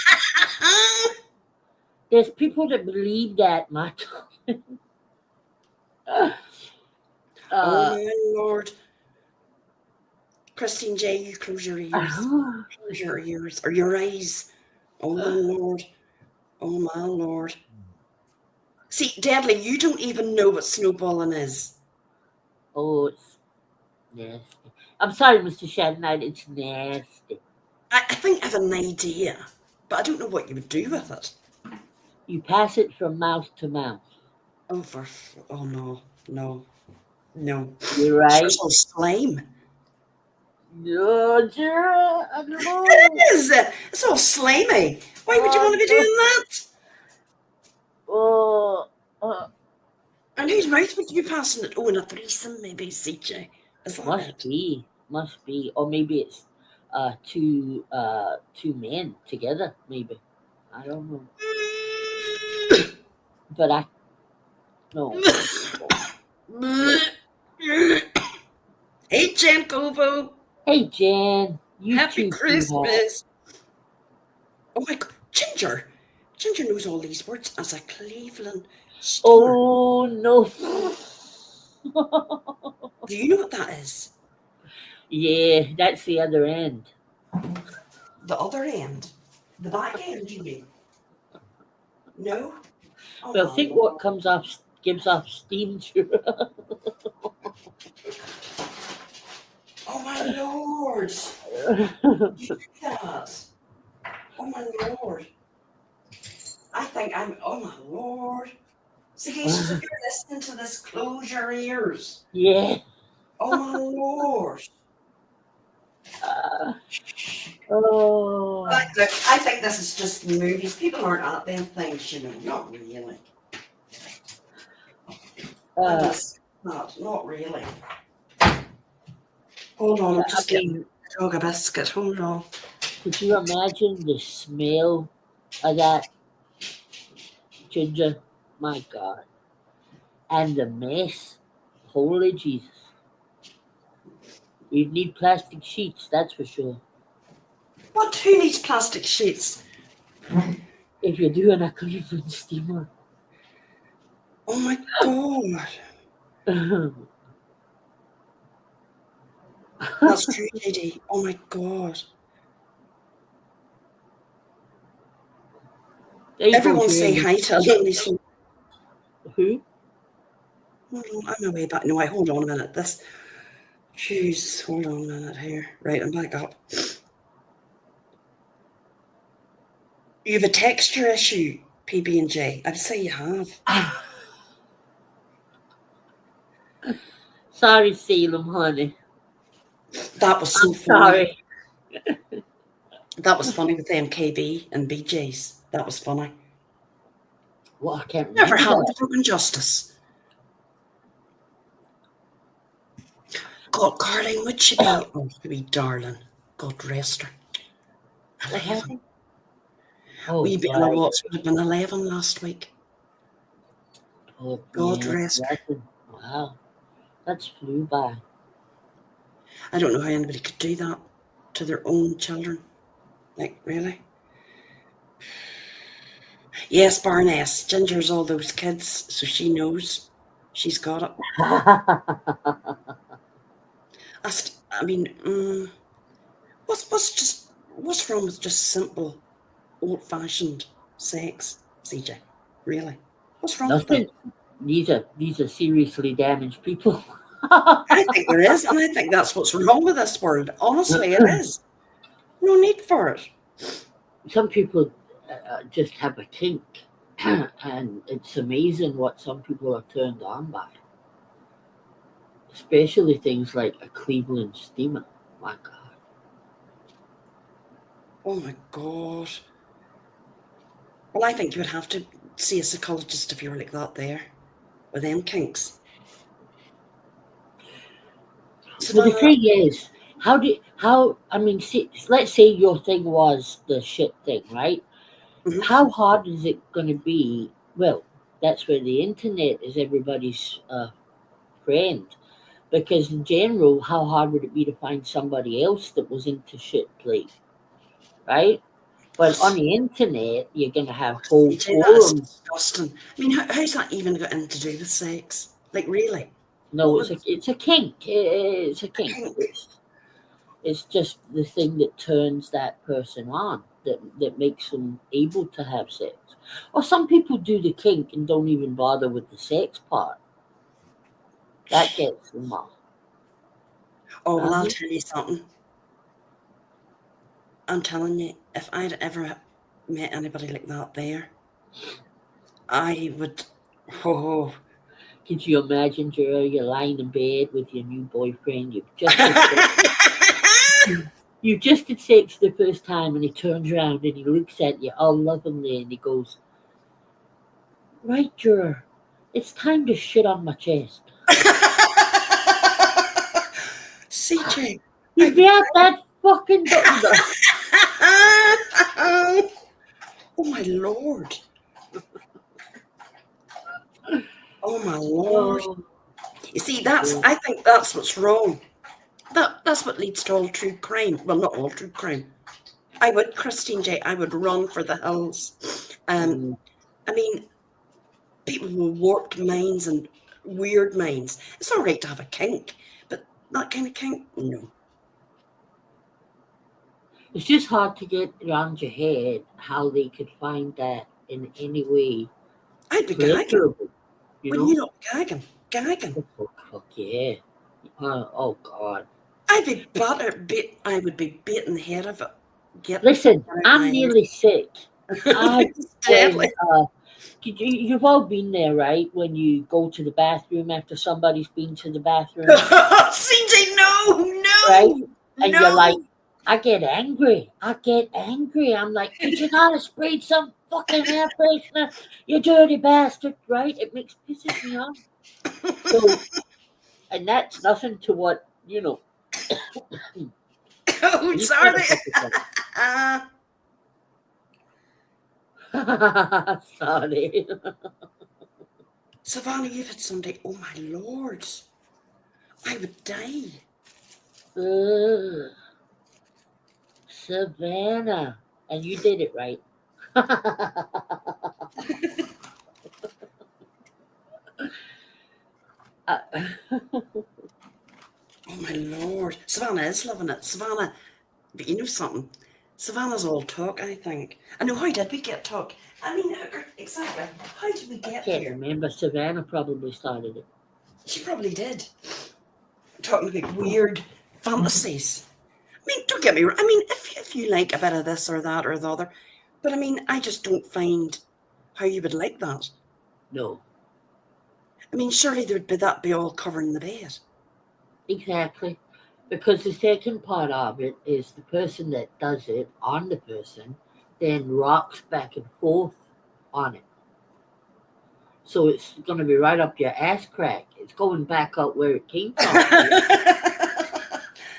There's people that believe that, my Oh my Lord. Christine J., you close your ears. Close your ears or your eyes. Oh my Lord. Oh my Lord. See, Deadly, you don't even know what snowballing is. Oh, it's nasty. I'm sorry, Mr. Shannonite, it's nasty. I think I have an idea, but I don't know what you would do with it. You pass it from mouth to mouth. Oh no. You're right. It's all slime. No, Juror, I don't know. It's all slimy. Why would you want to be No. doing that? Oh, And whose mouth would you be passing it? Oh, in a threesome, maybe, CJ. Is that it? must be, or maybe it's two men together. Maybe I don't know, but I no. Hey, Jen Kovo. Hey, Jan, you Happy too, sweetheart. Christmas. Oh my God, Ginger. Ginger knows all these words as a Cleveland steamer. Oh no. Do you know what that is? Yeah, that's the other end. The other end. The back end, you mean? No? Oh, Well, my think Lord. what comes off gives off steam, Juror. Oh my Lord. You do that. Oh my Lord. I think I'm, oh my Lord. Sagacious, if you're listening to this, close your ears. Yeah. Oh my Lord. Oh. Look, I think this is just movies. People aren't at them things, you know. Not really. Not really. Hold on, I'm just getting a dog a biscuit. Hold on. Could you imagine the smell of that, Ginger? My God. And the mess. Holy Jesus. You'd need plastic sheets, that's for sure. What? Who needs plastic sheets? If you're doing a Cleveland steamer. Oh my God. That's true, lady. Oh my God. Everyone say hi to Lonely Soul. Who? Hold on, I'm away back. No, hold on a minute. Jeez, hold on a minute here. Right, I'm back up. You have a texture issue, PB&J. I'd say you have. Sorry, Salem, honey. That was so funny. Sorry. That was funny with MKB and BJ's. That was funny. Well, I can't remember. Never happened to Broken Justice. God, Caroline, would she be? Oh, she'd be darling. God rest her. 11. Oh, Wee bit on our watch would have been 11 last week. Oh, God yeah, rest her. Wow, that's flew by. I don't know how anybody could do that to their own children. Like, really? Yes, Baroness. Ginger's all those kids, so she knows. She's got it. I mean, what's wrong with just simple, old-fashioned sex, CJ? Really? What's wrong with that? These are seriously damaged people. I think there is, and I think that's what's wrong with this world. Honestly, it is. No need for it. Some people just have a kink, and it's amazing what some people are turned on by. Especially things like a Cleveland steamer. My God. Oh my God. Well, I think you would have to see a psychologist if you were like that there, with them kinks. So the thing is, let's say your thing was the shit thing, right? Mm-hmm. How hard is it going to be? Well, that's where the internet is everybody's friend. Because in general, how hard would it be to find somebody else that was into shit play? Right? But on the internet, you're going to have whole forums. That's disgusting. I mean, how's that even got anything to do with sex? Like, really? No, it's a kink. It's a kink. It's just the thing that turns that person on, that makes them able to have sex. Or some people do the kink and don't even bother with the sex part. That gets them off. Oh, well, I'll tell you something. I'm telling you, if I'd ever met anybody like that there, I would. Oh. Could you imagine, Juror, you're lying in bed with your new boyfriend? You've just You just had sex the first time, and he turns around and he looks at you all lovingly, and he goes, "Right, Juror, it's time to shit on my chest." CJ, You get that fucking button. oh my lord. Oh my lord. Oh, You see, I think that's what's wrong. That's what leads to all true crime. Well, not all true crime. Christine J, I would run for the hills. I mean, people with warped minds and weird minds. It's all right to have a kink, but that kind of kink, no. it's just hard to get around your head how they could find that in any way I'd be gagging. pleasurable. You When know? you not gagging. Oh, fuck yeah. Oh God. I would be beating the head of it. Listen, I'm nearly sick. It's deadly. You've all been there, right? When you go to the bathroom after somebody's been to the bathroom, CJ, no, right? And no. you're like, I get angry. I'm like, could you not have sprayed some fucking air freshener, you dirty bastard, right? It pisses me off. So, and that's nothing to what, Oh, these sorry. motherfuckers are. Sorry. Savannah, you've had Sunday. Oh my lord. I would die. Savannah. And you did it right. Oh my lord. Savannah is loving it. Savannah, but you know something? Savannah's all talk, I think. I know, how did we get talk? I mean, exactly. How did we get I can't here? remember. Savannah probably started it. She probably did. Talking about weird fantasies. I mean, don't get me wrong. I mean, if you like a bit of this or that or the other, but I mean, I just don't find how you would like that. No. I mean, surely that'd be all covering the bed. Exactly. Because the second part of it is the person that does it on the person then rocks back and forth on it. So it's going to be right up your ass crack. It's going back up where it came from. I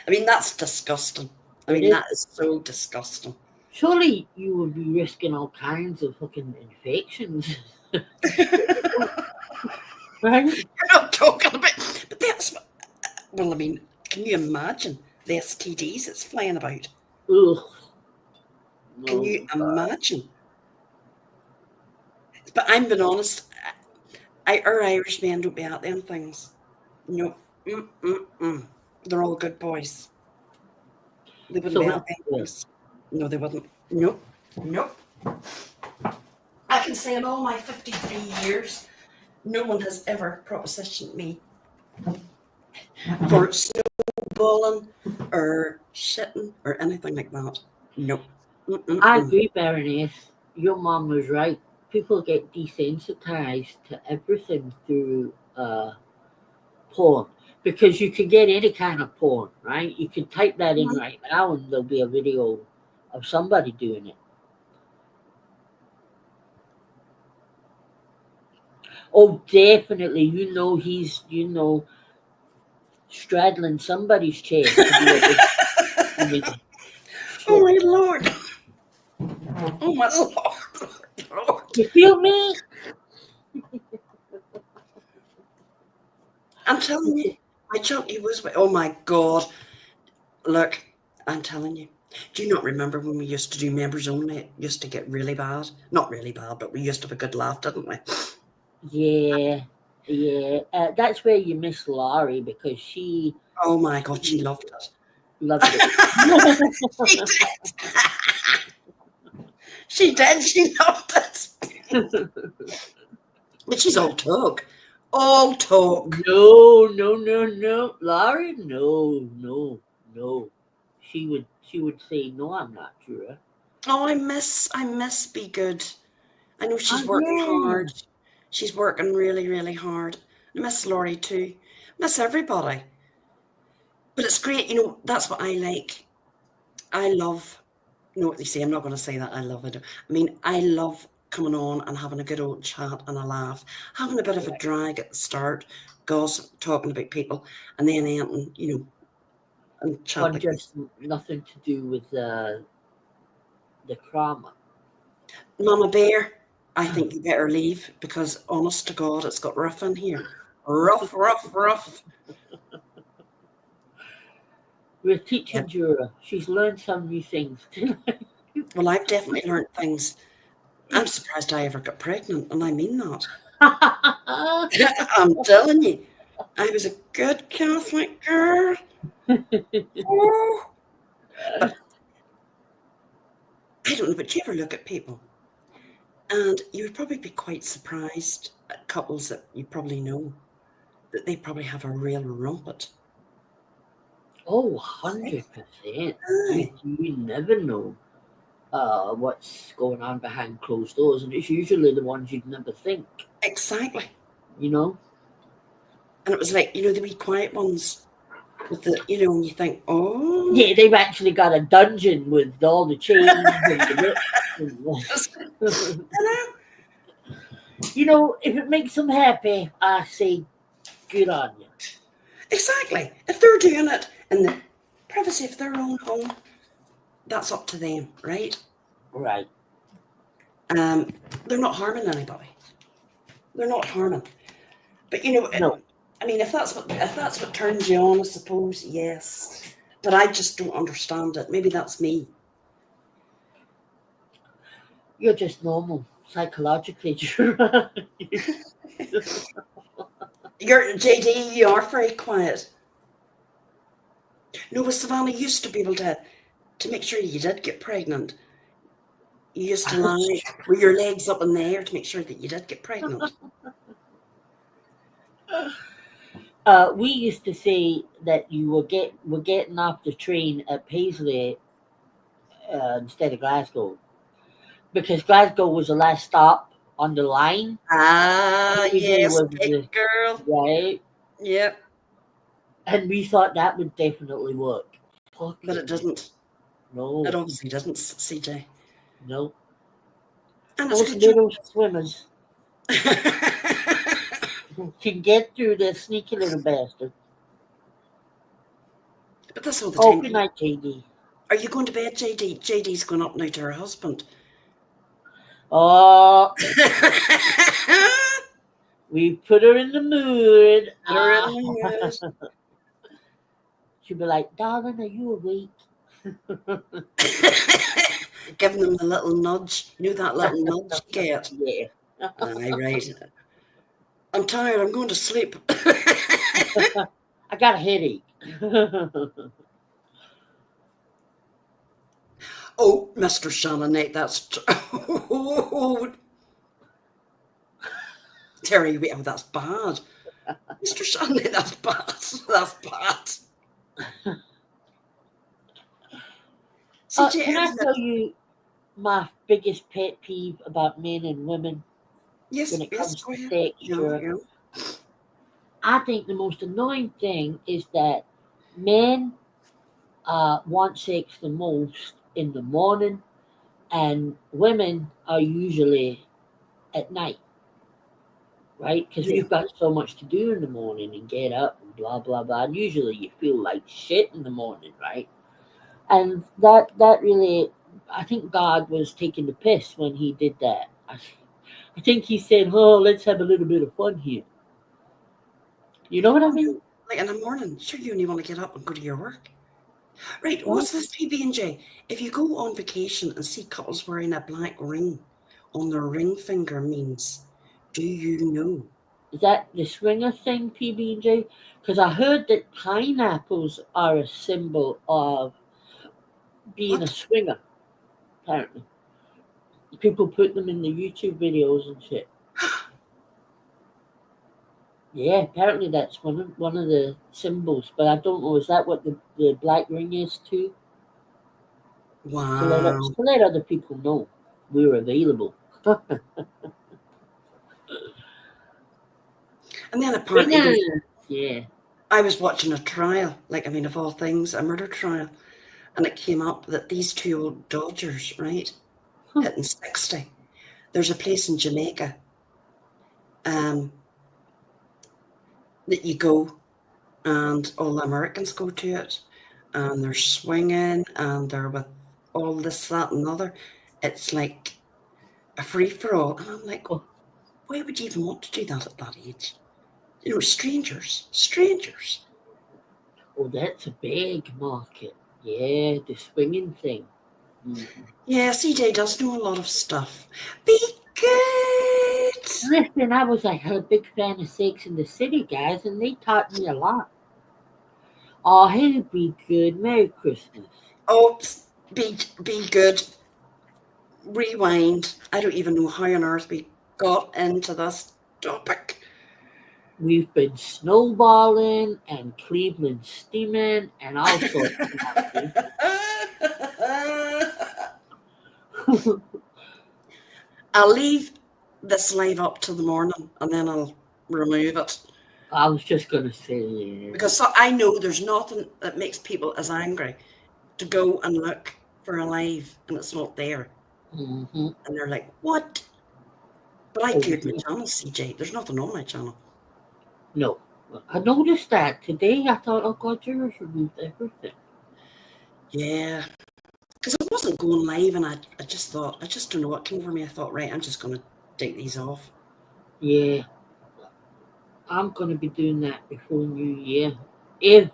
mean, that's disgusting. I mean, that is so disgusting. Surely you would be risking all kinds of fucking infections. Right? You're not talking about, but that's, well, I mean, can you imagine the STDs that's flying about? Ugh. Can you imagine? But I'm being honest, our Irish men don't be out them things. No, they're all good boys. They wouldn't be out them things. No, they wouldn't. Nope. I can say in all my 53 years, no one has ever propositioned me for snowballing or shitting or anything like that. Nope. I agree, Baroness. Your mom was right. People get desensitized to everything through porn. Because you can get any kind of porn, right? You can type that in right now and there'll be a video of somebody doing it. Oh, definitely. He's, straddling somebody's chest. Oh my lord. Oh my lord. You feel me? I'm telling you, my chunky was, oh my god. Look, I'm telling you. Do you not remember when we used to do members only? It used to get really bad. Not really bad, but we used to have a good laugh, didn't we? Yeah. That's where you miss Laurie because she. Oh my god, she loved it. Loved it. She did. She did. She loved it. But she's all talk. All talk. No. Laurie, no. She would say, no, I'm not Juror. Oh, I miss Be Good. I know she's working hard. She's working really, really hard. I miss Laurie too. I miss everybody. But it's great, that's what I like. I love, you know what they say, I'm not going to say that I love it. I mean, I love coming on and having a good old chat and a laugh, having a bit of a drag at the start, gossip, talking about people, and then ending, you know, and chat One like just this. nothing to do with the Crama. Mama Bear, I think you better leave because honest to God, it's got rough in here. Rough, rough, rough. We're teaching Yep. Juror. She's learned some new things tonight. Well, I've definitely learned things. I'm surprised I ever got pregnant, and I mean that. I'm telling you, I was a good Catholic girl. Oh. But I don't know, but do you ever look at people and you would probably be quite surprised at couples that you probably know that they probably have a real rumpet. Oh, 100%. You never know what's going on behind closed doors, and it's usually the ones you'd never think, Exactly. you know? And it was like, you know, the wee quiet ones with the, you know, and you think, oh. Yeah, they've actually got a dungeon with all the chains and the whips. I know. You know, if it makes them happy, I say good on you. Exactly. If they're doing it in the privacy of their own home, that's up to them, right? Right. They're not harming anybody. They're not harming. But you know, No. I mean, if that's what turns you on, I suppose, yes. But I just don't understand it. Maybe that's me. You're just normal, psychologically. You're JD, you are very quiet. No, with Savannah used to be able to make sure you did get pregnant. You used to lie with your legs up in the air to make sure that you did get pregnant. We used to say that you were getting off the train at Paisley instead of Glasgow, because Glasgow was the last stop on the line. Ah, Paisley yes, was big girl. right, Yep. and we thought that would definitely work. But it didn't. No, It obviously didn't, CJ. no. And it's Those good. little swimmers can get through the sneaky little bastard. But that's all the Oh, time. good night, JD. Are you going to bed, JD? JD's going up now to her husband. Oh, we put her in the mood. Put her in the mood. She'll be like, darling, are you awake? Giving them a little nudge. You know that little nudge you get? Yeah. Aye, right. I'm tired. I'm going to sleep. I got a headache. Oh, Mr. Shannonette, that's... Oh, Terry, oh, that's bad. Mr. Shannonette, that's bad. That's bad. Can I tell you my biggest pet peeve about men and women when it comes to sex? Yeah. I think the most annoying thing is that men want sex the most in the morning, and women are usually at night, right? Because we've got so much to do in the morning and get up and blah blah blah. And usually you feel like shit in the morning, right? And that really, I think God was taking the piss when he did that. I think he said, "Oh, let's have a little bit of fun here." You know what I mean? Like in the morning, sure you only want to get up and go to your work. Right, what's this PB&J? If you go on vacation and see couples wearing a black ring on their ring finger means, do you know? Is that the swinger thing, PB&J? Because I heard that pineapples are a symbol of being a swinger, apparently. People put them in the YouTube videos and shit. Yeah, apparently that's one of the symbols, but I don't know, is that what the black ring is too? Wow. To let other people know we're available. And then apparently, yeah. I was watching a trial, like, I mean, of all things, a murder trial. and it came up that these two old Dodgers, right, hitting 60. There's a place in Jamaica that you go, and all the Americans go to it, and they're swinging, and they're with all this, that, and other. It's like a free-for-all. And I'm like, Oh, why would you even want to do that at that age? You know, strangers. oh, that's a big market. Yeah, the swinging thing. Mhm. Yeah, CJ does know a lot of stuff. Be good. Listen, I was a big fan of Sex in the City, guys, and they taught me a lot. Oh, hey, be good. Merry Christmas. Oh, be good. Rewind. I don't even know how on earth we got into this topic. We've been snowballing and Cleveland steaming and all sorts of nonsense. I'll leave this live up till the morning, and then I'll remove it. I was just going to say, Because I know there's nothing that makes people as angry to go and look for a live and it's not there. mhm. And they're like, what? But I Oh, cleared my yeah. channel, CJ. There's nothing on my channel. No. I noticed that today. I thought, oh God, Juror's removed everything. Yeah. Because I wasn't going live, and I just thought, I just don't know what came over me. I thought, right, I'm just going to take these off. Yeah. I'm going to be doing that before New Year. If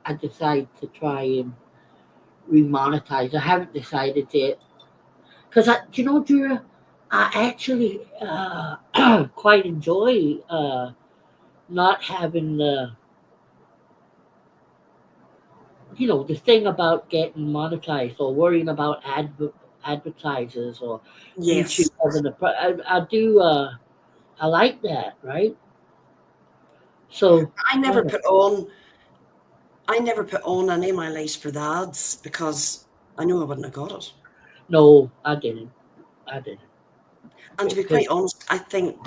I decide to try and remonetize. I haven't decided yet. Because, you know, Jura, I actually quite enjoy not having the, the thing about getting monetized or worrying about advertisers or YouTube Yes. having I do, I like that, right? So, I never put on any of my lives for the ads because I knew I wouldn't have got it. no, I didn't. And to be Because quite honest, I think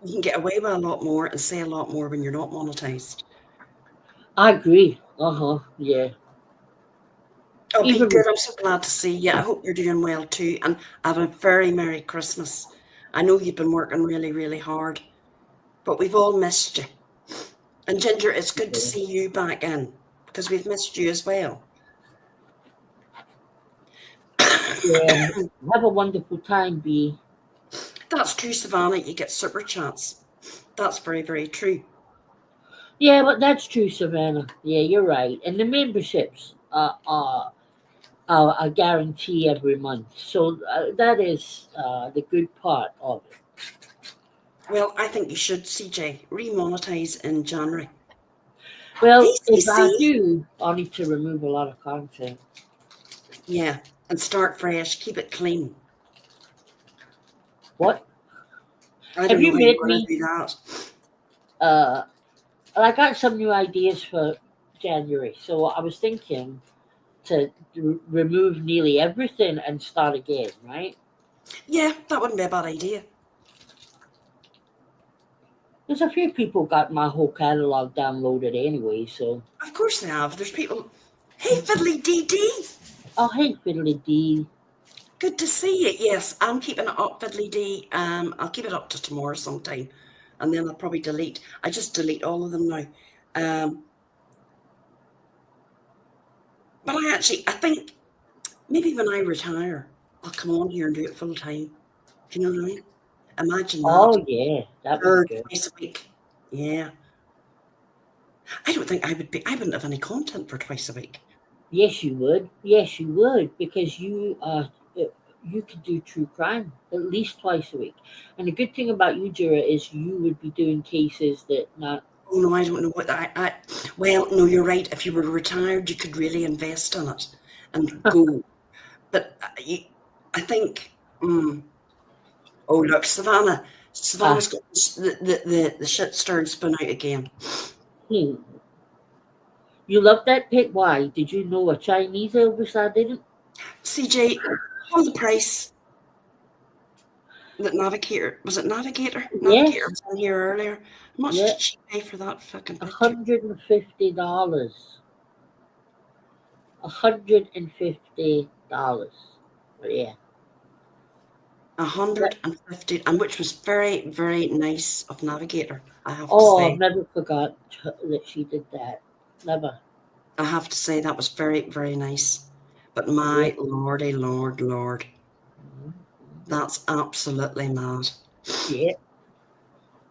you can get away with a lot more and say a lot more when you're not monetized. I agree. Yeah. Oh, be Even good. I'm so glad to see you. I hope you're doing well too. And have a very Merry Christmas. I know you've been working really, really hard, but we've all missed you. And Ginger, it's good to see you back in because we've missed you as well. yeah, have a wonderful time, B. That's true, Savannah. You get super chats. That's very, very true. Yeah, but that's true, Savannah. Yeah, you're right. And the memberships are a guarantee every month. So that is the good part of it. Well, I think you should, CJ, remonetize in January. Well, Hey, if I CC. do, I'll need to remove a lot of content. Yeah, and start fresh. Keep it clean. What? I Have don't know you how met you're going me? to do that. I got some new ideas for January. So I was thinking to remove nearly everything and start again, right? Yeah, that wouldn't be a bad idea. There's a few people got my whole catalog downloaded anyway, so. Of course they have. There's people. Hey, Fiddly DD. Oh, hey, Fiddly D. Good to see you. Yes, I'm keeping it up, Fiddly D. I'll keep it up to tomorrow sometime, and then I'll probably delete. I just delete all of them now. But I think maybe when I retire, I'll come on here and do it full time. Do you know what I mean? Imagine that. Oh, yeah, that would be good. Twice a week. Yeah. I don't think I wouldn't have any content for twice a week. Yes, you would. Yes, you would, because you could do true crime at least twice a week. And the good thing about you, Jura, is you would be doing cases that not. Oh no, I don't know what well, no, you're right. If you were retired, you could really invest in it and go. But I think. Oh look, Savannah's got the shit stirred spin out again. You love that pic. Why? Did you know a Chinese Elvis? I didn't. CJ, on the price that Navigator was it Navigator? Yes. Navigator was in here earlier. How much Yeah. did she pay for that fucking picture? $150. $150. Yeah. That, 150, and which was very, very nice of Navigator, I have to oh, say. I've never forgot that she did that. Never. I have to say that was very, very nice. But Yeah. my lordy, Lord, Mhm. that's absolutely mad. Yeah.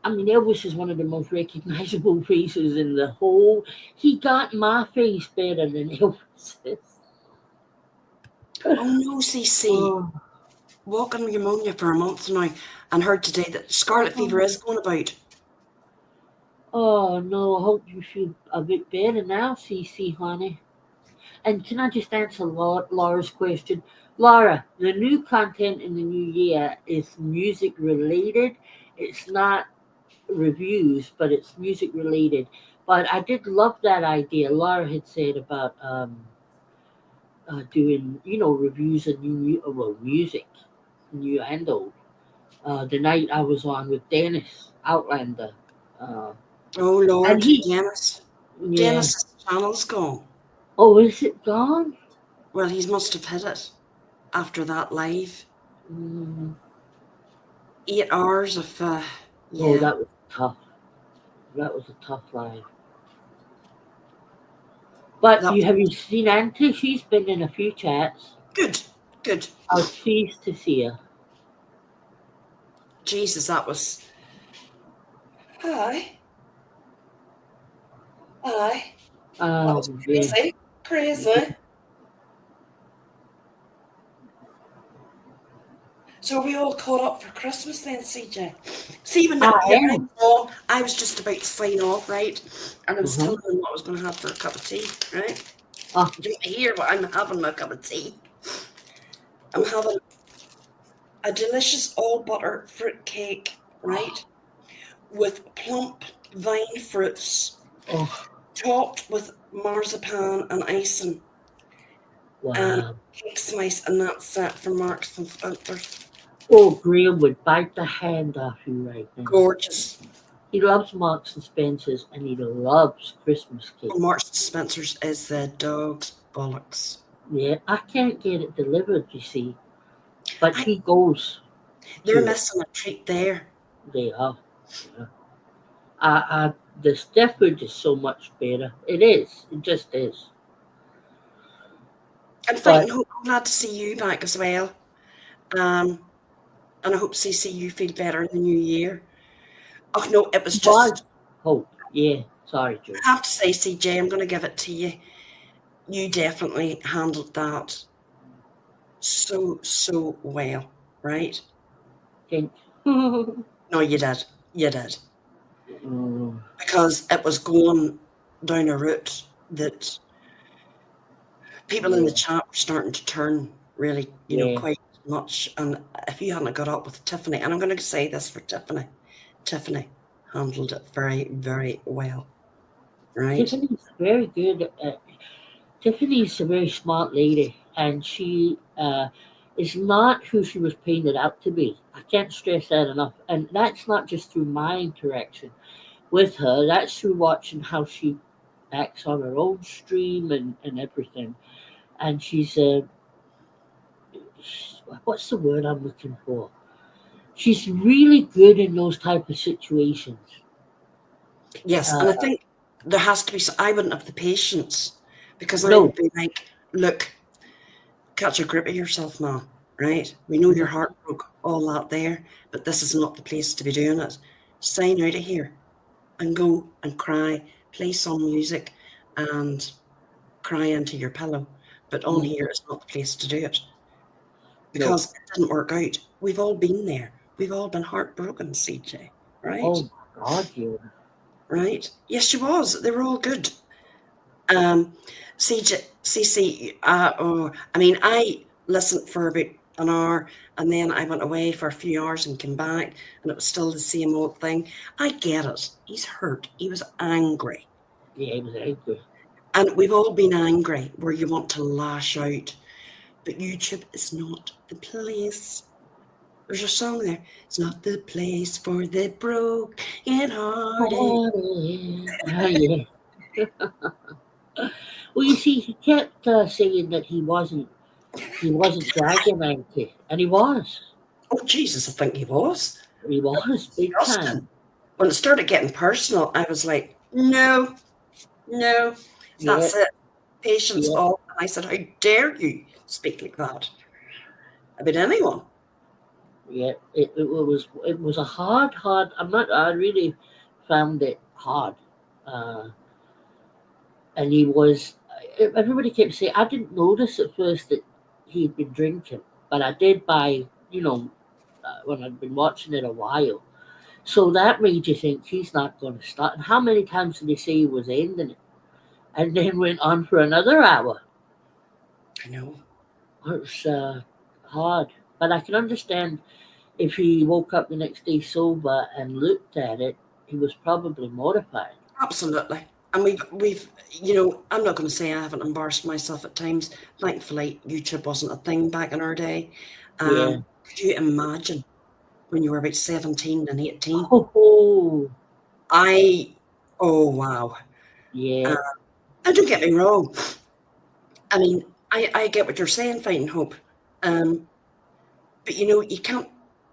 I mean, Elvis is one of the most recognizable faces in the whole. He got my face better than Elvis's. Oh no, CC, Oh, walking pneumonia for a month now, and heard today that scarlet fever is going about. oh no, I hope you feel a bit better now, Cece, honey. And can I just answer Laura's question? Laura, the new content in the new year is music related. It's not reviews, but it's music related. But I did love that idea Laura had said about doing, reviews of music, new and old. The night I was on with Dennis Outlander, uh, Oh and Lord, he, yeah. Dennis's channel's gone. Oh, is it gone? Well, he must have hit it after that live. Mm, 8 hours of, oh, yeah, that was tough. That was a tough life. But that was have you seen Auntie? She's been in a few chats. good, good. I was pleased to see her. Jesus, that was, aye, aye, that was Yeah. crazy, crazy. So are we all caught up for Christmas then, CJ? See, when I your ring am. on, I was just about to sign off, right? And I was Uh-huh. telling them what I was going to have for a cup of tea, right? Oh, Do you want to hear what I'm having my cup of tea? I'm having a delicious all butter fruit cake, right? With plump vine fruits, oh, topped with marzipan and icing, and wow. cake slice, and that's it from Marks and Spencer's. Oh, Graham would bite the hand off you right now. Gorgeous. He loves Marks and Spencers and he loves Christmas cake. Marks and Spencer's is the dog's bollocks. Yeah, I can't get it delivered, you see. But I, he goes they're to it. missing a treat there. They are. Yeah. The step food is so much better. It is. It just is. I'm But fighting hope. I'm glad to see you back as well. Um, and I hope to see you feel better in the new year. Oh no, it was was just, hope. Yeah. Sorry, Joe. I have to say, CJ, I'm going to give it to you. You definitely handled that so well, right? Think. No, you did. You did. Mm, Because it was going down a route that people in the yeah. chat were starting to turn really, Yeah. quite much. And if you hadn't got up with Tiffany, and I'm going to say this for Tiffany, Tiffany handled it very, very well, right? Tiffany's very good. Tiffany's a very smart lady, and she is not who she was painted out to be. I can't stress that enough. And that's not just through my interaction with her, that's through watching how she acts on her own stream and everything. And what's the word I'm looking for? She's really good in those type of situations. Yes, and I Uh, think there has to be. I wouldn't have the patience because I no, would be like, "Look, catch a grip of yourself, man. Right? We know your heart broke, all that there, but this is not the place to be doing it. Sign out of here and go and cry, play some music, and cry into your pillow. But on mm, here is not the place to do it no. because it didn't work out. We've all been there. We've all been heartbroken, CJ. Right? Oh my God, yeah. Right? Yes, she was. They were all good. CJ, CC, I mean, I listened for about an hour and then I went away for a few hours and came back and it was still the same old thing. I get it. He's hurt. He was angry. Yeah, it was very good. And we've all been angry where you want to lash out. But YouTube is not the place. There's a song there. It's not the place for the broken hearted. Oh, yeah. Yeah. Well, you see, he kept saying that he wasn't dragging Anki, and he was. Oh, Jesus, I think he was. He was big time. Disgusting. When it started getting personal, I was like, no, no, Yeah, that's it. Patience yeah, off. And I said, how dare you speak like that about anyone? yeah. It was a hard. I really found it hard. Uh, and he was. Everybody kept saying I didn't notice at first that he'd been drinking, but I did by when I'd been watching it a while. So that made you think he's not going to start. And how many times did they say he was ending it, and then went on for another hour? I know. It's hard, but I can understand if he woke up the next day sober and looked at it, he was probably mortified. Absolutely. And we've, I'm not going to say I haven't embarrassed myself at times. Thankfully, YouTube wasn't a thing back in our day. Yeah. Could you imagine when you were about 17 and 18? Oh, Oh, wow. yeah. Uh, and don't get me wrong. I mean, I get what you're saying, fighting hope. But you can't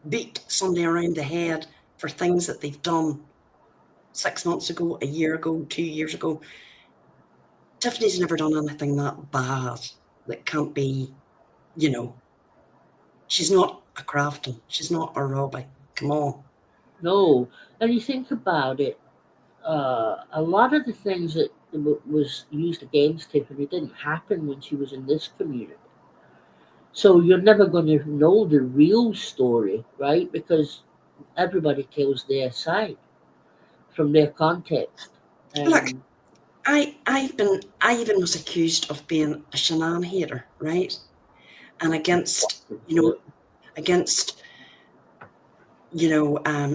beat somebody around the head for things that they've done 6 months ago, a year ago, 2 years ago. Tiffany's never done anything that bad that can't be, you know, she's not a Crafton. She's not a Robbie. Come on. No, and you think about it, a lot of the things that was used against Tiffany didn't happen when she was in this community. So you're never going to know the real story, right? Because everybody tells their side from their context. Look, And I even was accused of being a Shanann hater, right? And against, the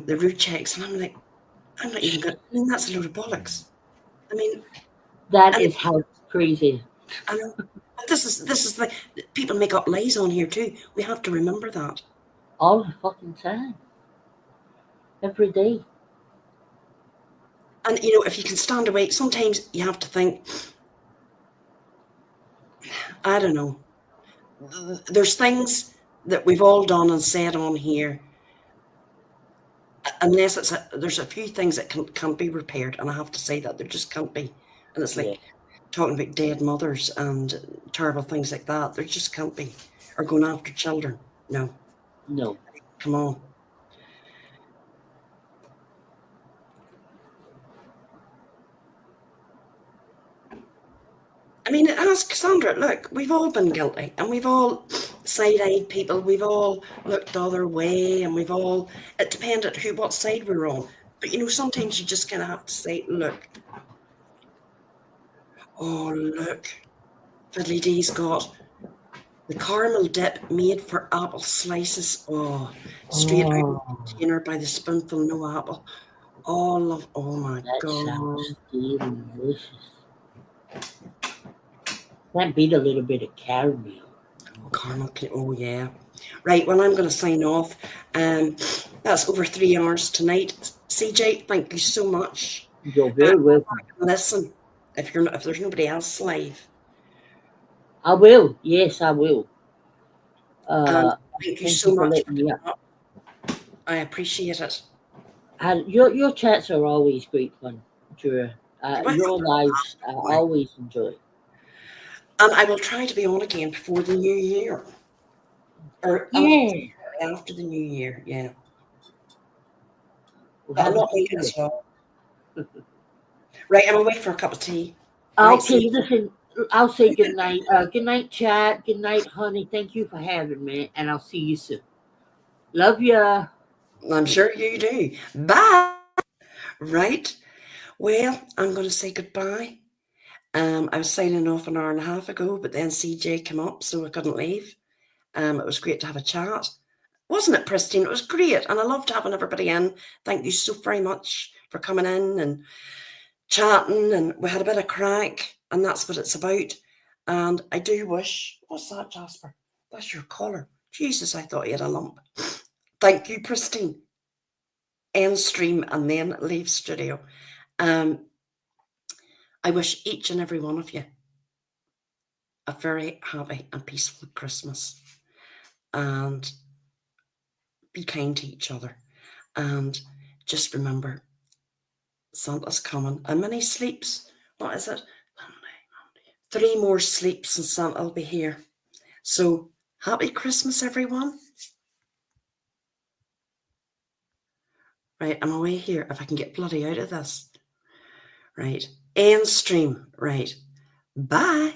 root checks. And I'm like, I'm not even going to, that's a load of bollocks. I mean, that and is how crazy. I know. But this is the people make up lies on here too. We have to remember that. All the fucking time. Every day. And if you can stand away, sometimes you have to think, I don't know. There's things that we've all done and said on here, unless there's a few things that can't be repaired, and I have to say that there just can't be. And it's Yeah. like talking about dead mothers and terrible things like that. There just can't be. Or going after children. No, No. come on. I mean, ask Sandra. Look, we've all been guilty, and we've all side-eyed people. We've all looked the other way, and it depended what side we're on. But sometimes you just kind of have to say, look, oh look, Fiddly D's got the caramel dip made for apple slices. Oh, straight out of the Oh, container by the spoonful, no apple. Oh, love. Oh my that God. sounds delicious. That beat a little bit of caramel. Oh, caramel. Oh yeah. Right. Well, I'm going to sign off. That's over 3 hours tonight. CJ, thank you so much. You're very welcome. Listen, if there's nobody else live. I will. Yes, I will. And Uh, thank you Thank so you for much for letting me coming up. up. I appreciate it. And your chats are always great fun, Juror. Well, Your lives I always enjoy. and I will try to be on again before the new year. Or Yeah, after the new year, yeah. we'll But I'll have a not make it tea. as long. Right, I'm away for a cup of tea. Right, Okay, listen, I'll say good night. Good night, chat. Good night, honey. Thank you for having me, and I'll see you soon. Love ya. I'm sure you do. Bye. Right. Well, I'm going to say goodbye. I was signing off an hour and a half ago, but then CJ came up, so I couldn't leave. It was great to have a chat. Wasn't it, Pristine? It was great, and I loved having everybody in. Thank you so very much for coming in and chatting, and we had a bit of crack, and that's what it's about. And I do wish, what's that, Jasper? That's your collar. Jesus, I thought you had a lump. Thank you, Pristine. End stream and then leave studio. I wish each and every one of you a very happy and peaceful Christmas. And be kind to each other. And just remember, Santa's coming. How many sleeps? What is it? 3 more sleeps and Santa will be here. So, happy Christmas, everyone. Right, I'm away here. If I can get bloody out of this. Right, end stream. Right, bye.